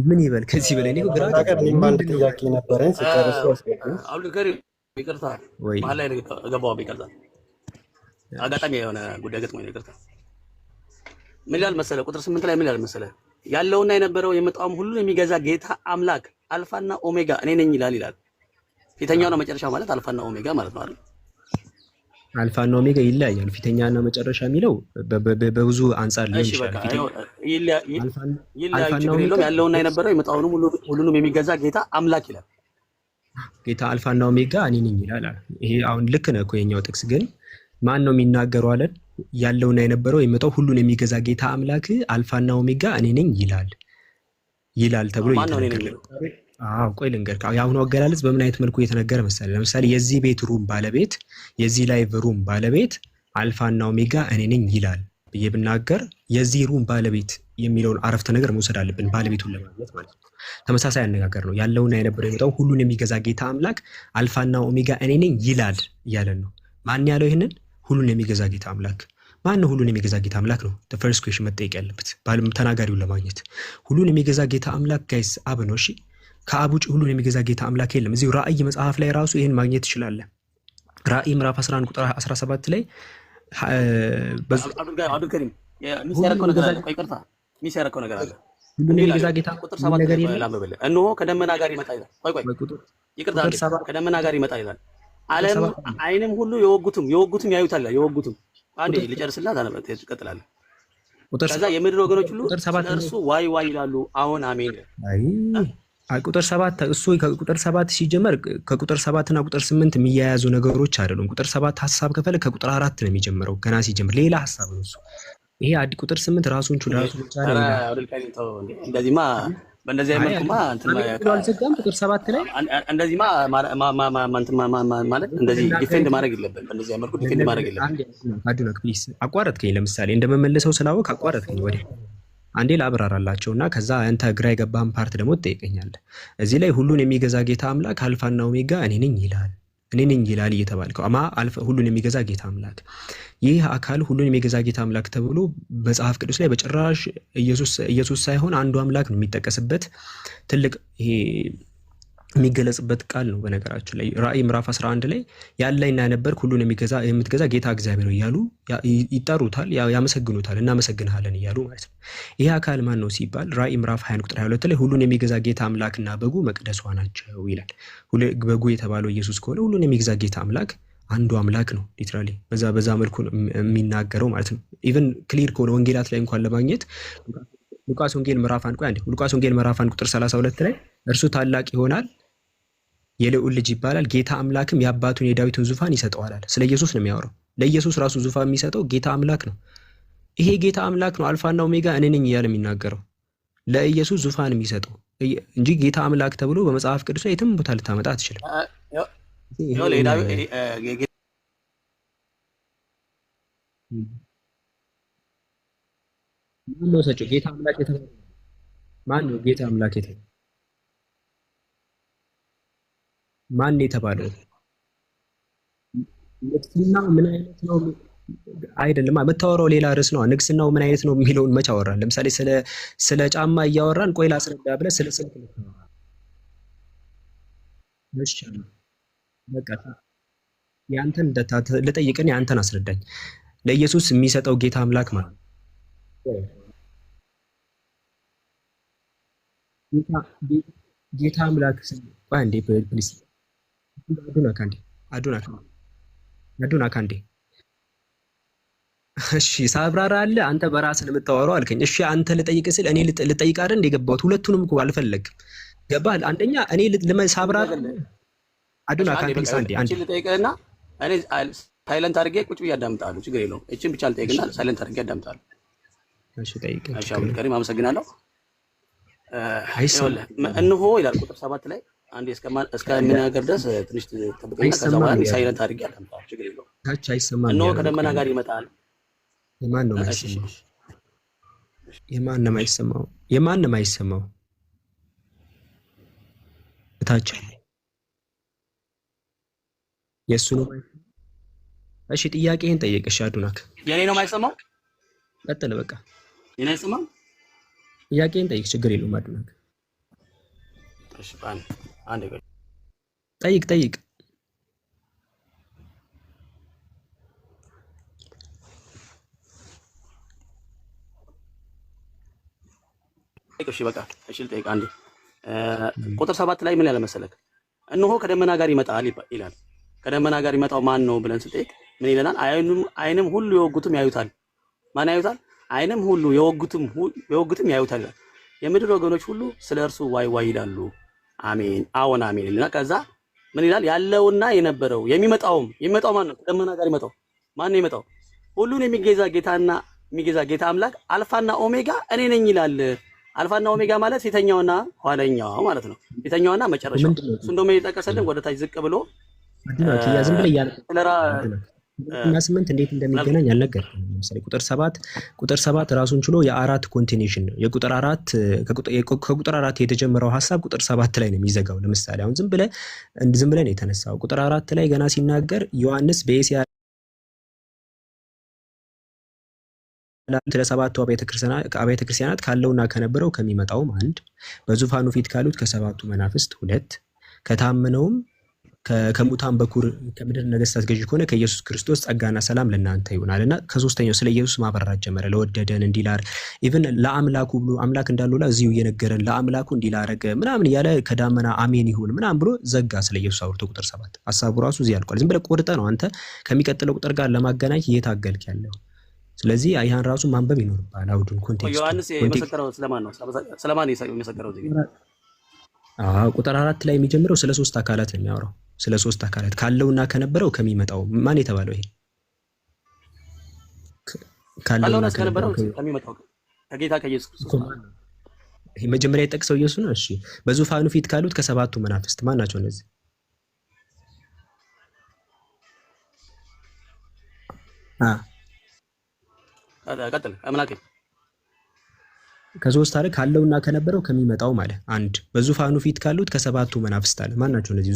[SPEAKER 10] ምን ይበል? ከዚህ በላይ ነው ግራ
[SPEAKER 6] ማለት ጥያቄ ነበረኝ ሲጨርሱ
[SPEAKER 8] አብዱል ከሪም ይቅርታ መሀል ላይ ገባው። ይቅርታ አጋጣሚ የሆነ ጉዳይ ገጥሞኝ ነው። ይቅርታ ምን ይላል መሰለ? ቁጥር 8 ላይ ምን ይላል መሰለ? ያለውና የነበረው የመጣውም ሁሉ የሚገዛ ጌታ አምላክ አልፋና ኦሜጋ እኔ ነኝ ይላል። ፊተኛውና መጨረሻው ማለት አልፋና ኦሜጋ ማለት ነው አይደል?
[SPEAKER 10] አልፋና ኦሜጋ ይለያያል። ፊተኛና መጨረሻ የሚለው በብዙ አንጻር ሊሆን ይችላል።
[SPEAKER 8] ያለውና የነበረው የመጣውንም ሁሉንም የሚገዛ ጌታ አምላክ ይላል።
[SPEAKER 10] ጌታ አልፋና ኦሜጋ እኔ ነኝ ይላል። ይሄ አሁን ልክ ነው እኮ የኛው ጥቅስ ግን ማን ነው የሚናገረው አለን? ያለውና የነበረው የመጣው ሁሉን የሚገዛ ጌታ አምላክ አልፋና ኦሜጋ እኔ ነኝ ይላል ተብሎ ይተነገራል። ቆይ ልንገርህ። የአሁኑ አገላለጽ በምን አይነት መልኩ እየተነገረ መሰለህ? ለምሳሌ የዚህ ቤት ሩም ባለቤት የዚህ ላይቭ ሩም ባለቤት አልፋና ኦሜጋ እኔ ነኝ ይላል ብዬ ብናገር የዚህ ሩም ባለቤት የሚለውን አረፍተ ነገር መውሰድ አለብን ባለቤቱን ለማግኘት ማለት ነው። ተመሳሳይ አነጋገር ነው። ያለውና የነበረው የመጣው ሁሉን የሚገዛ ጌታ አምላክ አልፋና ኦሜጋ እኔ ነኝ ይላል እያለን ነው። ማን ያለው ይሄንን? ሁሉን የሚገዛ ጌታ አምላክ። ማን ነው ሁሉን የሚገዛ ጌታ አምላክ ነው the first question መጠየቅ ያለበት ተናጋሪውን ለማግኘት። ሁሉን የሚገዛ ጌታ አምላክ ጋይስ አብ ነው። እሺ ከአብ ውጭ ሁሉን የሚገዛ ጌታ አምላክ የለም። እዚሁ ራእይ መጽሐፍ ላይ ራሱ ይሄን ማግኘት ትችላለህ። ራእይ ምዕራፍ 11 ቁጥር 17 ላይ
[SPEAKER 8] አብዱል ከሪም የሚሰረከው ነገር አለ። ቆይ ይቅርታ የሚሰረከው ነገር አለ።
[SPEAKER 10] ሁሉን የሚገዛ ጌታ
[SPEAKER 8] ቁጥር 7 ላይ ላምበል እነሆ ከደመና ጋር ይመጣ ይላል። ቆይ ይቅርታ ከደመና ጋር ይመጣ ይላል። ዓለም አይንም ሁሉ የወጉትም ያዩታል። የወጉትም አንዴ ልጨርስላት አለበት ትቀጥላለህ። ከዛ የምድር ወገኖች ሁሉ እርሱ ዋይ ዋይ ይላሉ። አሁን አሜን።
[SPEAKER 10] ቁጥር 7 እሱ ከቁጥር 7 ሲጀመር ከቁጥር 7 እና ቁጥር 8 የሚያያዙ ነገሮች አይደሉም። ቁጥር 7 ሐሳብ ከፈለ ከቁጥር 4 ነው የሚጀምረው። ገና ሲጀምር ሌላ ሐሳብ ነው እሱ። ይሄ ቁጥር 8 ራሱን
[SPEAKER 8] እንደዚህማ በእንደዚህ አይነት መልኩማ
[SPEAKER 10] ቁጥር 7 ላይ
[SPEAKER 8] እንደዚህማ ማለት እንደዚህ ዲፌንድ ማድረግ የለብን። በእንደዚህ አይነት መልኩ ዲፌንድ ማድረግ የለብን።
[SPEAKER 10] አዱናክ ፕሊስ አቋረጥከኝ። ለምሳሌ እንደመመለሰው ስላወቅ አቋረጥከኝ። ወዲህ አንዴ ላብራራላቸውና ከዛ አንተ ግራ የገባህን ፓርት ደግሞ ትጠይቀኛለህ። እዚህ ላይ ሁሉን የሚገዛ ጌታ አምላክ አልፋና ኦሜጋ እኔ ነኝ ይላል እየተባልከው ሁሉን የሚገዛ ጌታ አምላክ ይህ አካል ሁሉን የሚገዛ ጌታ አምላክ ተብሎ መጽሐፍ ቅዱስ ላይ በጭራሽ ኢየሱስ ሳይሆን አንዱ አምላክ ነው የሚጠቀስበት። ትልቅ ይሄ የሚገለጽበት ቃል ነው። በነገራችን ላይ ራእይ ምዕራፍ 11 ላይ ያለና የነበር ሁሉን የምትገዛ ጌታ እግዚአብሔር እያሉ ይጠሩታል፣ ያመሰግኑታል፣ እናመሰግንሃለን እያሉ ማለት ነው። ይህ አካል ማን ነው ሲባል ራእይ ምዕራፍ 20 ቁጥር 22 ላይ ሁሉን የሚገዛ ጌታ አምላክና በጉ መቅደሷ ናቸው ይላል። በጉ የተባለው ኢየሱስ ከሆነ ሁሉን የሚገዛ ጌታ አምላክ አንዱ አምላክ ነው። ሊትራሊ በዛ መልኩ የሚናገረው ማለት ነው። ኢቭን ክሊር ከሆነ ወንጌላት ላይ እንኳን ለማግኘት ሉቃስ ወንጌል ምዕራፍ 1 ሉቃስ ወንጌል ምዕራፍ 1 ቁጥር 32 ላይ እርሱ ታላቅ ይሆናል የልዑል ልጅ ይባላል ጌታ አምላክም የአባቱን የዳዊትን ዙፋን ይሰጠዋል አለ። ስለ ኢየሱስ ነው የሚያወራው። ለኢየሱስ ራሱ ዙፋን የሚሰጠው ጌታ አምላክ ነው። ይሄ ጌታ አምላክ ነው አልፋና ኦሜጋ እኔ ነኝ እያለ የሚናገረው ለኢየሱስ ዙፋን የሚሰጠው እንጂ ጌታ አምላክ ተብሎ በመጽሐፍ ቅዱስ ላይ የትም ቦታ ልታመጣ አትችልም። ማን ነው ሰጪው? ጌታ አምላክ የተባለው ማን ነው? ጌታ አምላክ የተባለው ማን የተባለው? ንግስናው ምን አይነት ነው? አይደለም የምታወራው ሌላ ርዕስ ነው። ንግስናው ምን አይነት ነው የሚለውን መች አወራን? ለምሳሌ ስለ ጫማ እያወራን ቆይ ላስረዳ ብለህ ስለ ስልክ በቃ ያንተን ልጠይቅን ያንተን አስረዳኝ። ለኢየሱስ የሚሰጠው ጌታ አምላክ ማለት ጌታ አምላክ አንዴ ፕሊስ አዱና ካንዴ እሺ ሳብራራ አለ አንተ በራስህ የምታወራው አልከኝ። እሺ አንተ ልጠይቅ ስል እኔ ልጠይቅ አይደል እንደገባሁት ሁለቱንም እኮ አልፈለግም። ገባህ? አንደኛ እኔ ሳብራራ አዱና ካንዴ ሳንዴ አንዴ
[SPEAKER 8] ልጠይቅህና እኔ ሳይለንት አድርጌ ቁጭ ብዬ አዳምጣለሁ። ችግር የለውም። እቺን ብቻ ልጠይቅና ሳይለንት አድርጌ አዳምጣለሁ። እሺ ጠይቅ። እሺ አብዱል ከሪም አመሰግናለሁ። እንሆ ይላል ቁጥር 7 ላይ አንዴ እስከምናገር ድረስ ትንሽ ተጠብቀኝ። ከዛ በኋላ ሳይለንት አድርጌ አዳምጣለሁ። ችግር የለውም። ታች አይሰማም። እንሆ ከደመና ጋር ይመጣል። የማን ነው የማይሰማው? የማን ነው የማይሰማው? ታች የሱ ነው። እሺ ጥያቄህን ጠይቅ። እሺ አዱናክ የኔ ነው የማይሰማው? ቀጥል በቃ። የኔ አይሰማም? ጥያቄህን ጠይቅ። ችግር የለውም አዱናክ። እሺ አንዴ ጠይቅ። እሺ በቃ እሺ ልጠይቅ አንዴ። ቁጥር 7 ላይ ምን ያለ መሰለክ? እነሆ ከደመና ጋር ይመጣል ይላል። ከደመና ጋር ይመጣው ማን ነው ብለን ስጠይቅ ምን ይለናል? አይንም ሁሉ የወጉትም ያዩታል። ማን ያዩታል? አይንም ሁሉ የወጉትም ያዩታል። የምድር ወገኖች ሁሉ ስለ እርሱ ዋይ ዋይ ይላሉ። አሜን አዎን አሜን ይልና ከዛ ምን ይላል? ያለውና የነበረው የሚመጣው ማን ነው? ከደመና ጋር ይመጣው ማን ነው? የሚመጣው ሁሉን የሚገዛ ጌታ አምላክ አልፋና ኦሜጋ እኔ ነኝ ይላል። አልፋና ኦሜጋ ማለት ፊተኛውና ኋለኛው ማለት ነው። ፊተኛውና መጨረሻው። እሱ እንደውም የጠቀሰልን ወደ ታች ዝቅ ብሎ
[SPEAKER 10] ዝም ብለህ እና 8 እንዴት እንደሚገናኝ አልነገርኩም። ለምሳሌ ቁጥር 7 ራሱን ችሎ የአራት ኮንቲኒዩሽን ነው። ከቁጥር 4 የተጀመረው ሐሳብ ቁጥር 7 ላይ ነው የሚዘጋው። ለምሳሌ አሁን ዝም ብለህ ነው የተነሳው። ቁጥር 4 ላይ ገና ሲናገር ዮሐንስ በኤስያ ለሰባቱ አብያተ ክርስቲያናት ካለውና ከነበረው ከሚመጣውም አንድ በዙፋኑ ፊት ካሉት ከሰባቱ መናፍስት ሁለት ከታመነውም ከሙታን በኩር ከምድር ነገስታት ገዢ ከሆነ ከኢየሱስ ክርስቶስ ጸጋና ሰላም ለእናንተ ይሆናልና ከሶስተኛው ስለ ኢየሱስ ማብራራት ጀመረ። ለወደደን እንዲላር ኢቭን ለአምላኩ ብሎ አምላክ እንዳልሆነ እዚሁ እየነገረን ለአምላኩ እንዲላረገ ምናምን እያለ ከዳመና አሜን ይሁን ምናምን ብሎ ዘጋ። ስለ ኢየሱስ አውርቶ ቁጥር 7 ሐሳቡ ራሱ እዚህ ያልቋል። ዝም ብለህ ቆርጠህ ነው አንተ ከሚቀጥለው ቁጥር ጋር ለማገናኘት እየታገልክ ያለው። ስለዚህ አይሃን ራሱ ማንበብ ይኖርባል። አውዱን ኮንቴክስት
[SPEAKER 8] ዮሐንስ የመሰከረው ስለማን ነው? ስለማን የመሰከረው እዚህ?
[SPEAKER 10] ቁጥር 4 ላይ የሚጀምረው ስለ ሶስት አካላት ነው የሚያወራው። ስለ ሶስት አካላት ካለውና ከነበረው ከሚመጣው ማን የተባለው? ይሄ
[SPEAKER 8] ካለውና ከነበረው ከሚመጣው ከጌታ ከኢየሱስ ክርስቶስ
[SPEAKER 10] ይሄ መጀመሪያ የጠቅሰው ኢየሱስ ነው። እሺ በዙፋኑ ፊት ካሉት ከሰባቱ መናፍስት ማን ናቸው እነዚህ?
[SPEAKER 8] ቀጥል አምላኬ።
[SPEAKER 10] ከሶስት አለ ካለውና ከነበረው ከሚመጣው ማለት አንድ በዙፋኑ ፊት ካሉት ከሰባቱ መናፍስት አለ። ማን ናቸው እነዚህ?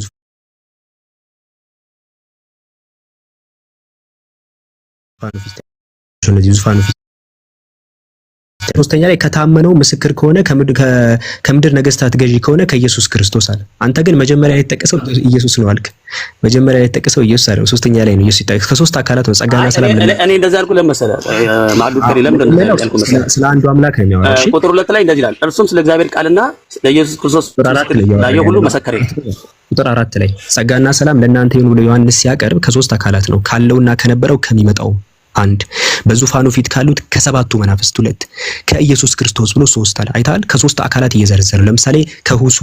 [SPEAKER 10] ዙፋኑ ፊት ሶስተኛ ላይ ከታመነው ምስክር ከሆነ ከምድር ነገስታት ገዢ ከሆነ ከኢየሱስ ክርስቶስ አለ። አንተ ግን መጀመሪያ ላይ የተጠቀሰው ኢየሱስ ነው አልክ። መጀመሪያ ላይ የተጠቀሰው ኢየሱስ አይደለም፣ ሶስተኛ ላይ ነው ኢየሱስ ይጠቀስ። ከሶስት አካላት ነው ጸጋና ሰላም።
[SPEAKER 8] እኔ እንደዛ አልኩ ለመሰለ ማዕዱ ከሪ ለምን እንደዛ ያልኩ መሰለ
[SPEAKER 10] ስለ አንዱ አምላክ ነው የሚያወራው። እሺ
[SPEAKER 8] ቁጥር 2 ላይ እንደዚህ ይላል፣ እርሱም ስለ እግዚአብሔር ቃልና ለኢየሱስ ክርስቶስ ላየው ሁሉ መሰከረ።
[SPEAKER 10] ቁጥር 4 ላይ ጸጋና ሰላም ለእናንተ ይሁን ብሎ ዮሐንስ ሲያቀርብ ከሶስት አካላት ነው፣ ካለውና ከነበረው ከሚመጣው አንድ፣ በዙፋኑ ፊት ካሉት ከሰባቱ መናፍስት ሁለት፣ ከኢየሱስ ክርስቶስ ብሎ ሶስት አለ። አይታል ከሶስት አካላት እየዘረዘረ ለምሳሌ ከሁሱ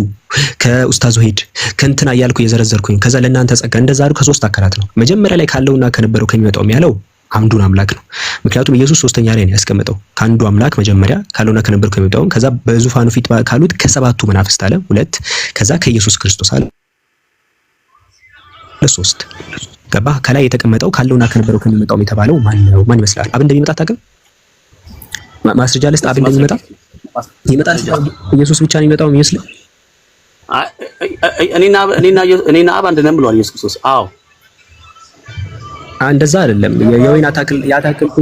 [SPEAKER 10] ከኡስታዝ ወሂድ ከእንትና እያልኩ እየዘረዘርኩኝ ከዛ ለእናንተ ጸጋ እንደዛ አሉ። ከሶስት አካላት ነው። መጀመሪያ ላይ ካለውና ከነበረው ከሚመጣው ያለው አንዱን አምላክ ነው። ምክንያቱም ኢየሱስ ሶስተኛ ላይ ነው ያስቀመጠው። ከአንዱ አምላክ መጀመሪያ ካለውና ከነበረው ከሚመጣው ከዛ በዙፋኑ ፊት ካሉት ከሰባቱ መናፍስት አለ ሁለት፣ ከዛ ከኢየሱስ ክርስቶስ አለ ለሶስት። ገባ? ከላይ የተቀመጠው ካለውና ከነበረው ከሚመጣው የተባለው ማን ነው? ማን ይመስላል? አብ እንደሚመጣ አታውቅም? ማስረጃ ልስጥ። አብ እንደሚመጣ ይመጣል። ኢየሱስ ብቻ ነው የሚመጣው የሚመስል?
[SPEAKER 8] እኔና አብ አንድ ነን ብሏል ኢየሱስ ክርስቶስ። አዎ
[SPEAKER 10] እንደዛ አይደለም። የወይን አታክልቱ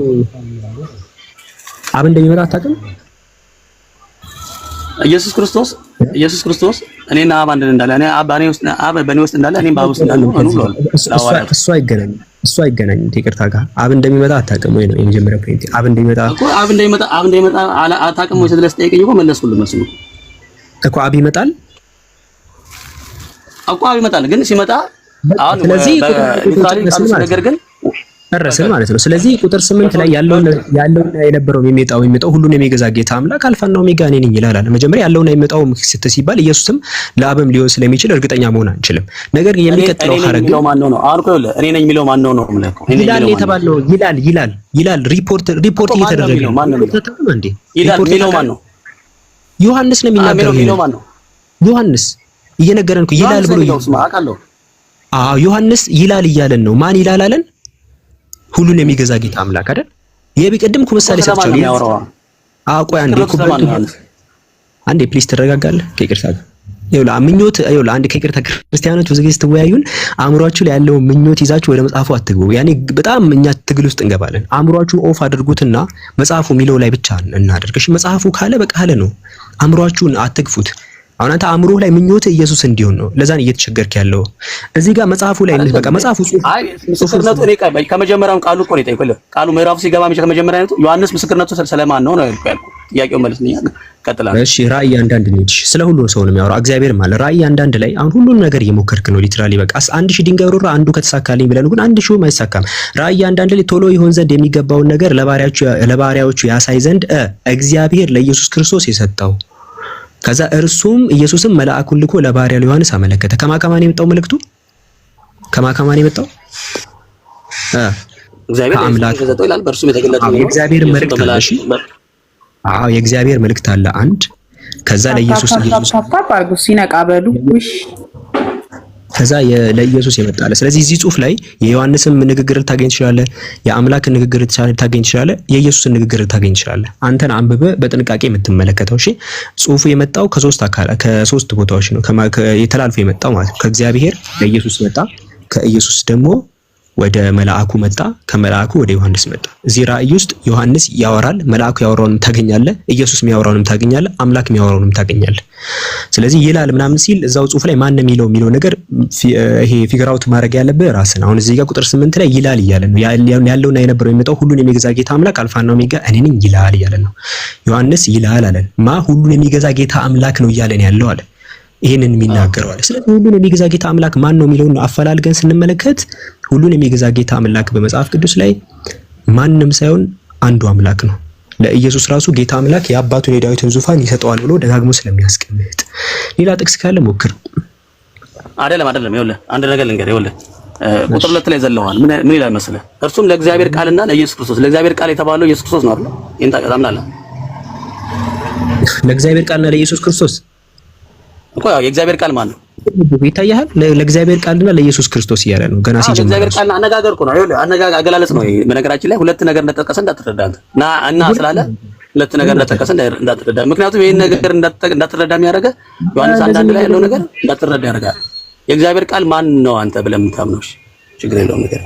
[SPEAKER 10] አብ እንደሚመጣ አታውቅም? ኢየሱስ ክርስቶስ እኔና አብ አንድ እንዳለ እኔ አብ በእኔ ውስጥ እንዳለ እኔም በአብ ውስጥ እንዳለ ነው ብሏል። እሱ አይገናኝም። ይቅርታ ጋር አብ እንደሚመጣ አታውቅም ወይ ነው የመጀመሪያው ፖይንት። አብ እንደሚመጣ
[SPEAKER 8] አታውቅም ወይ ስለዚህ ጠይቀኝ እኮ መለስኩልህ። መልስ ነው
[SPEAKER 10] እኮ አብ ይመጣል
[SPEAKER 8] ግን ሲመጣ አሁን
[SPEAKER 10] ስለዚህ
[SPEAKER 8] ነገር ግን
[SPEAKER 10] ደረስን ማለት ነው። ስለዚህ ቁጥር 8 ላይ ያለውና የነበረው የሚመጣው ሁሉን የሚገዛ ጌታ አምላክ አልፋና ኦሜጋ እኔ ነኝ ይላል። መጀመሪያ ያለውና የሚመጣው ሲባል ኢየሱስም ለአብም ሊሆን ስለሚችል እርግጠኛ መሆን አንችልም። ነገር ግን የሚቀጥለው ሐረግ
[SPEAKER 8] ማን ነው? አሁን እኮ እኔ ነኝ የሚለው ማን ነው?
[SPEAKER 10] ይላል የተባለው ይላል ሪፖርት እየተደረገ ነው። ማን ነው እንዴ?
[SPEAKER 8] ይላል የሚለው ማን ነው?
[SPEAKER 10] ዮሐንስ ነው የሚናገረው።
[SPEAKER 8] የሚለው ማን ነው?
[SPEAKER 10] ዮሐንስ እየነገረን እኮ ይላል ብሎ ዮሐንስ ይላል እያለን ነው። ማን ይላል አለን? ሁሉን የሚገዛ ጌታ አምላክ አይደል? ይሄ ቢቀድም እኮ ምሳሌ ሰጥቻለሁ። ቆይ አንዴ ፕሊስ ትረጋጋለህ? ከይቅርታ ይኸውልህ ምኞት አንድ ከይቅርታ ክርስቲያኖች ብዙ ጊዜ ስትወያዩን አእምሯችሁ ላይ ያለው ምኞት ይዛችሁ ወደ መጽሐፉ አትግቡ። ያኔ በጣም እኛ ትግል ውስጥ እንገባለን። አእምሯችሁን ኦፍ አድርጉትና መጽሐፉ የሚለው ላይ ብቻ እናድርግ። እሺ መጽሐፉ ካለ በቃ አለ ነው። አእምሯችሁን አትግፉት። አሁን አንተ አእምሮህ ላይ ምኞት ኢየሱስ እንዲሆን ነው። ለዛን እየተቸገርክ ያለው እዚህ ጋር መጽሐፉ ላይ በቃ መጽሐፉ
[SPEAKER 8] ምስክርነቱ እኔ ከመጀመሪያው ቃሉ እኮ ነው የጠየኩልህ። ቃሉ ምዕራፉ ሲገባ ከመጀመሪያው ዮሐንስ ምስክርነቱ ስለማን ነው ያልኩህ። ጥያቄው መልስ ነኝ ቀጥላ።
[SPEAKER 10] እሺ ራእይ አንዳንድ ነው ስለ ሁሉ ሰው ነው የሚያወራው እግዚአብሔር ማለት ራእይ አንዳንድ ላይ አሁን ሁሉንም ነገር እየሞከርክ ነው ሊትራሊ በቃ 1000 ድንጋይ ወርውራ አንዱ ከተሳካልኝ ብለን ግን 1000 አይሳካም። ራእይ አንዳንድ ላይ ቶሎ ይሆን ዘንድ የሚገባውን ነገር ለባሪያዎቹ ያሳይ ዘንድ እግዚአብሔር ለኢየሱስ ክርስቶስ የሰጠው ከዛ እርሱም ኢየሱስም መልአኩን ልኮ ለባሪያው ዮሐንስ አመለከተ። ከማን የመጣው መልእክቱ? ከማን የመጣው?
[SPEAKER 8] እግዚአብሔር የሰጠው ይላል። በእርሱም የተገለጠው ነው።
[SPEAKER 10] የእግዚአብሔር መልእክት አለ። እሺ የእግዚአብሔር መልእክት አለ አንድ። ከዛ ለኢየሱስ
[SPEAKER 9] አርጉ ሲነቃ በሉ እሺ
[SPEAKER 10] ከዛ ለኢየሱስ የመጣለ። ስለዚህ እዚህ ጽሁፍ ላይ የዮሐንስም ንግግር ልታገኝ ትችላለህ፣ የአምላክን ንግግር ልታገኝ ትችላለህ፣ የኢየሱስን ንግግር ልታገኝ ትችላለህ። አንተን አንብበህ በጥንቃቄ የምትመለከተው። እሺ ጽሁፉ የመጣው ከሶስት ቦታዎች ነው የተላልፎ የመጣው ማለት ነው። ከእግዚአብሔር ለኢየሱስ መጣ፣ ከኢየሱስ ደግሞ ወደ መልአኩ መጣ፣ ከመልአኩ ወደ ዮሐንስ መጣ። እዚህ ራእይ ውስጥ ዮሐንስ ያወራል፣ መልአኩ ያወራውንም ታገኛለህ፣ ኢየሱስ የሚያወራውንም ታገኛለህ፣ አምላክ የሚያወራውንም ታገኛለህ። ስለዚህ ይላል ምናምን ሲል እዛው ጽሁፍ ላይ ማን ነው የሚለው ነገር ይሄ ፊገር አውት ማድረግ ያለብህ ራስን። አሁን እዚህ ጋር ቁጥር 8 ላይ ይላል እያለ ነው ያለውና የነበረው የሚመጣው ሁሉን የሚገዛ ጌታ አምላክ አልፋና ኦሜጋ እኔ ነኝ ይላል እያለ ነው። ዮሐንስ ይላል አለን ሁሉን የሚገዛ ጌታ አምላክ ነው እያለን ያለው አለ። ይሄንን የሚናገረው አለ። ስለዚህ ሁሉን የሚገዛ ጌታ አምላክ ማን ነው የሚለውን አፈላልገን ስንመለከት ሁሉን የሚገዛ ጌታ አምላክ በመጽሐፍ ቅዱስ ላይ ማንንም ሳይሆን አንዱ አምላክ ነው። ለኢየሱስ ራሱ ጌታ አምላክ የአባቱን የዳዊትን ዙፋን ይሰጠዋል ብሎ ደጋግሞ ስለሚያስቀምጥ ሌላ ጥቅስ ካለ ሞክር።
[SPEAKER 8] አይደለም ይኸውልህ አንድ ነገር ልንገርህ። ይኸውልህ ቁጥር 2 ላይ ዘለዋል። ምን ይላል መሰለህ? እርሱም ለእግዚአብሔር ቃልና ለኢየሱስ ክርስቶስ። ለእግዚአብሔር ቃል የተባለው ኢየሱስ ክርስቶስ ነው አይደል? ይሄን ታምናለህ?
[SPEAKER 10] ለእግዚአብሔር ቃልና ለኢየሱስ ክርስቶስ
[SPEAKER 8] እኮ ያው የእግዚአብሔር ቃል ማን ነው
[SPEAKER 10] ይታያል። ለእግዚአብሔር ቃልና ለኢየሱስ ክርስቶስ እያለ ነው ገና ሲጀምር።
[SPEAKER 8] ለእግዚአብሔር ቃልና አነጋገር እኮ ነው። ይኸውልህ አገላለጽ ነው። በነገራችን ላይ ሁለት ነገር እንደተጠቀሰ እንዳትረዳ እና ስላለ ሁለት ነገር እንደተጠቀሰ እንዳትረዳ። ምክንያቱም ይሄን ነገር እንዳትረዳ የሚያደርገህ ዮሐንስ አንዳንድ ላይ ያለው ነገር እንዳትረዳ ያደርጋል። የእግዚአብሔር ቃል ማን ነው አንተ ብለህ የምታምነው? ችግር የለውም ነገር።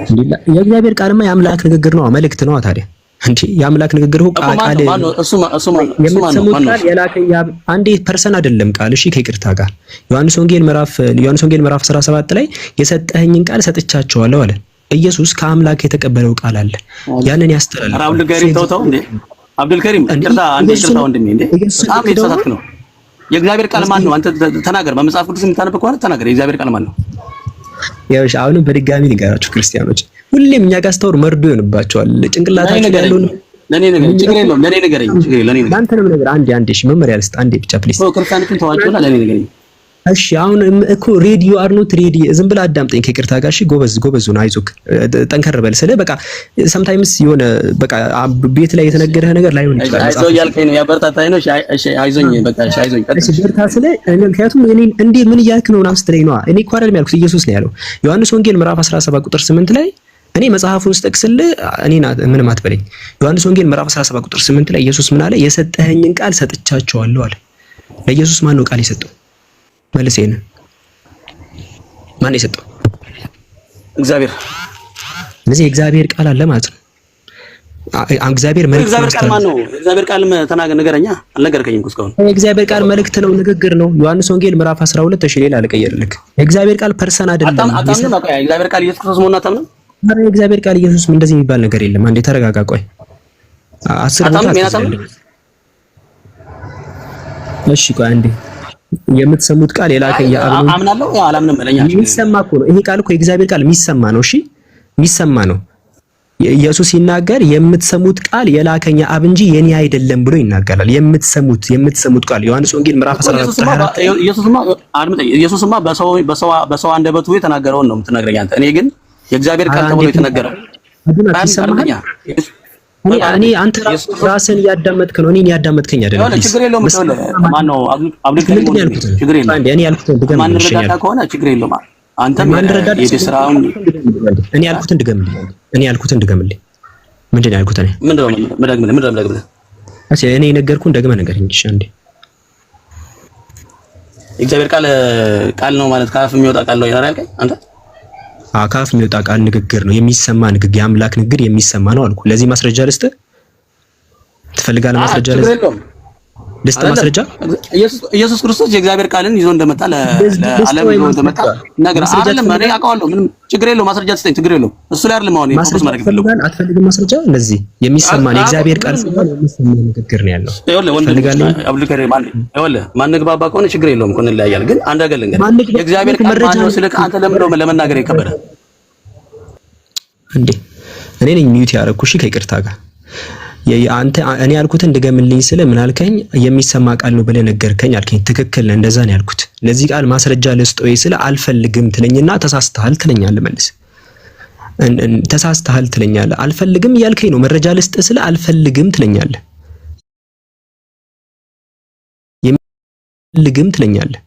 [SPEAKER 10] የእግዚአብሔር ቃልማ የአምላክ ንግግር ነው፣ መልእክት ነው። ታዲያ እንዴ የአምላክ ንግግር ቃል የምትሰሙት ቃል የላከኝ አንዴ ፐርሰን አይደለም ቃል። እሺ ከይቅርታ ጋር ዮሐንስ ወንጌል ምዕራፍ 17 ላይ የሰጠኸኝን ቃል ሰጥቻቸዋለሁ አለ። ኢየሱስ ከአምላክ የተቀበለው ቃል አለ፣ ያንን ያስተላልፋል።
[SPEAKER 8] አብዱልከሪም ይቅርታ ወንድሜ፣ እንዴ በጣም የተሳሳትክ ነው። የእግዚአብሔር ቃል ማን ነው? አንተ ተናገር። በመጽሐፍ ቅዱስ የምታነብ ከሆነ ተናገር። የእግዚአብሔር ቃል ማን ነው?
[SPEAKER 10] ያው አሁንም በድጋሚ ንገራችሁ ክርስቲያኖች፣ ሁሌም እኛ ጋር አስተውር መርዶ ይሆንባቸዋል። ጭንቅላታችሁ ያለውን
[SPEAKER 8] ለኔ ነገር ችግር የለውም። ለኔ ነገረኝ፣ ችግር የለውም። ለኔ ነገር
[SPEAKER 10] አንተ ነው ነገር አንዴ እሺ፣ መመሪያ ልስጥ አንዴ ብቻ ፕሊስ።
[SPEAKER 8] ክርስቲያኖችን ተዋቸውና ለኔ ነገረኝ።
[SPEAKER 10] እሺ አሁን እኮ ሬዲዮ አርኖት ሬዲ ዝም ብለህ አዳምጠኝ ከይቅርታ ጋር። እሺ ጎበዝ ነው፣ አይዞክ ጠንከር በል። ስለ በቃ ሰምታይምስ የሆነ በቃ ቤት ላይ የተነገረህ ነገር ላይሆን ይችላል።
[SPEAKER 8] አይዞህ እያልከኝ ነው፣ ያበረታታኝ ነው። እሺ አይዞኝ፣ በቃ እሺ አይዞኝ።
[SPEAKER 10] እሺ በርታ ስለ ምክንያቱም እኔ እንዴ ምን እያልክ ነው ምናምን ስትለኝ ነው። እኔ እኮ አይደለም ያልኩት ኢየሱስ ነው ያለው። ዮሐንስ ወንጌል ምዕራፍ 17 ቁጥር 8 ላይ እኔ መጽሐፉን ስጠቅስልህ እኔና ምንም አትበለኝ። ዮሐንስ ወንጌል ምዕራፍ 17 ቁጥር 8 ላይ ኢየሱስ ምን አለ? የሰጠኸኝን ቃል ሰጥቻቸዋለሁ አለ። ለኢየሱስ ማን ነው ቃል የሰጠው? መልሴን ማን የሰጠው?
[SPEAKER 8] እግዚአብሔር።
[SPEAKER 10] ስለዚህ የእግዚአብሔር ቃል አለ ማለት ነው። እግዚአብሔር መልእክት
[SPEAKER 8] እግዚአብሔር ቃል ማን ነው? እግዚአብሔር ቃል ተናገር፣ ንገረኛ። አልነገርከኝም እስካሁን።
[SPEAKER 10] የእግዚአብሔር ቃል መልእክት ነው፣ ንግግር ነው። ዮሐንስ ወንጌል ምዕራፍ 12 እሺ፣ ሌላ አልቀየርልክ። የእግዚአብሔር ቃል ፐርሰን አይደለም።
[SPEAKER 8] አታምንም? በቃ የእግዚአብሔር ቃል ኢየሱስ ክርስቶስ መሆኑን አታምንም?
[SPEAKER 10] ኧረ የእግዚአብሔር ቃል ኢየሱስ እንደዚህ የሚባል ነገር የለም። አንዴ ተረጋጋ። ቆይ 10 እሺ፣ ቆይ አንዴ የምትሰሙት ቃል የላከኝ ያአብኑ
[SPEAKER 8] አምናለሁ። ያው አላምንም በለኛ።
[SPEAKER 10] የሚሰማ እኮ ነው ይሄ ቃል እኮ የእግዚአብሔር ቃል የሚሰማ ነው። እሺ የሚሰማ ነው። ኢየሱስ ሲናገር የምትሰሙት ቃል የላከኝ አብ እንጂ የኔ አይደለም ብሎ ይናገራል። የምትሰሙት ቃል ዮሐንስ ወንጌል ምዕራፍ 14
[SPEAKER 8] ኢየሱስማ በሰው አንደበቱ የተናገረውን ነው የምትነግረኝ አንተ። እኔ ግን የእግዚአብሔር ቃል ተብሎ የተነገረው
[SPEAKER 10] እኔ አንተ ራስን እያዳመጥክ ነው፣ እኔን እያዳመጥከኝ አይደለም።
[SPEAKER 8] ችግር የለውም። ማን ነው አብዱልከሪም? ችግር የለውም።
[SPEAKER 10] እኔ ያልኩትን ድገም።
[SPEAKER 8] ማን ረዳታ ከሆነ ችግር የለውም። አንተም የስራውን
[SPEAKER 10] እኔ ያልኩትን ድገምልኝ። ምንድን ነው ያልኩት?
[SPEAKER 8] ምንድን ነው ደግመህ?
[SPEAKER 10] እኔ የነገርኩህን ደግመህ ንገረኝ። እሺ አንዴ።
[SPEAKER 8] የእግዚአብሔር ቃል ነው ማለት ከአፍ የሚወጣ ቃል ነው ያልከኝ አንተ?
[SPEAKER 10] ከአፍ የሚወጣ ቃል ንግግር ነው፣ የሚሰማ ንግግር፣ የአምላክ ንግግር የሚሰማ ነው አልኩ። ለዚህ ማስረጃ ልስጥህ? ትፈልጋለህ? ማስረጃ ልስጥህ? ማስረጃ
[SPEAKER 8] ኢየሱስ ክርስቶስ የእግዚአብሔር ቃልን ይዞ እንደመጣ ለዓለም ይዞ እንደመጣ ነገር አይደለም። እኔ አውቀዋለሁ። ምንም ችግር የለውም። ማስረጃ ትስጠኝ፣ ችግር የለውም። እሱ ላይ አይደለም አሁን ፎከስ ማድረግ ፈልገው።
[SPEAKER 10] አትፈልግም ማስረጃ? ለዚህ የሚሰማ ነው የእግዚአብሔር ቃል ሲባል የሚሰማ ንግግር ነው ያለው።
[SPEAKER 8] ይኸውልህ አብዱልከሪም ይኸውልህ ማንግባባ ከሆነ ችግር የለውም እኮ እንለያያለን። ግን አንድ ነገር ልንገርህ፣ የእግዚአብሔር ቃል ማን ነው ስልክ አንተ ለመናገር የከበደ
[SPEAKER 10] እንዴ? እኔ ነኝ ሚዩት ያደረኩሽ ከይቅርታ ጋር አንተ እኔ ያልኩትን ድገምልኝ ስለ ምን አልከኝ? የሚሰማ ቃል ነው ብለህ ነገርከኝ አልከኝ። ትክክል ነው፣ እንደዛ ነው ያልኩት። ለዚህ ቃል ማስረጃ ልስጠው ስለ አልፈልግም ትለኝና ተሳስተሃል ትለኛለህ። መልስ ተሳስተሃል ትለኛለህ። አልፈልግም እያልከኝ ነው። መረጃ ልስጥ ስለ አልፈልግም ትለኛለህ። የምፈልግም ትለኛለህ።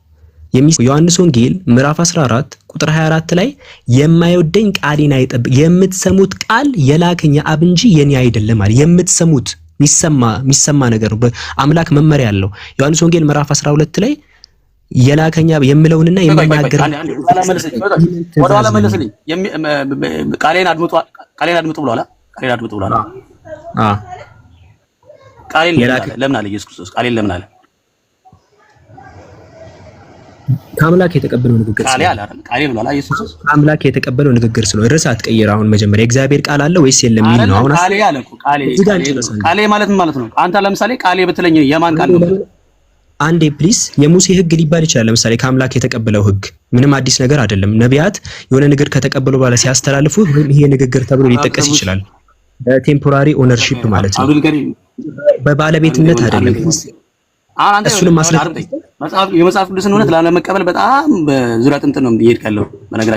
[SPEAKER 10] ዮሐንስ ወንጌል ምዕራፍ 14 ቁጥር 24 ላይ የማይወደኝ ቃሌን አይጠብቅ፣ የምትሰሙት ቃል የላከኝ አብ እንጂ የኔ አይደለም አለ። የምትሰሙት የሚሰማ ነገር ነው። አምላክ መመሪያ አለው። ዮሐንስ ወንጌል ምዕራፍ 12 ላይ የላከኝ አብ የምለውንና የምናገር
[SPEAKER 8] ወደኋላ መለስልኝ። ቃሌን አድምጡ ብሏል። ቃሌን አድምጡ ብሏል። ቃሌን ለምን አለ ኢየሱስ ክርስቶስ? ቃሌን ለምን አለ?
[SPEAKER 10] ከአምላክ የተቀበለው ንግግር
[SPEAKER 8] ቃሌ አለ አይደል? ቃሌ ብሏል ኢየሱስ።
[SPEAKER 10] ከአምላክ የተቀበለው ንግግር ስለሆነ ርዕስ አትቀይር። አሁን መጀመሪያ እግዚአብሔር ቃል አለ ወይስ የለም የሚል ነው። አሁን
[SPEAKER 8] ቃሌ አለ እኮ ቃሌ ማለት ምን ማለት ነው? አንተ ለምሳሌ ቃሌ ብትለኝ የማን ቃል ነው?
[SPEAKER 10] አንዴ ፕሊስ። የሙሴ ሕግ ሊባል ይችላል። ለምሳሌ ከአምላክ የተቀበለው ሕግ ምንም አዲስ ነገር አይደለም። ነቢያት የሆነ ንግግር ከተቀበሉ በኋላ ሲያስተላልፉ ይሄ ንግግር ተብሎ ሊጠቀስ ይችላል። በቴምፖራሪ ኦነርሺፕ ማለት ነው፣ በባለቤትነት አይደለም። እሱንም ማስረጃ
[SPEAKER 8] የመጽሐፍ ቅዱስን እውነት ላለመቀበል በጣም በዙሪያ ጥምጥም ነው እየሄድክ ያለው በነገራችን